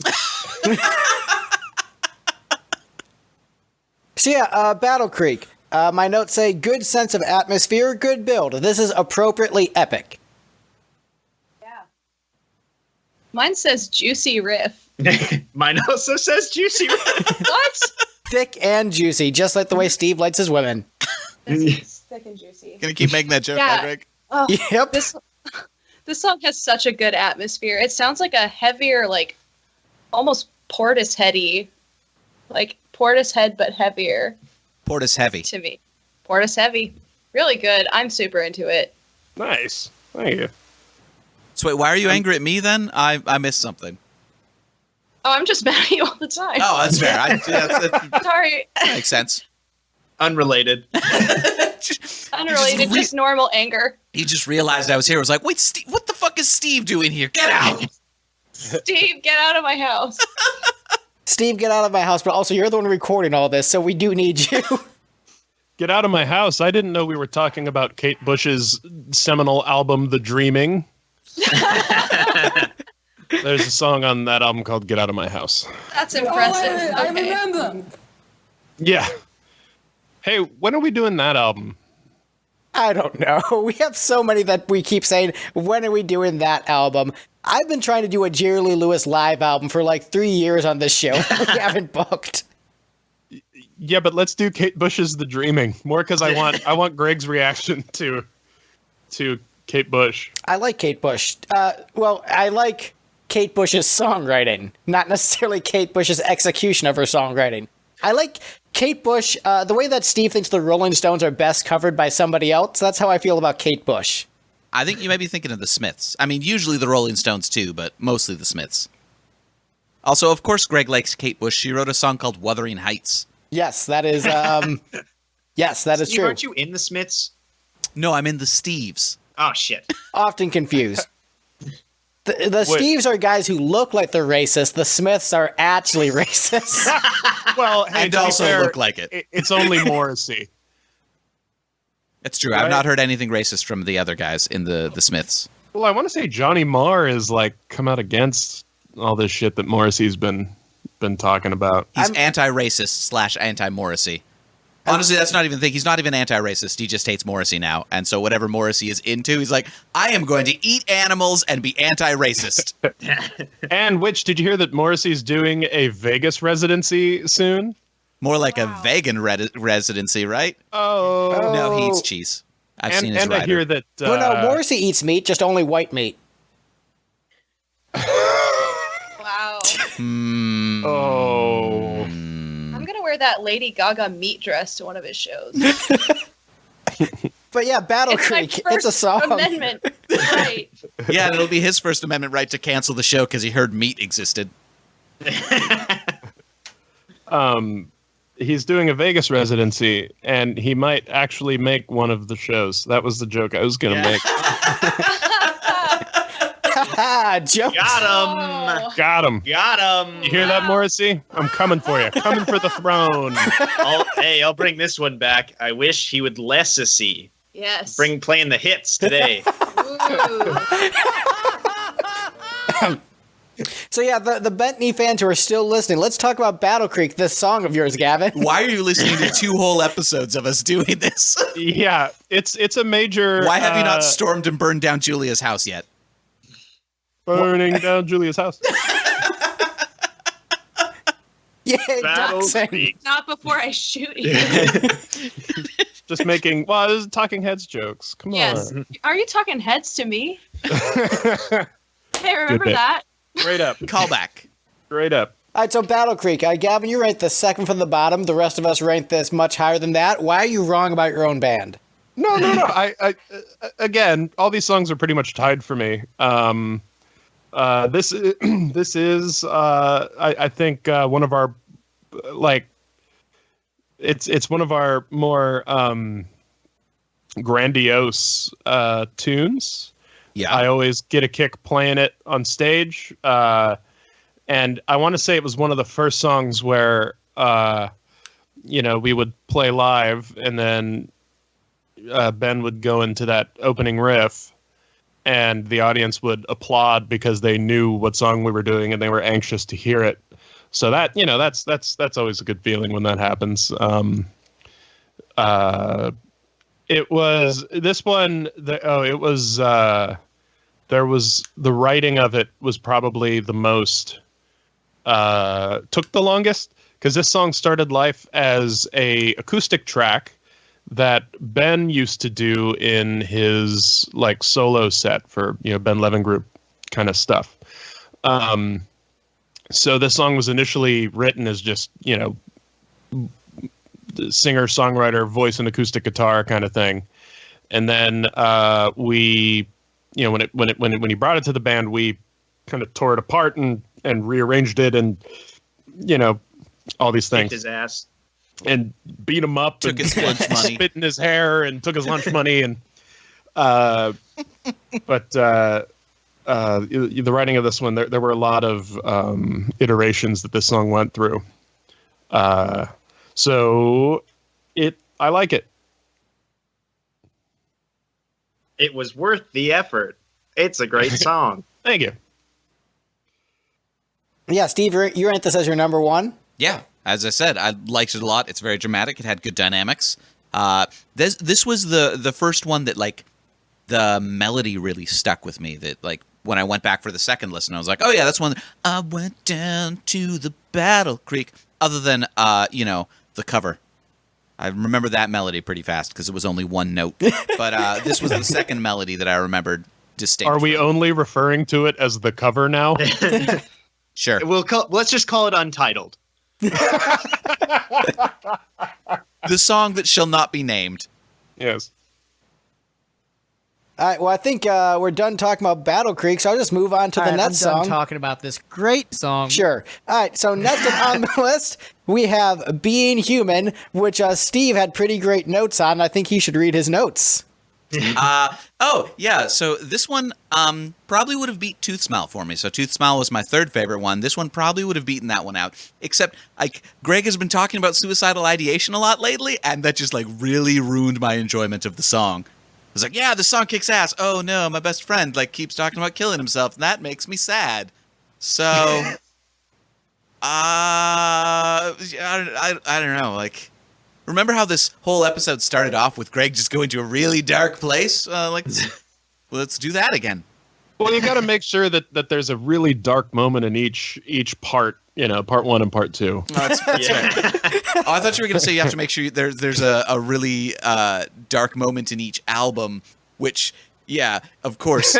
Battle Creek. My notes say good sense of atmosphere, good build. This is appropriately epic. Yeah. Mine says juicy riff. Mine also says juicy. What? Thick and juicy, just like the way Steve likes his women. This is thick and juicy. Gonna keep making that joke, Yeah. Greg? Oh, Yep. this song has such a good atmosphere. It sounds like a heavier, like almost Portishead-y, like Portishead but heavier Portis heavy. to me. Portishead, really good. I'm super into it. Nice. Thank you. So wait, why are you angry at me then? I missed something. Oh, I'm just mad at you all the time. Oh, that's fair. That Sorry, makes sense. Unrelated. unrelated, just normal anger. He just realized I was here. I was like, wait, Steve, what the fuck is Steve doing here? Get out! Steve, get out of my house. Steve, get out of my house, but also you're the one recording all this, so we do need you. Get out of my house. I didn't know we were talking about Kate Bush's seminal album, The Dreaming. There's a song on that album called Get Out of My House. That's impressive. I Okay. remember. Yeah. Hey, when are we doing that album? I don't know. We have so many that we keep saying, when are we doing that album? I've been trying to do a Jerry Lee Lewis live album for like 3 years on this show. We haven't booked. Yeah, but let's do Kate Bush's The Dreaming. More because I want Greg's reaction to Kate Bush. I like Kate Bush. Well, I like Kate Bush's songwriting, not necessarily Kate Bush's execution of her songwriting. I like Kate Bush, the way that Steve thinks the Rolling Stones are best covered by somebody else. That's how I feel about Kate Bush. I think you may be thinking of the Smiths. I mean, usually the Rolling Stones too, but mostly the Smiths. Also, of course, Greg likes Kate Bush. She wrote a song called Wuthering Heights. Yes, that is. Yes, that is Steve, true. aren't you in the Smiths? No, I'm in the Steves. Oh shit! Often confused. The Steves are guys who look like they're racist. The Smiths are actually racist. Well, hey, And to be also fair, look like it. It's only Morrissey. It's true. Right? I've not heard anything racist from the other guys in the Smiths. Well, I want to say Johnny Marr is like come out against all this shit that Morrissey's been talking about. He's anti-racist / anti-Morrissey. Honestly, that's not even the thing. He's not even anti-racist. He just hates Morrissey now. And so whatever Morrissey is into, he's like, I am going to eat animals and be anti-racist. And which, did you hear that Morrissey's doing a Vegas residency soon? More like a vegan residency, right? Oh. No, he eats cheese. I've seen his and rider. I hear that... No, Morrissey eats meat, just only white meat. Wow. Oh. I'm going to wear that Lady Gaga meat dress to one of his shows. But yeah, Battle It's my Creek, it's a First song. Amendment. Right. Yeah, and it'll be his First Amendment right to cancel the show because he heard meat existed. He's doing a Vegas residency, and he might actually make one of the shows. That was the joke I was going to make. Jokes. Got him! Got him. Got him! You hear that, Morrissey? I'm coming for you. Coming for the throne. I'll bring this one back. I wish he would less-a-see. Yes. Playing the hits today. Ooh. So yeah, the Bentley fans who are still listening, let's talk about Battle Creek, this song of yours, Gavin. Why are you listening to 2 whole episodes of us doing this? Yeah, it's a major... Why have you not stormed and burned down Julia's house yet? Burning down Julia's house. Yay, Battle doxing. Creek. Not before I shoot you. Just making... Well, this is Talking Heads jokes. Come Yes. on. Are you talking heads to me? Hey, remember bit. that? Straight up. Call back. Straight up. All right, so Battle Creek. Gavin, you ranked the second from the bottom. The rest of us ranked this much higher than that. Why are you wrong about your own band? No. I again, all these songs are pretty much tied for me. This is I think one of our it's one of our more grandiose tunes. Yeah. I always get a kick playing it on stage. And I want to say it was one of the first songs where, we would play live and then Ben would go into that opening riff and the audience would applaud because they knew what song we were doing and they were anxious to hear it. So that, that's always a good feeling when that happens. It was this one. There was the writing of it was probably the most took the longest because this song started life as a acoustic track that Ben used to do in his like solo set for Ben Levin Group kind of stuff. So this song was initially written as just singer songwriter voice and acoustic guitar kind of thing, and then we when he brought it to the band, we kind of tore it apart and rearranged it and all these things. Kicked his ass and beat him up, Took and his lunch money. spit in his hair and took his lunch money and the writing of this one, there were a lot of iterations that this song went through. So I like it. It was worth the effort. It's a great song. Thank you. Yeah, Steve, you ranked this as your number one. Yeah, as I said, I liked it a lot. It's very dramatic. It had good dynamics. This was the first one that like the melody really stuck with me. That like when I went back for the second listen, I was like, oh yeah, that's one. I went down to the Battle Creek. Other than the cover, I remember that melody pretty fast because it was only one note. But this was the second melody that I remembered distinctly. Are we only referring to it as the cover now? Sure. Let's just call it Untitled. The song that shall not be named. Yes. All right, well, I think we're done talking about Battle Creek, so I'll just move on to the next song. I'm done talking about this great song. Sure. All right, so next up on the list, we have Being Human, which Steve had pretty great notes on. I think he should read his notes. So this one probably would have beat Tooth Smile for me. So Tooth Smile was my third favorite one. This one probably would have beaten that one out. Except Greg has been talking about suicidal ideation a lot lately, and that just really ruined my enjoyment of the song. I was like, yeah, the song kicks ass. Oh no, my best friend keeps talking about killing himself, and that makes me sad. So I don't know, remember how this whole episode started off with Greg just going to a really dark place? Let's do that again. Well, you got to make sure that there's a really dark moment in each part. Part 1 and part 2. Oh, that's right. Oh, I thought you were going to say you have to make sure there's a really dark moment in each album, which, yeah, of course,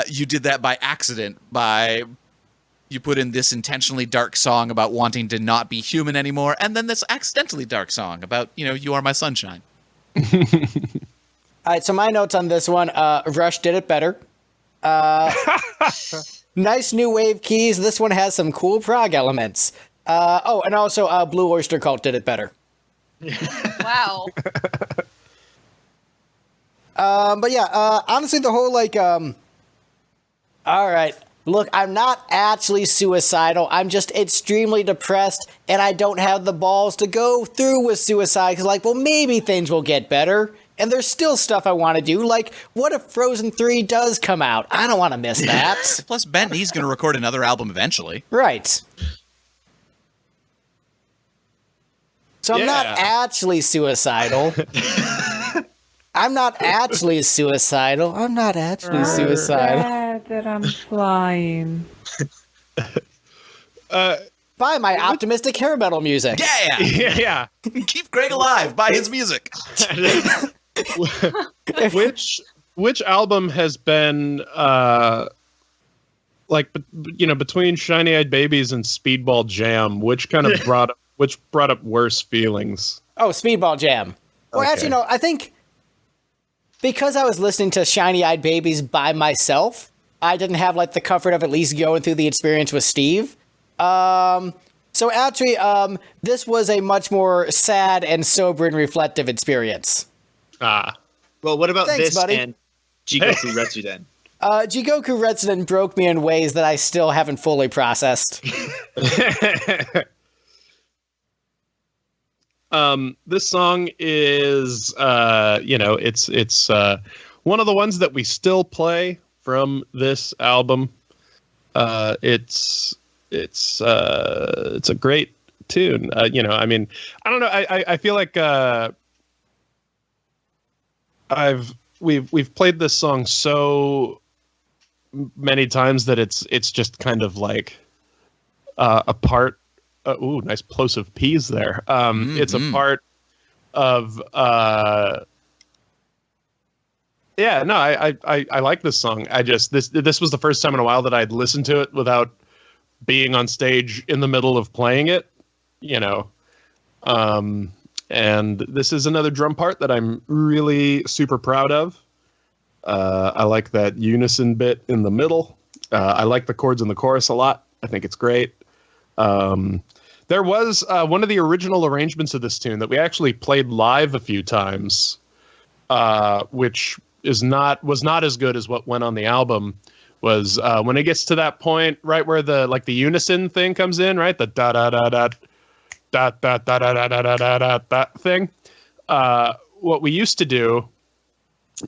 you did that by accident. You put in this intentionally dark song about wanting to not be human anymore, and then this accidentally dark song about, you are my sunshine. All right, so my notes on this one, Rush did it better. Nice new wave keys. This one has some cool prog elements. And also Blue Oyster Cult did it better. Wow. But yeah, honestly, the whole all right, look, I'm not actually suicidal. I'm just extremely depressed, and I don't have the balls to go through with suicide. Because maybe things will get better. And there's still stuff I want to do. What if Frozen 3 does come out? I don't want to miss that. Plus, Bentley's going to record another album eventually. Right. So I'm not actually suicidal. I'm not actually suicidal. Glad that I'm flying. Buy my optimistic hair metal music. Yeah. Yeah. Keep Greg alive. Buy his music. Which album has been between Shiny Eyed Babies and Speedball Jam, which kind of brought up worse feelings? Oh, Speedball Jam. Well, Okay. actually, no, I think because I was listening to Shiny Eyed Babies by myself, I didn't have the comfort of at least going through the experience with Steve. So actually, this was a much more sad and sober and reflective experience. Well, what about Thanks, this buddy. and Jigoku Retsuden? Jigoku Retsuden broke me in ways that I still haven't fully processed. This song is, it's one of the ones that we still play from this album. It's a great tune. I don't know. I feel like we've played this song so many times that it's just kind of a part. Ooh, nice plosive P's there. It's a part of. I like this song. This was the first time in a while that I'd listened to it without being on stage in the middle of playing it. And this is another drum part that I'm really super proud of. I like that unison bit in the middle. I like the chords in the chorus a lot. I think it's great. There was one of the original arrangements of this tune that we actually played live a few times, which was not as good as what went on the album. Was when it gets to that point right where the unison thing comes in, right? The da da da da da da da da da da da da da thing. What we used to do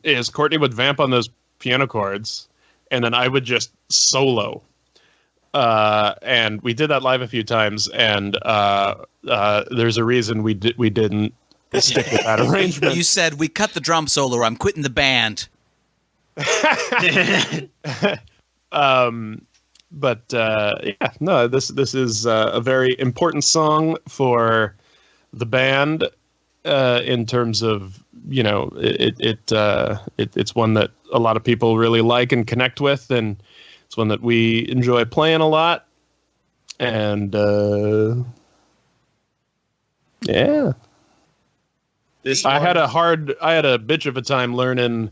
is Courtney would vamp on those piano chords, and then I would just solo. And we did that live a few times, and there's a reason we didn't stick with that arrangement. You said, we cut the drum solo, or I'm quitting the band. This is a very important song for the band, in terms of, it's one that a lot of people really like and connect with, and it's one that we enjoy playing a lot. And yeah, I had a bitch of a time learning,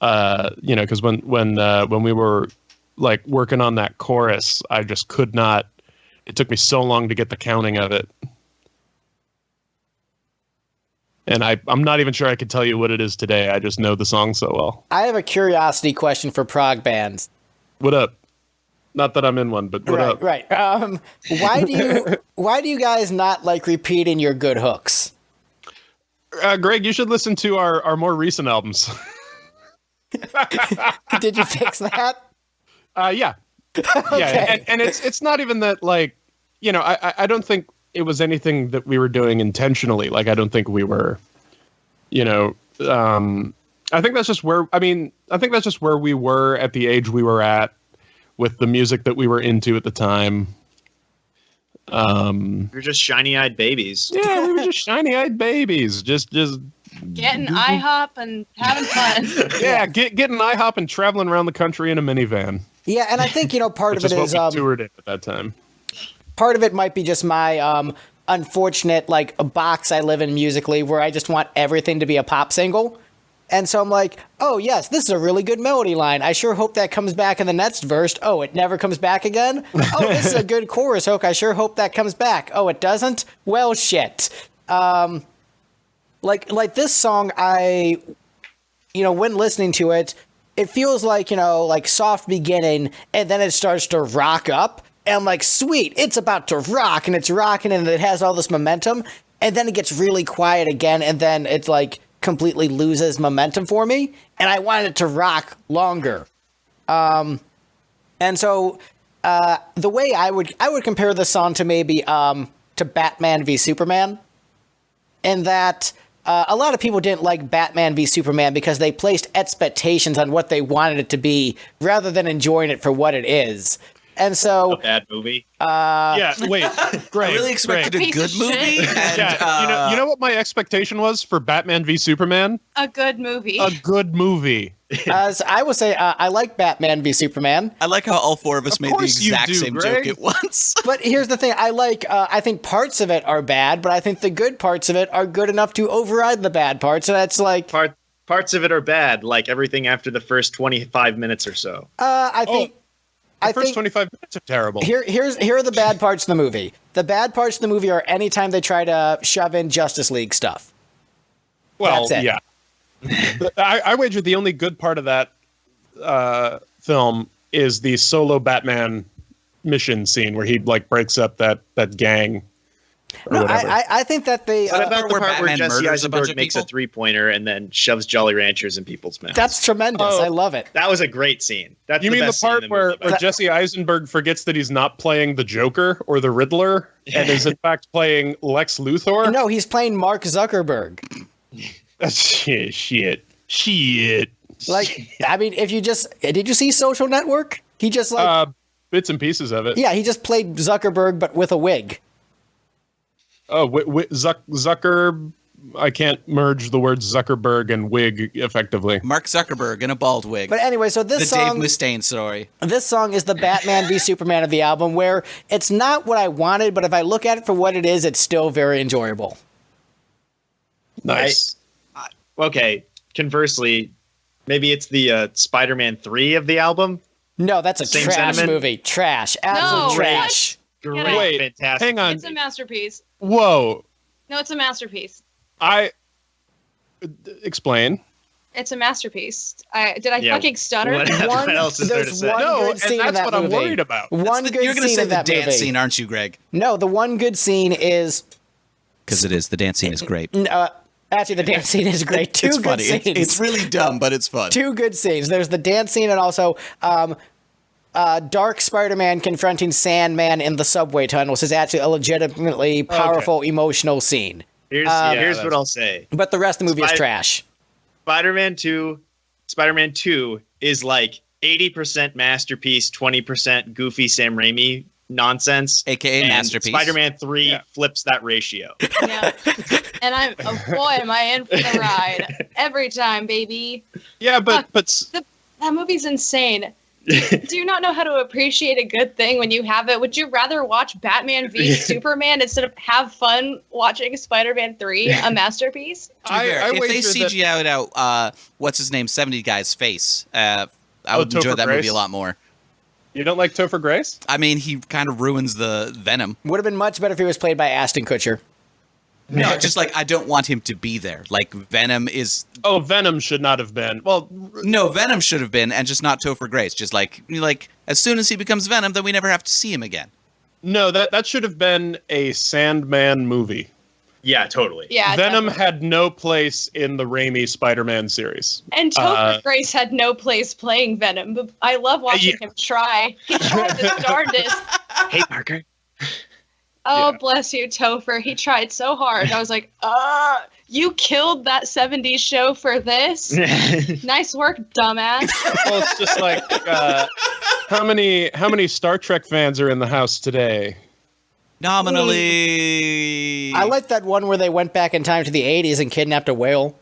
because when we were like working on that chorus, I just could not. It took me so long to get the counting of it. And I'm not even sure I could tell you what it is today. I just know the song so well. I have a curiosity question for prog bands. What up? Not that I'm in one, but what up? Right. Why do you guys not like repeating your good hooks? Greg, you should listen to our more recent albums. Did you fix that? Yeah. Okay. Yeah, and it's not even that, like, I don't think it was anything that we were doing intentionally. Like, I don't think we were, I think that's just where we were at the age we were at with the music that we were into at the time. You're just shiny-eyed babies. Yeah, we were just shiny-eyed babies. Just getting IHOP and having fun. Yeah, getting IHOP and traveling around the country in a minivan. Yeah, and I think, part of it is what we toured in at that time. Part of it might be just my unfortunate, like, a box I live in musically where I just want everything to be a pop single. And so I'm like, oh, yes, this is a really good melody line. I sure hope that comes back in the next verse. Oh, it never comes back again? Oh, this is a good chorus hook. I sure hope that comes back. Oh, it doesn't? Well, shit. Like this song, when listening to it, it feels like, like soft beginning, and then it starts to rock up. And I'm like, sweet, it's about to rock, and it's rocking, and it has all this momentum. And then it gets really quiet again, and then it's like completely loses momentum for me, and I wanted it to rock longer. And so the way I would compare this song to maybe to Batman v Superman, in that a lot of people didn't like Batman v Superman because they placed expectations on what they wanted it to be rather than enjoying it for what it is. And so a bad movie. Yeah, wait. Greg, I really expected a good movie. And, yeah, you know what my expectation was for Batman v Superman? A good movie. A good movie. So I will say I like Batman v Superman. I like how all four of us made the exact same Greg. joke at once. But here's the thing: I think parts of it are bad, but I think the good parts of it are good enough to override the bad parts. So that's like parts of it are bad, like everything after the first 25 minutes or so. I think. The first 25 minutes are terrible. Here are the bad parts of the movie. The bad parts of the movie are anytime they try to shove in Justice League stuff. Well, That's it. Yeah. I wager the only good part of that film is the solo Batman mission scene where he like breaks up that gang. No, I think that they. What about the part where Jesse murders a bunch Eisenberg of makes a people? 3-pointer and then shoves Jolly Ranchers in people's mouths? That's tremendous. I love it. That was a great scene. That's You mean the best scene part in where movie. Jesse Eisenberg forgets that he's not playing the Joker or the Riddler and is in fact playing Lex Luthor? No, he's playing Mark Zuckerberg. Shit. Like, I mean, did you see Social Network? He just like bits and pieces of it. Yeah, he just played Zuckerberg but with a wig. Oh, Zucker. I can't merge the words Zuckerberg and wig effectively. Mark Zuckerberg in a bald wig. But anyway, so this song, Dave Mustaine story. This song is the Batman v Superman of the album, where it's not what I wanted, but if I look at it for what it is, it's still very enjoyable. Nice. Okay. Conversely, maybe it's the Spider-Man 3 of the album. No, that's a Same trash sentiment? movie. Trash. Absolute No, trash. Great, Wait, fantastic. hang on. It's a masterpiece. Whoa. No, it's a masterpiece. Explain. It's a masterpiece. Did I Yeah, fucking stutter? what else is there to There's say? one No, good and scene in that's that what I'm movie. worried about. One good You're going to scene say in the that dance movie. scene, aren't you, Greg? No, the one good scene is Because it is. The dance scene is great. actually the dance scene is great. Two It's good funny. scenes. It's really dumb, but it's fun. Two good scenes. There's the dance scene and also Dark Spider-Man confronting Sandman in the subway tunnels is actually a legitimately powerful, emotional scene. Here's what I'll say. But the rest of the movie is trash. Spider-Man 2 is like 80% masterpiece, 20% goofy Sam Raimi nonsense, AKA and masterpiece. Spider-Man 3 flips that ratio. Yeah. And I'm, oh boy, am I in for the ride every time, baby. Yeah, but That movie's insane. Do you not know how to appreciate a good thing when you have it? Would you rather watch Batman v Superman instead of have fun watching Spider-Man 3, a masterpiece? To be fair, if they CGI'd out what's his name, 70 guy's face, I would enjoy that movie a lot more. You don't like Topher Grace? I mean, he kind of ruins the Venom. Would have been much better if he was played by Ashton Kutcher. No, just like I don't want him to be there. Like Venom is. Oh, Venom should not have been. Well, no, Venom should have been, and just not Topher Grace. Just like as soon as he becomes Venom, then we never have to see him again. No, that should have been a Sandman movie. Yeah, totally. Yeah, Venom definitely. had no place in the Raimi Spider-Man series. And Topher Grace had no place playing Venom, but I love watching him try. He tried his darndest. Hey, Parker. Oh, bless you, Topher. He tried so hard. I was like, you killed that 70s show for this? Nice work, dumbass. Well, it's just like, how many Star Trek fans are in the house today? Nominally. I like that one where they went back in time to the 80s and kidnapped a whale.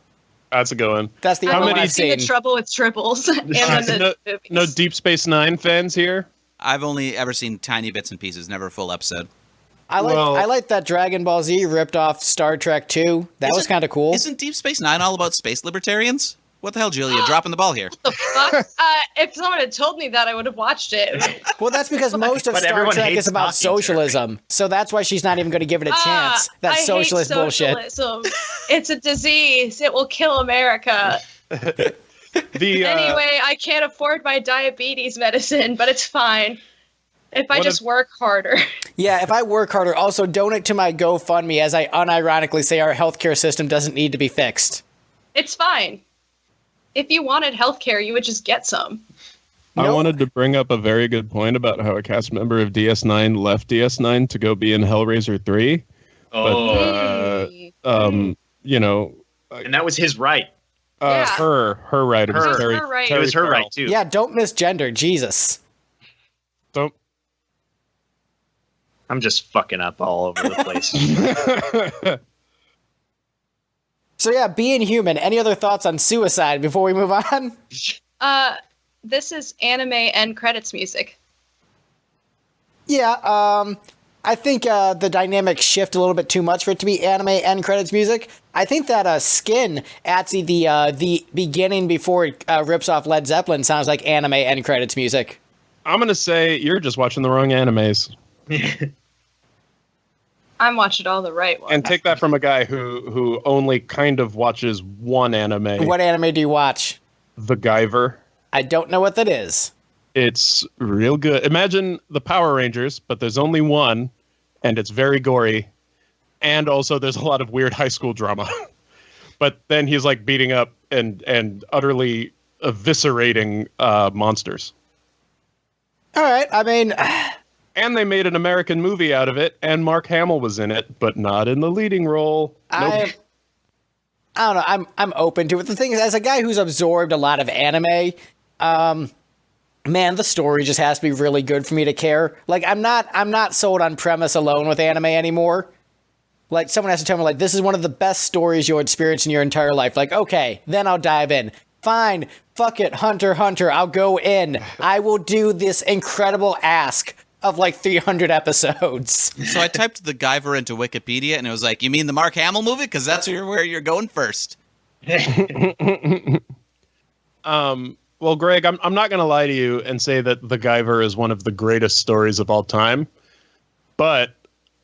That's a good one. That's the only one I've seen. The Trouble with Triples. And no Deep Space Nine fans here? I've only ever seen tiny bits and pieces, never a full episode. I like that Dragon Ball Z ripped off Star Trek 2. That was kind of cool. Isn't Deep Space Nine all about space libertarians? What the hell, Julia? Dropping the ball here. What the fuck? If someone had told me that, I would have watched it. Well, that's because most of Star Trek is about socialism. So that's why she's not even going to give it a chance. That socialist bullshit. It's a disease. It will kill America. Anyway, I can't afford my diabetes medicine, but it's fine. If I just work harder. Yeah, if I work harder, also donate to my GoFundMe as I unironically say our healthcare system doesn't need to be fixed. It's fine. If you wanted healthcare, you would just get some. I wanted to bring up a very good point about how a cast member of DS9 left DS9 to go be in Hellraiser 3. Oh. But, you know. And that was his right. Her right. It was her right. It was her right, too. Yeah, don't misgender. Jesus. Don't. I'm just fucking up all over the place. So yeah, being human. Any other thoughts on suicide before we move on? This is anime end credits music. Yeah, I think the dynamics shift a little bit too much for it to be anime end credits music. I think that Skin at the beginning before it rips off Led Zeppelin sounds like anime end credits music. I'm gonna say you're just watching the wrong animes. I'm watching all the right ones. And take that from a guy who only kind of watches one anime. What anime do you watch? The Guyver. I don't know what that is. It's real good. Imagine the Power Rangers, but there's only one, and it's very gory. And also there's a lot of weird high school drama. But then he's like beating up and utterly eviscerating monsters. All right, I mean... And they made an American movie out of it, and Mark Hamill was in it, but not in the leading role. Nope. I don't know. I'm open to it. The thing is, as a guy who's absorbed a lot of anime, man, the story just has to be really good for me to care. Like, I'm not sold on premise alone with anime anymore. Like, someone has to tell me, like, this is one of the best stories you'll experience in your entire life. Like, okay, then I'll dive in. Fine, fuck it, Hunter, I'll go in. I will do this incredible ask of like 300 episodes. So I typed the Guyver into Wikipedia, and it was like, you mean the Mark Hamill movie? Because that's where you're going first. Well, Greg, I'm not going to lie to you and say that The Guyver is one of the greatest stories of all time. But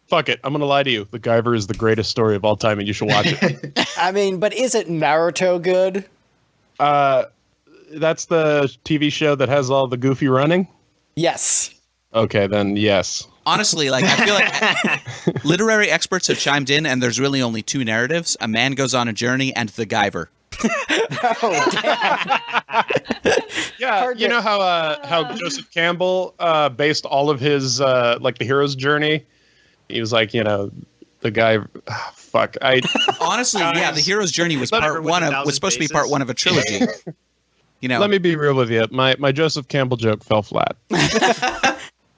fuck it, I'm going to lie to you. The Guyver is the greatest story of all time, and you should watch it. I mean, but is it Naruto good? That's the TV show that has all the goofy running? Yes. Okay, then yes. Honestly, like I feel like literary experts have chimed in, and there's really only two narratives: a man goes on a journey and the Guyver. Oh, damn. Yeah, you know how Joseph Campbell based all of his like the hero's journey. He was like, the guy. Fuck. Honestly, yeah, the hero's journey was was supposed to be part one of a trilogy. Let me be real with you. My Joseph Campbell joke fell flat.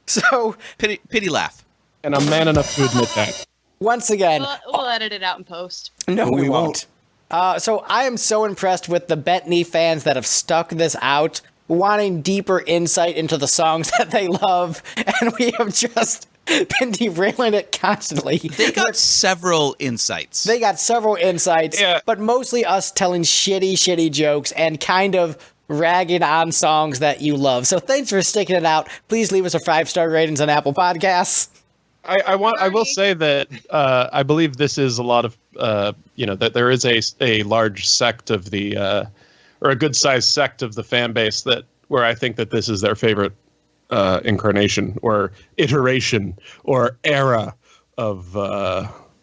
So Pity laugh. And I'm man enough to admit that. once again, We'll edit it out in post. no, we won't. So I am so impressed with the Bettany fans that have stuck this out, wanting deeper insight into the songs that they love, and we have just been derailing it constantly. They got several insights. Yeah. But mostly us telling shitty jokes and kind of ragging on songs that you love. So thanks for sticking it out. Please leave us a 5-star ratings on Apple Podcasts. I will say that I believe this is a lot of that there is a large sect of the or a good sized sect of the fan base where I think that this is their favorite incarnation or iteration or era of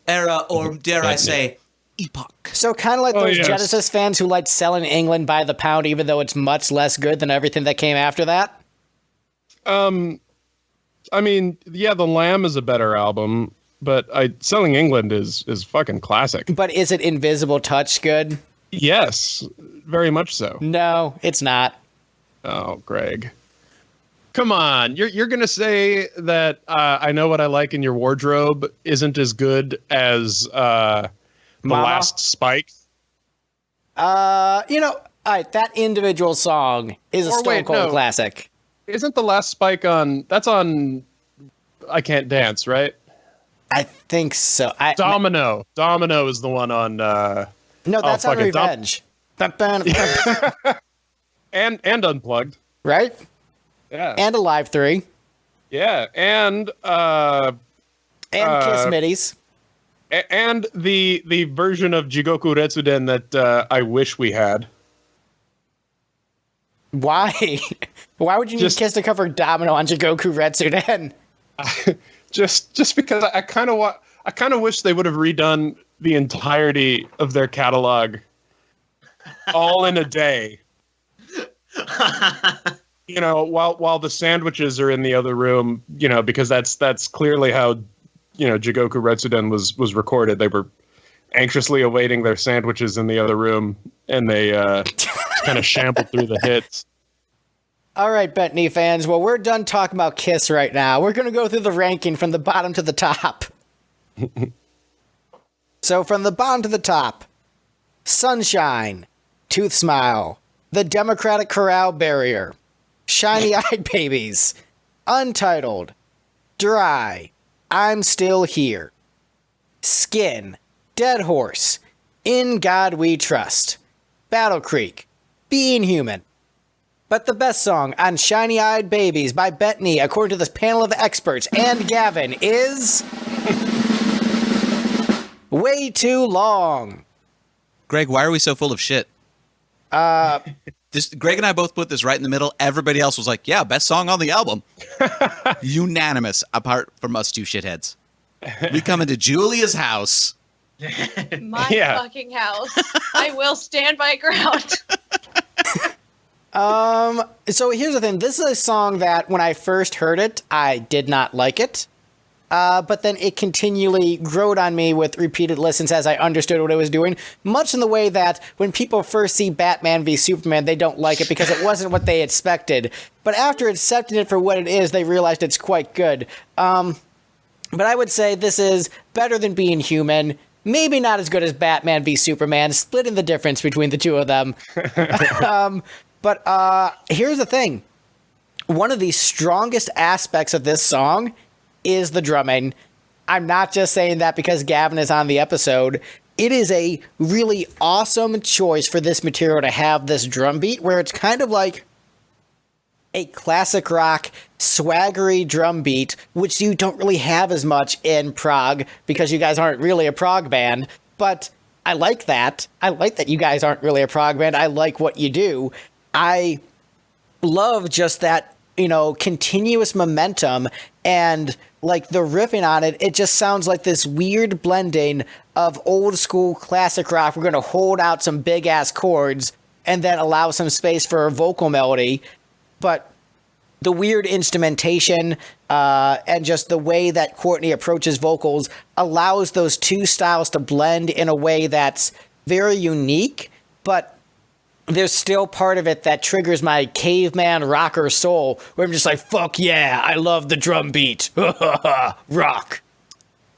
Era, or dare I say, epoch. So kind of like those Genesis fans who like selling England by the pound, even though it's much less good than everything that came after that. I mean, yeah, The Lamb is a better album, but Selling England is fucking classic. But is it Invisible Touch good? Yes, very much so. No, it's not. Oh, Greg. Come on. You're going to say that I Know What I Like in Your Wardrobe isn't as good as The Last Spike? All right, that individual song is a Stone Cold classic. Isn't The Last Spike that's on I Can't Dance, right? I think so. Domino. Domino is the one on No, that's on Revenge. And Unplugged. Right? Yeah. And Alive 3. Yeah, and Kiss Middies. And the version of Jigoku Retsuden that I wish we had. Why? Why would you need Kiss to cover Domino on Jigoku Retsuden? Just because I kind of wish they would have redone the entirety of their catalog all in a day. While the sandwiches are in the other room, because that's clearly how Jigoku Retsuden was recorded. They were anxiously awaiting their sandwiches in the other room, and they kind of shambled through the hits. All right, Bettany fans. Well, we're done talking about Kiss right now. We're going to go through the ranking from the bottom to the top. So from the bottom to the top, Sunshine, Tooth Smile, The Democratic Corral Barrier, Shiny Eyed Babies, Untitled, Dry, I'm Still Here, Skin, Dead Horse, In God We Trust, Battle Creek, Being Human. But the best song on Shiny Eyed Babies by Bettany, according to this panel of experts and Gavin, is Way Too Long. Greg, why are we so full of shit? Greg and I both put this right in the middle. Everybody else was like, yeah, best song on the album. Unanimous, apart from us two shitheads. We come into Julia's house. My fucking house. I will stand my ground. So here's the thing. This is a song that when I first heard it, I did not like it. But then it continually growed on me with repeated listens as I understood what it was doing. Much in the way that when people first see Batman v Superman, they don't like it because it wasn't what they expected. But after accepting it for what it is, they realized it's quite good. But I would say this is better than Being Human. Maybe not as good as Batman v Superman, splitting the difference between the two of them. But here's the thing. One of the strongest aspects of this song is the drumming. I'm not just saying that because Gavin is on the episode. It is a really awesome choice for this material to have this drum beat where it's kind of like a classic rock, swaggery drum beat, which you don't really have as much in prog because you guys aren't really a prog band. But I like that. I like that you guys aren't really a prog band. I like what you do. I love just that, continuous momentum and like the riffing on it. It just sounds like this weird blending of old school classic rock. We're going to hold out some big ass chords and then allow some space for a vocal melody. But the weird instrumentation and just the way that Courtney approaches vocals allows those two styles to blend in a way that's very unique, but there's still part of it that triggers my caveman rocker soul, where I'm just like, fuck yeah, I love the drum beat. Rock.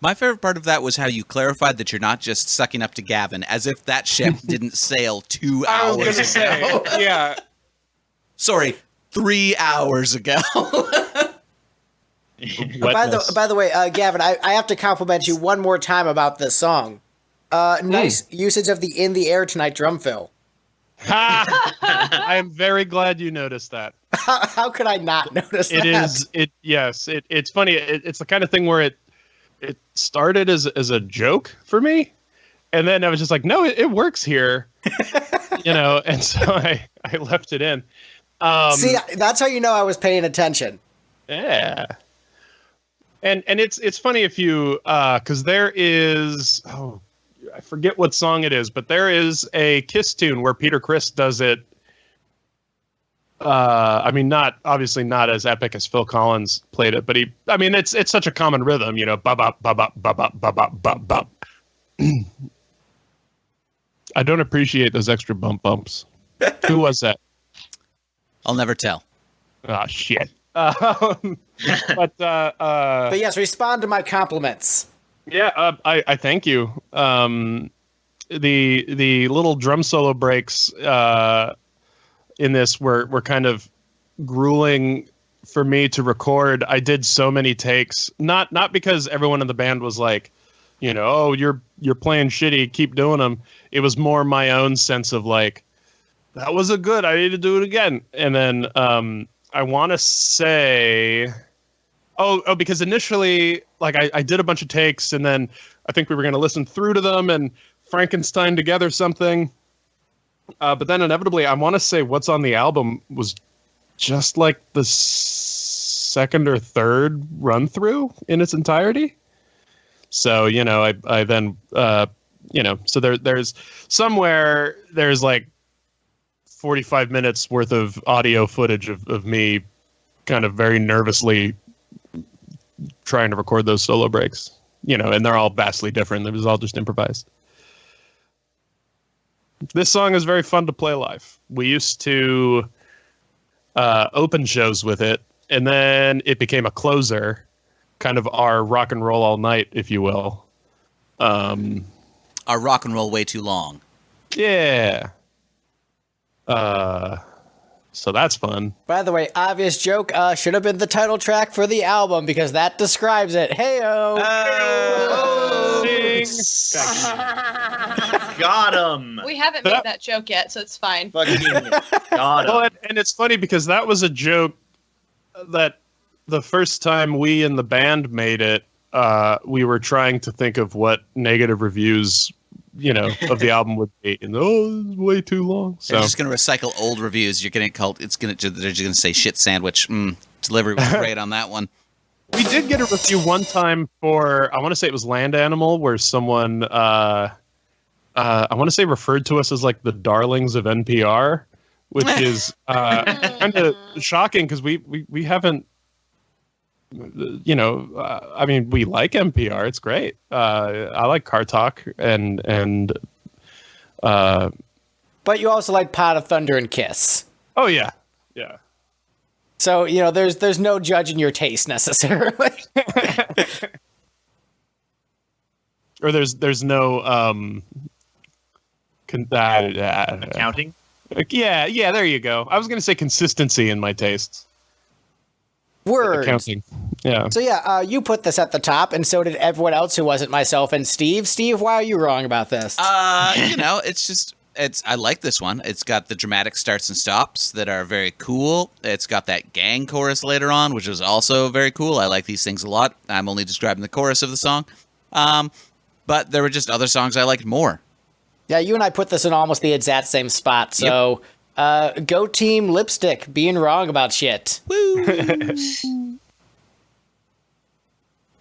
My favorite part of that was how you clarified that you're not just sucking up to Gavin, as if that ship didn't sail 2 I was hours gonna ago. say, yeah. Sorry, 3 hours ago. By the way, Gavin, I have to compliment you one more time about this song. Nice usage of the "In the Air Tonight" drum fill. I am very glad you noticed that. How could I not notice that? It's funny. It's the kind of thing where it started as a joke for me, and then I was just like, no, it works here, and so I left it in. See, that's how you know I was paying attention. Yeah. And it's funny if you because there is I forget what song it is, but there is a Kiss tune where Peter Criss does it. I mean, not as epic as Phil Collins played it, but it's such a common rhythm, bop bop bop bop bop bop bop bop bop bop. I don't appreciate those extra bumps. Who was that? I'll never tell. Oh shit. But yes, respond to my compliments. Yeah, I thank you. The little drum solo breaks in this were kind of grueling for me to record. I did so many takes, not because everyone in the band was like, oh, you're playing shitty, keep doing them. It was more my own sense of like, that was a good, I need to do it again. And then I want to say, because initially, like I did a bunch of takes, and then I think we were going to listen through to them and Frankenstein together something. But then inevitably, I want to say what's on the album was just like the second or third run through in its entirety. So, I then, so there's somewhere there's like 45 minutes worth of audio footage of me kind of very nervously trying to record those solo breaks, and they're all vastly different. It was all just improvised. This song is very fun to play live. We used to open shows with it, and then it became a closer, kind of our rock and roll all night, if you will. Our rock and roll way too long. Yeah. So that's fun. By the way, obvious joke, should have been the title track for the album because that describes it. Hey-o! Got him! We haven't made that joke yet, so it's fine. Fucking got him. Well, and it's funny because that was a joke that the first time we in the band made it, we were trying to think of what negative reviews of the album would be, and it's way too long. So they're just going to recycle old reviews. You're getting called. They're just going to say shit sandwich. Delivery was great on that one. We did get a review one time for, I want to say it was Land Animal, where someone, I want to say referred to us as like the darlings of NPR, which is kind of shocking because we haven't. I mean, we like NPR. It's great. I like Car Talk and but you also like Pot of Thunder and Kiss. Oh yeah, yeah. So there's no judging your taste necessarily. Or there's no accounting. Yeah. There you go. I was gonna say consistency in my tastes. Words. Accounting. Yeah. So you put this at the top, and so did everyone else who wasn't myself and Steve. Steve, why are you wrong about this? I like this one. It's got the dramatic starts and stops that are very cool. It's got that gang chorus later on, which is also very cool. I like these things a lot. I'm only describing the chorus of the song. But there were just other songs I liked more. Yeah, you and I put this in almost the exact same spot. So, go team Lipstick, being wrong about shit. Woo!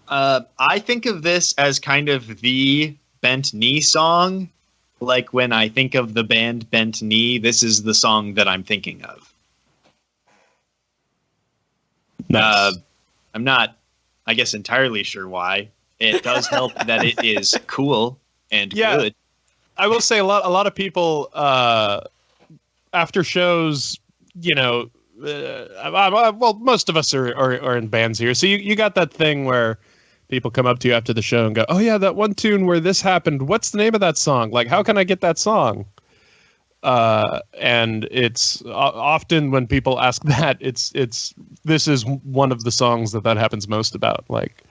I think of this as kind of the Bent Knee song. Like when I think of the band Bent Knee, this is the song that I'm thinking of. Nice. I'm not, I guess, entirely sure why. It does help that it is cool and good. I will say a lot of people after shows, well, most of us are in bands here. So you got that thing where people come up to you after the show and go, "Oh yeah, that one tune where this happened. What's the name of that song? Like, how can I get that song?" And it's often when people ask that, this is one of the songs that happens most about. Like,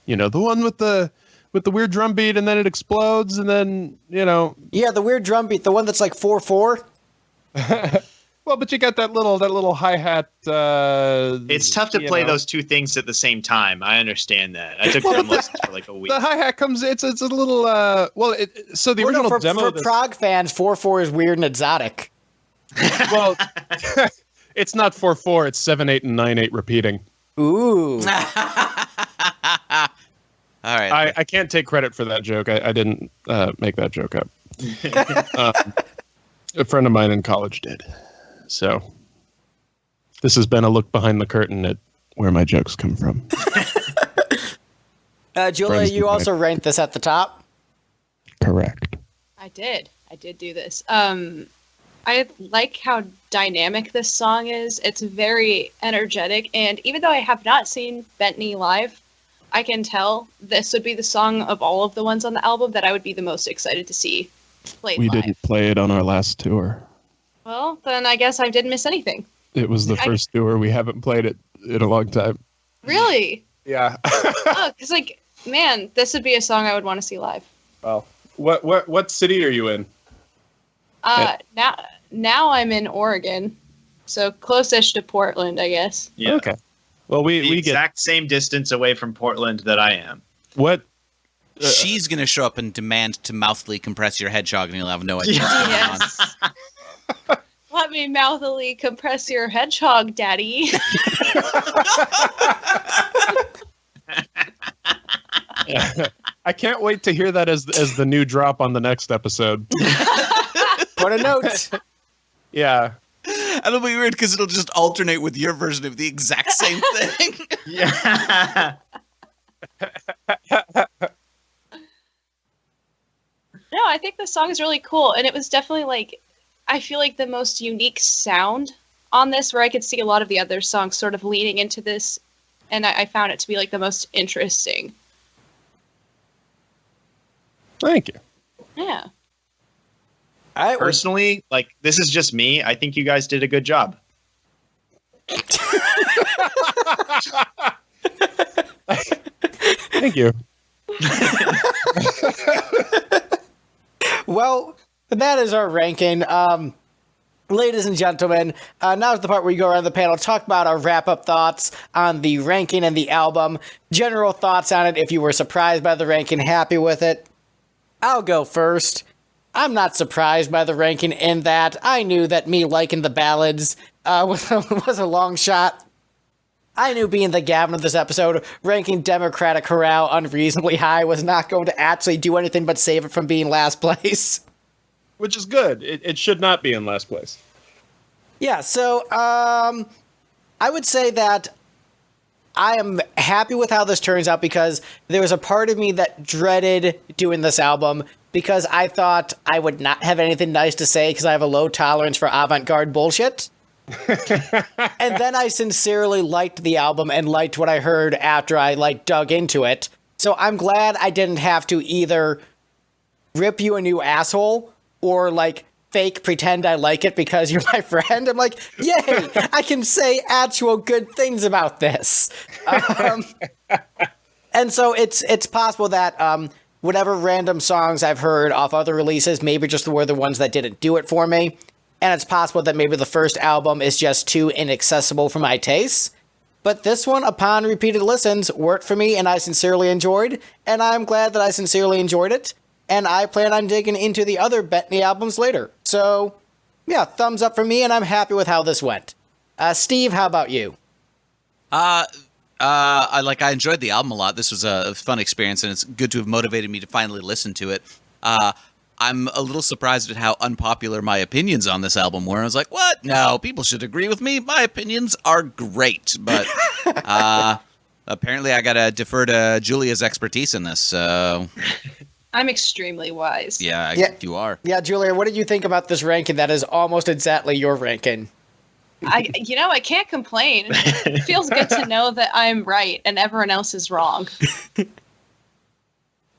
the one with the weird drum beat and then it explodes and then Yeah, the weird drum beat, the one that's like 4/4. Well, but you got that little hi-hat. It's tough to play those two things at the same time. I understand that. I took drum lessons for like a week. The hi-hat comes. It's a little. So the original demo for prog fans, 4/4 is weird and exotic. Well, it's not 4/4. It's 7/8 and 9/8 repeating. Ooh. All right. I can't take credit for that joke. I didn't make that joke up. A friend of mine in college did. So this has been a look behind the curtain at where my jokes come from. Julia, you also ranked this at the top? Correct. I did do this. I like how dynamic this song is. It's very energetic, and even though I have not seen Bentley live, I can tell this would be the song of all of the ones on the album that I would be the most excited to see played live. We didn't play it on our last tour. Well, then I guess I didn't miss anything. It was the first tour. We haven't played it in a long time. Really? Yeah. Oh, because man, this would be a song I would want to see live. Well, what city are you in? Now I'm in Oregon, so close-ish to Portland, I guess. Yeah. Okay. Well, we the exact same distance away from Portland that I am. What? She's going to show up and demand to mouthily compress your hedgehog, and you'll have no idea what's going on. Yes. Let me mouthily compress your hedgehog, Daddy. I can't wait to hear that as the new drop on the next episode. Put a note. Yeah. And it'll be weird because it'll just alternate with your version of the exact same thing. Yeah. No, I think this song is really cool, and it was definitely I feel like the most unique sound on this, where I could see a lot of the other songs sort of leaning into this, and I found it to be the most interesting. Thank you. Yeah. Personally, this is just me. I think you guys did a good job. Thank you. Well, that is our ranking. Ladies and gentlemen, now's the part where we go around the panel, talk about our wrap-up thoughts on the ranking and the album, general thoughts on it, if you were surprised by the ranking, happy with it. I'll go first. I'm not surprised by the ranking in that I knew that me liking the ballads was a long shot. I knew being the Gavin of this episode, ranking Democratic Chorale unreasonably high was not going to actually do anything but save it from being last place. Which is good. It should not be in last place. Yeah, so I would say that I am happy with how this turns out because there was a part of me that dreaded doing this album because I thought I would not have anything nice to say because I have a low tolerance for avant-garde bullshit. And then I sincerely liked the album and liked what I heard after I dug into it. So I'm glad I didn't have to either rip you a new asshole or fake pretend I like it because you're my friend. I'm like, yay, I can say actual good things about this. And so it's possible that whatever random songs I've heard off other releases maybe just were the ones that didn't do it for me. And it's possible that maybe the first album is just too inaccessible for my tastes. But this one, upon repeated listens, worked for me and I sincerely enjoyed. And I'm glad that I sincerely enjoyed it. And I plan on digging into the other Bentley albums later. So, yeah, thumbs up for me, and I'm happy with how this went. Steve, how about you? I enjoyed the album a lot. This was a fun experience, and it's good to have motivated me to finally listen to it. I'm a little surprised at how unpopular my opinions on this album were. I was like, what? No, people should agree with me. My opinions are great. But apparently I got to defer to Julia's expertise in this. So I'm extremely wise. Yeah, you are. Yeah, Julia, what did you think about this ranking that is almost exactly your ranking? I can't complain. It feels good to know that I'm right and everyone else is wrong.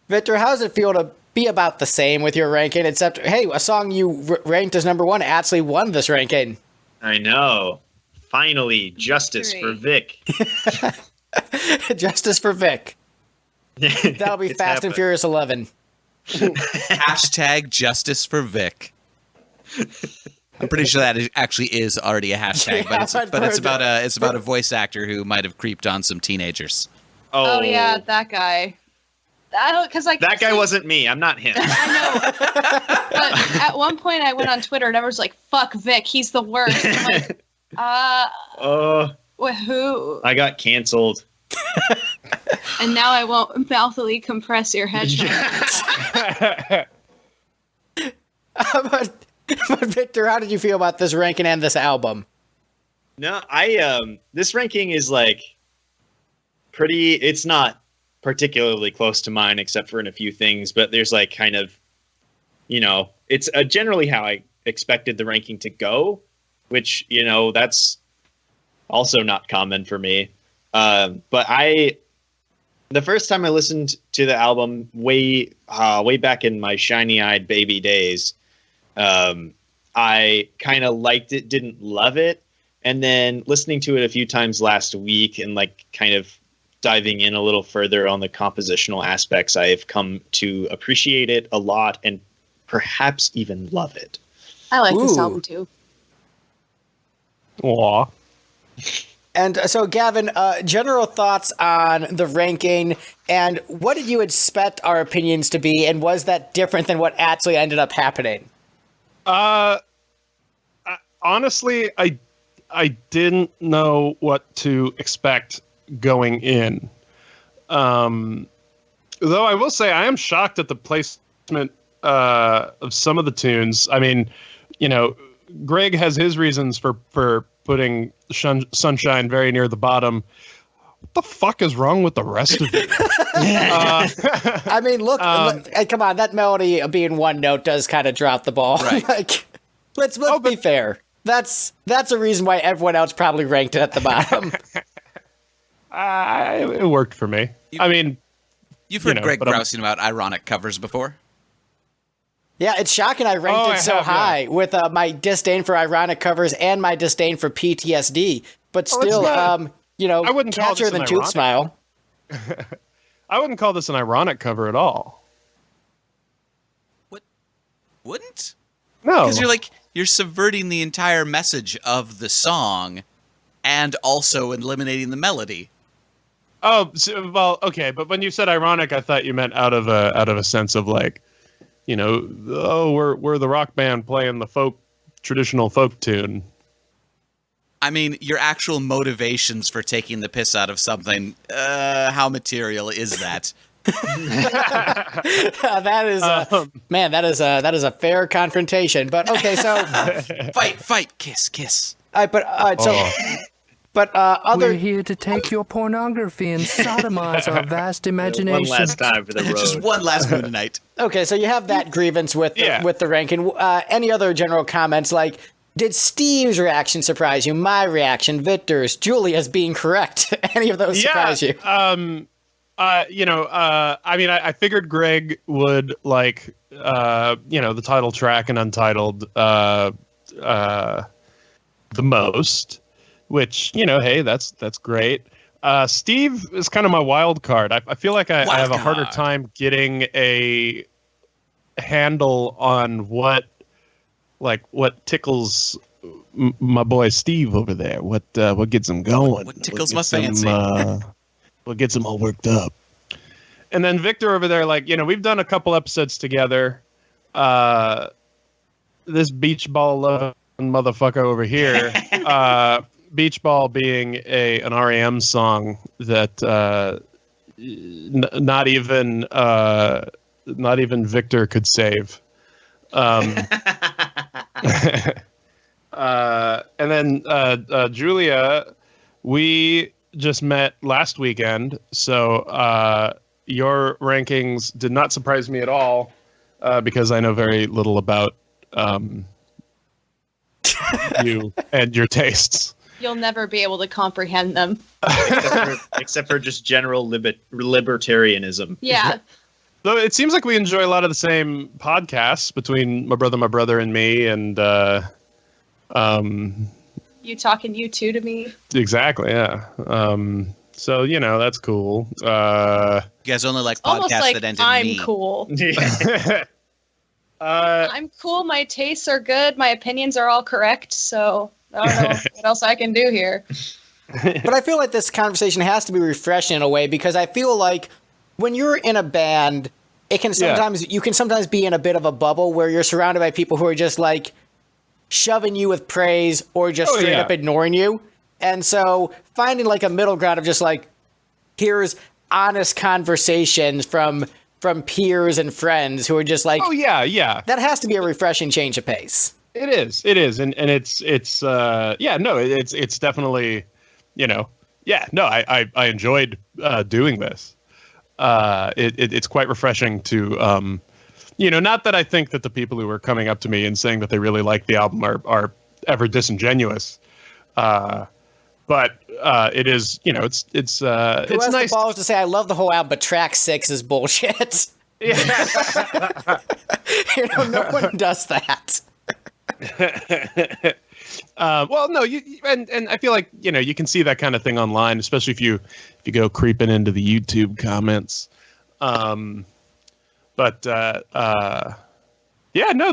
Victor, how does it feel to be about the same with your ranking, except, hey, a song you ranked as number one actually won this ranking? I know. Finally, justice for Vic. Justice for Vic. That'll be Fast and Furious 11. Hashtag justice for Vic. I'm pretty sure that actually is already a hashtag, but it's about a voice actor who might have creeped on some teenagers. Oh yeah, that guy. That guy wasn't me. I'm not him. I know. But at one point, I went on Twitter and everyone's like, "Fuck Vic, he's the worst." I'm like, who? I got canceled. And now I won't mouthily compress your headphones. But Victor, how did you feel about this ranking and this album? No, this ranking is like pretty. It's not particularly close to mine, except for in a few things. But there's like kind of, it's generally how I expected the ranking to go, which that's also not common for me. But the first time I listened to the album way back in my shiny-eyed baby days, I kind of liked it, didn't love it. And then listening to it a few times last week and like kind of diving in a little further on the compositional aspects, I've come to appreciate it a lot and perhaps even love it. I like this album too. Aw. And so, Gavin, general thoughts on the ranking, and what did you expect our opinions to be, and was that different than what actually ended up happening? Honestly, I didn't know what to expect going in. Though I will say I am shocked at the placement of some of the tunes. I mean, Greg has his reasons for putting Sunshine very near the bottom. What the fuck is wrong with the rest of it? I mean, look, come on, that melody being one note does kind of drop the ball. Right. Let's be fair. That's a reason why everyone else probably ranked it at the bottom. It worked for me. You've heard Greg grousing about ironic covers before. Yeah, it's shocking I ranked it so high with my disdain for ironic covers and my disdain for PTSD. But still, I wouldn't catchier than Tooth Smile. I wouldn't call this an ironic cover at all. What? Wouldn't? No. Because you're subverting the entire message of the song and also eliminating the melody. Oh, well, okay, but when you said ironic, I thought you meant out of a sense of like, we're the rock band playing the traditional folk tune. I mean, your actual motivations for taking the piss out of something, how material is that? That is a fair confrontation. But okay, so fight, kiss. We're here to take your pornography and sodomize our vast imagination. One last time for the road. Just one last moon tonight. Okay, so you have that grievance with the ranking. Any other general comments? Like, did Steve's reaction surprise you? My reaction, Victor's, Julia's being correct. Any of those surprise you? I figured Greg would like, the title track and Untitled the most. Which, hey, that's great. Steve is kind of my wild card. I feel like I have a harder time getting a handle on what tickles my boy Steve over there. What gets him going? What tickles my fancy? What gets him all worked up? And then Victor over there, we've done a couple episodes together. This beach ball loving motherfucker over here. Beach Ball being an REM song that not even Victor could save. And then Julia, we just met last weekend, so your rankings did not surprise me at all because I know very little about you and your tastes. You'll never be able to comprehend them. except for just general libertarianism. Yeah. Though it seems like we enjoy a lot of the same podcasts between my brother, and me, and You talking you two to me? exactly, yeah. So that's cool. You guys only like Almost podcasts like that end in I'm me. cool. I'm cool. My tastes are good. My opinions are all correct. So I don't know what else I can do here. But I feel like this conversation has to be refreshing in a way because I feel like when you're in a band, you can sometimes be in a bit of a bubble where you're surrounded by people who are just like shoving you with praise or just straight up ignoring you. And so finding like a middle ground of just like, here's honest conversations from peers and friends who are just like, oh yeah, that has to be a refreshing change of pace. It is, and it's definitely, I enjoyed doing this. It's quite refreshing to, not that I think that the people who are coming up to me and saying that they really like the album are ever disingenuous, but it is, it's Who has nice. the balls to say I love the whole album, but track 6 is bullshit? Yeah. No one does that. Well, no, and I feel like you can see that kind of thing online, especially if you go creeping into the YouTube comments. But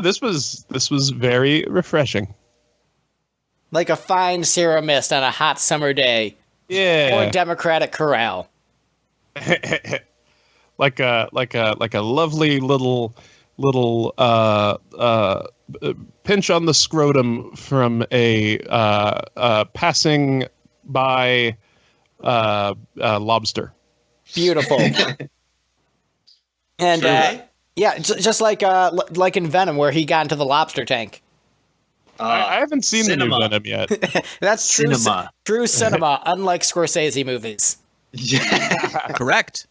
this was very refreshing, like a fine Sierra Mist on a hot summer day. Yeah, or a Democratic corral. like a lovely little pinch on the scrotum from a passing by lobster. Beautiful. And just like in Venom, where he got into the lobster tank. I haven't seen the new Venom yet. That's true Cinema. True cinema, unlike Scorsese movies. Yeah. Correct.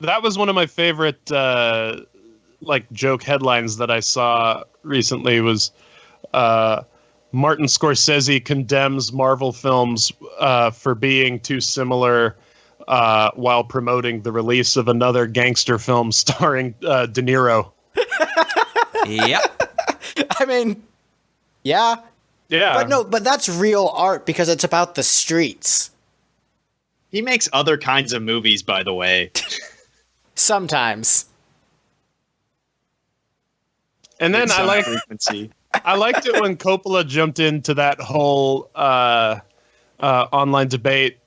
That was one of my favorite joke headlines that I saw recently was Martin Scorsese condemns Marvel films for being too similar while promoting the release of another gangster film starring De Niro. Yep. I mean, yeah. Yeah. But that's real art because it's about the streets. He makes other kinds of movies, by the way. Sometimes. And then I liked it when Coppola jumped into that whole online debate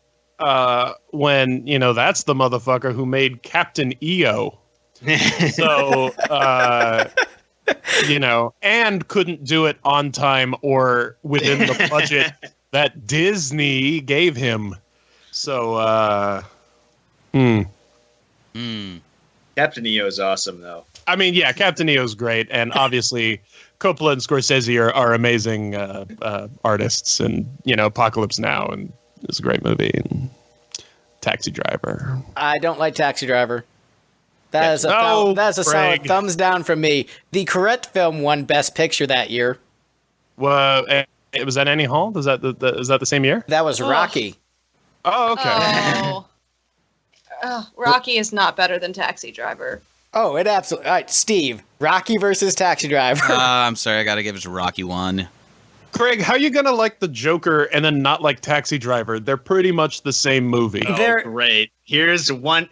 when, that's the motherfucker who made Captain EO. So, and couldn't do it on time or within the budget that Disney gave him. So, Captain EO is awesome, though. I mean, yeah, Captain EO is great, and obviously Coppola and Scorsese are amazing artists, and Apocalypse Now, and it's a great movie, and Taxi Driver. I don't like Taxi Driver. That is a solid thumbs down from me. The correct film won Best Picture that year. Well, was that Annie Hall? Is that the same year? That was Rocky. Oh, okay. Rocky is not better than Taxi Driver. Oh, it absolutely. All right, Steve. Rocky versus Taxi Driver. I'm sorry, I gotta give it to Rocky 1. Craig, how are you gonna like The Joker and then not like Taxi Driver? They're pretty much the same movie. Oh, great. Here's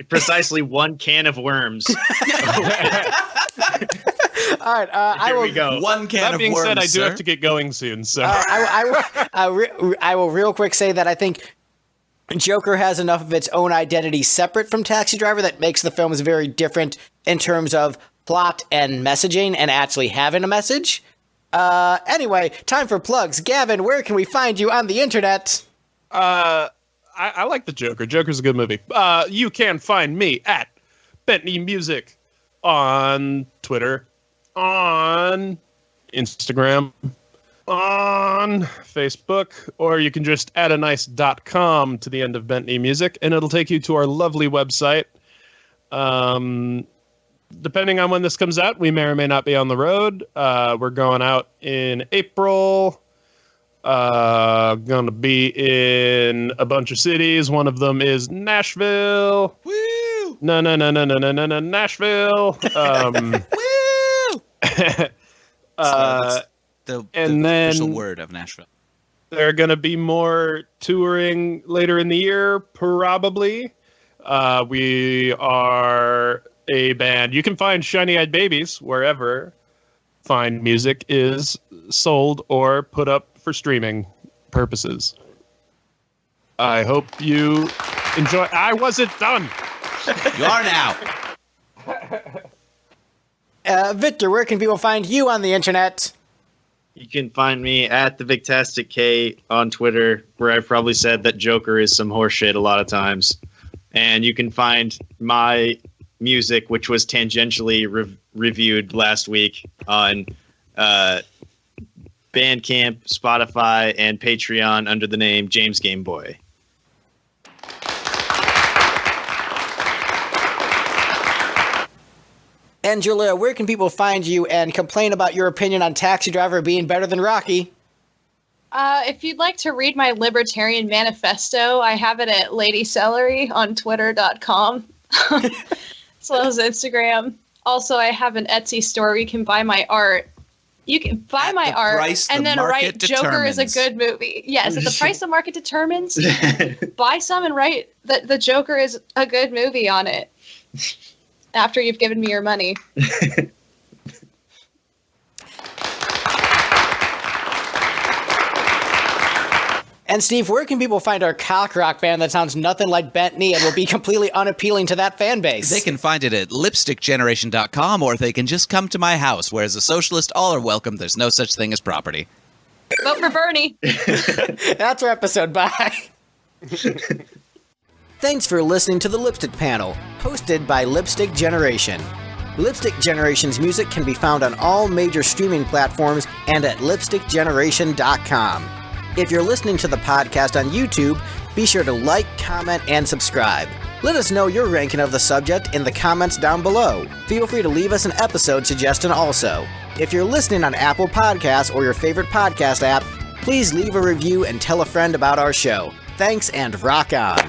precisely one can of worms. All right, Here we go. One can that of being worms, said, I do sir. have to get going soon. So I will real quick say that I think Joker has enough of its own identity separate from Taxi Driver that makes the films very different in terms of plot and messaging and actually having a message. Anyway, time for plugs. Gavin, where can we find you on the internet? I like The Joker. Joker's a good movie. You can find me at Bentley Music on Twitter, on Instagram, on Facebook, or you can just add a nice .com to the end of Bentley Music, and it'll take you to our lovely website. Depending on when this comes out, we may or may not be on the road. We're going out in April. Gonna be in a bunch of cities. One of them is Nashville. Woo! No, Nashville. Woo! That's the then official word of Nashville. There are gonna be more touring later in the year, probably. We are a band. You can find Shiny Eyed Babies wherever fine music is sold or put up for streaming purposes. I hope you enjoy. I wasn't done. You are now. Victor, where can people find you on the internet? You can find me at the VictasticK on Twitter, where I've probably said that Joker is some horseshit a lot of times. And you can find my music, which was tangentially reviewed last week on Bandcamp, Spotify, and Patreon under the name James Gameboy. And Julia, where can people find you and complain about your opinion on Taxi Driver being better than Rocky? If you'd like to read my libertarian manifesto, I have it at Lady Celery on twitter.com, as well as Instagram. Also, I have an Etsy store where you can buy my art. You can buy my art and then write Joker is a good movie. Yes, at the price the market determines, buy some and write that the Joker is a good movie on it after you've given me your money. And Steve, where can people find our cock rock band that sounds nothing like Bent Knee and will be completely unappealing to that fan base? They can find it at lipstickgeneration.com, or they can just come to my house, where as a socialist, all are welcome. There's no such thing as property. Vote for Bernie. That's our episode. Bye. Thanks for listening to the Lipstick Panel, hosted by Lipstick Generation. Lipstick Generation's music can be found on all major streaming platforms and at lipstickgeneration.com. If you're listening to the podcast on YouTube, be sure to like, comment, and subscribe. Let us know your ranking of the subject in the comments down below. Feel free to leave us an episode suggestion also. If you're listening on Apple Podcasts or your favorite podcast app, please leave a review and tell a friend about our show. Thanks and rock on.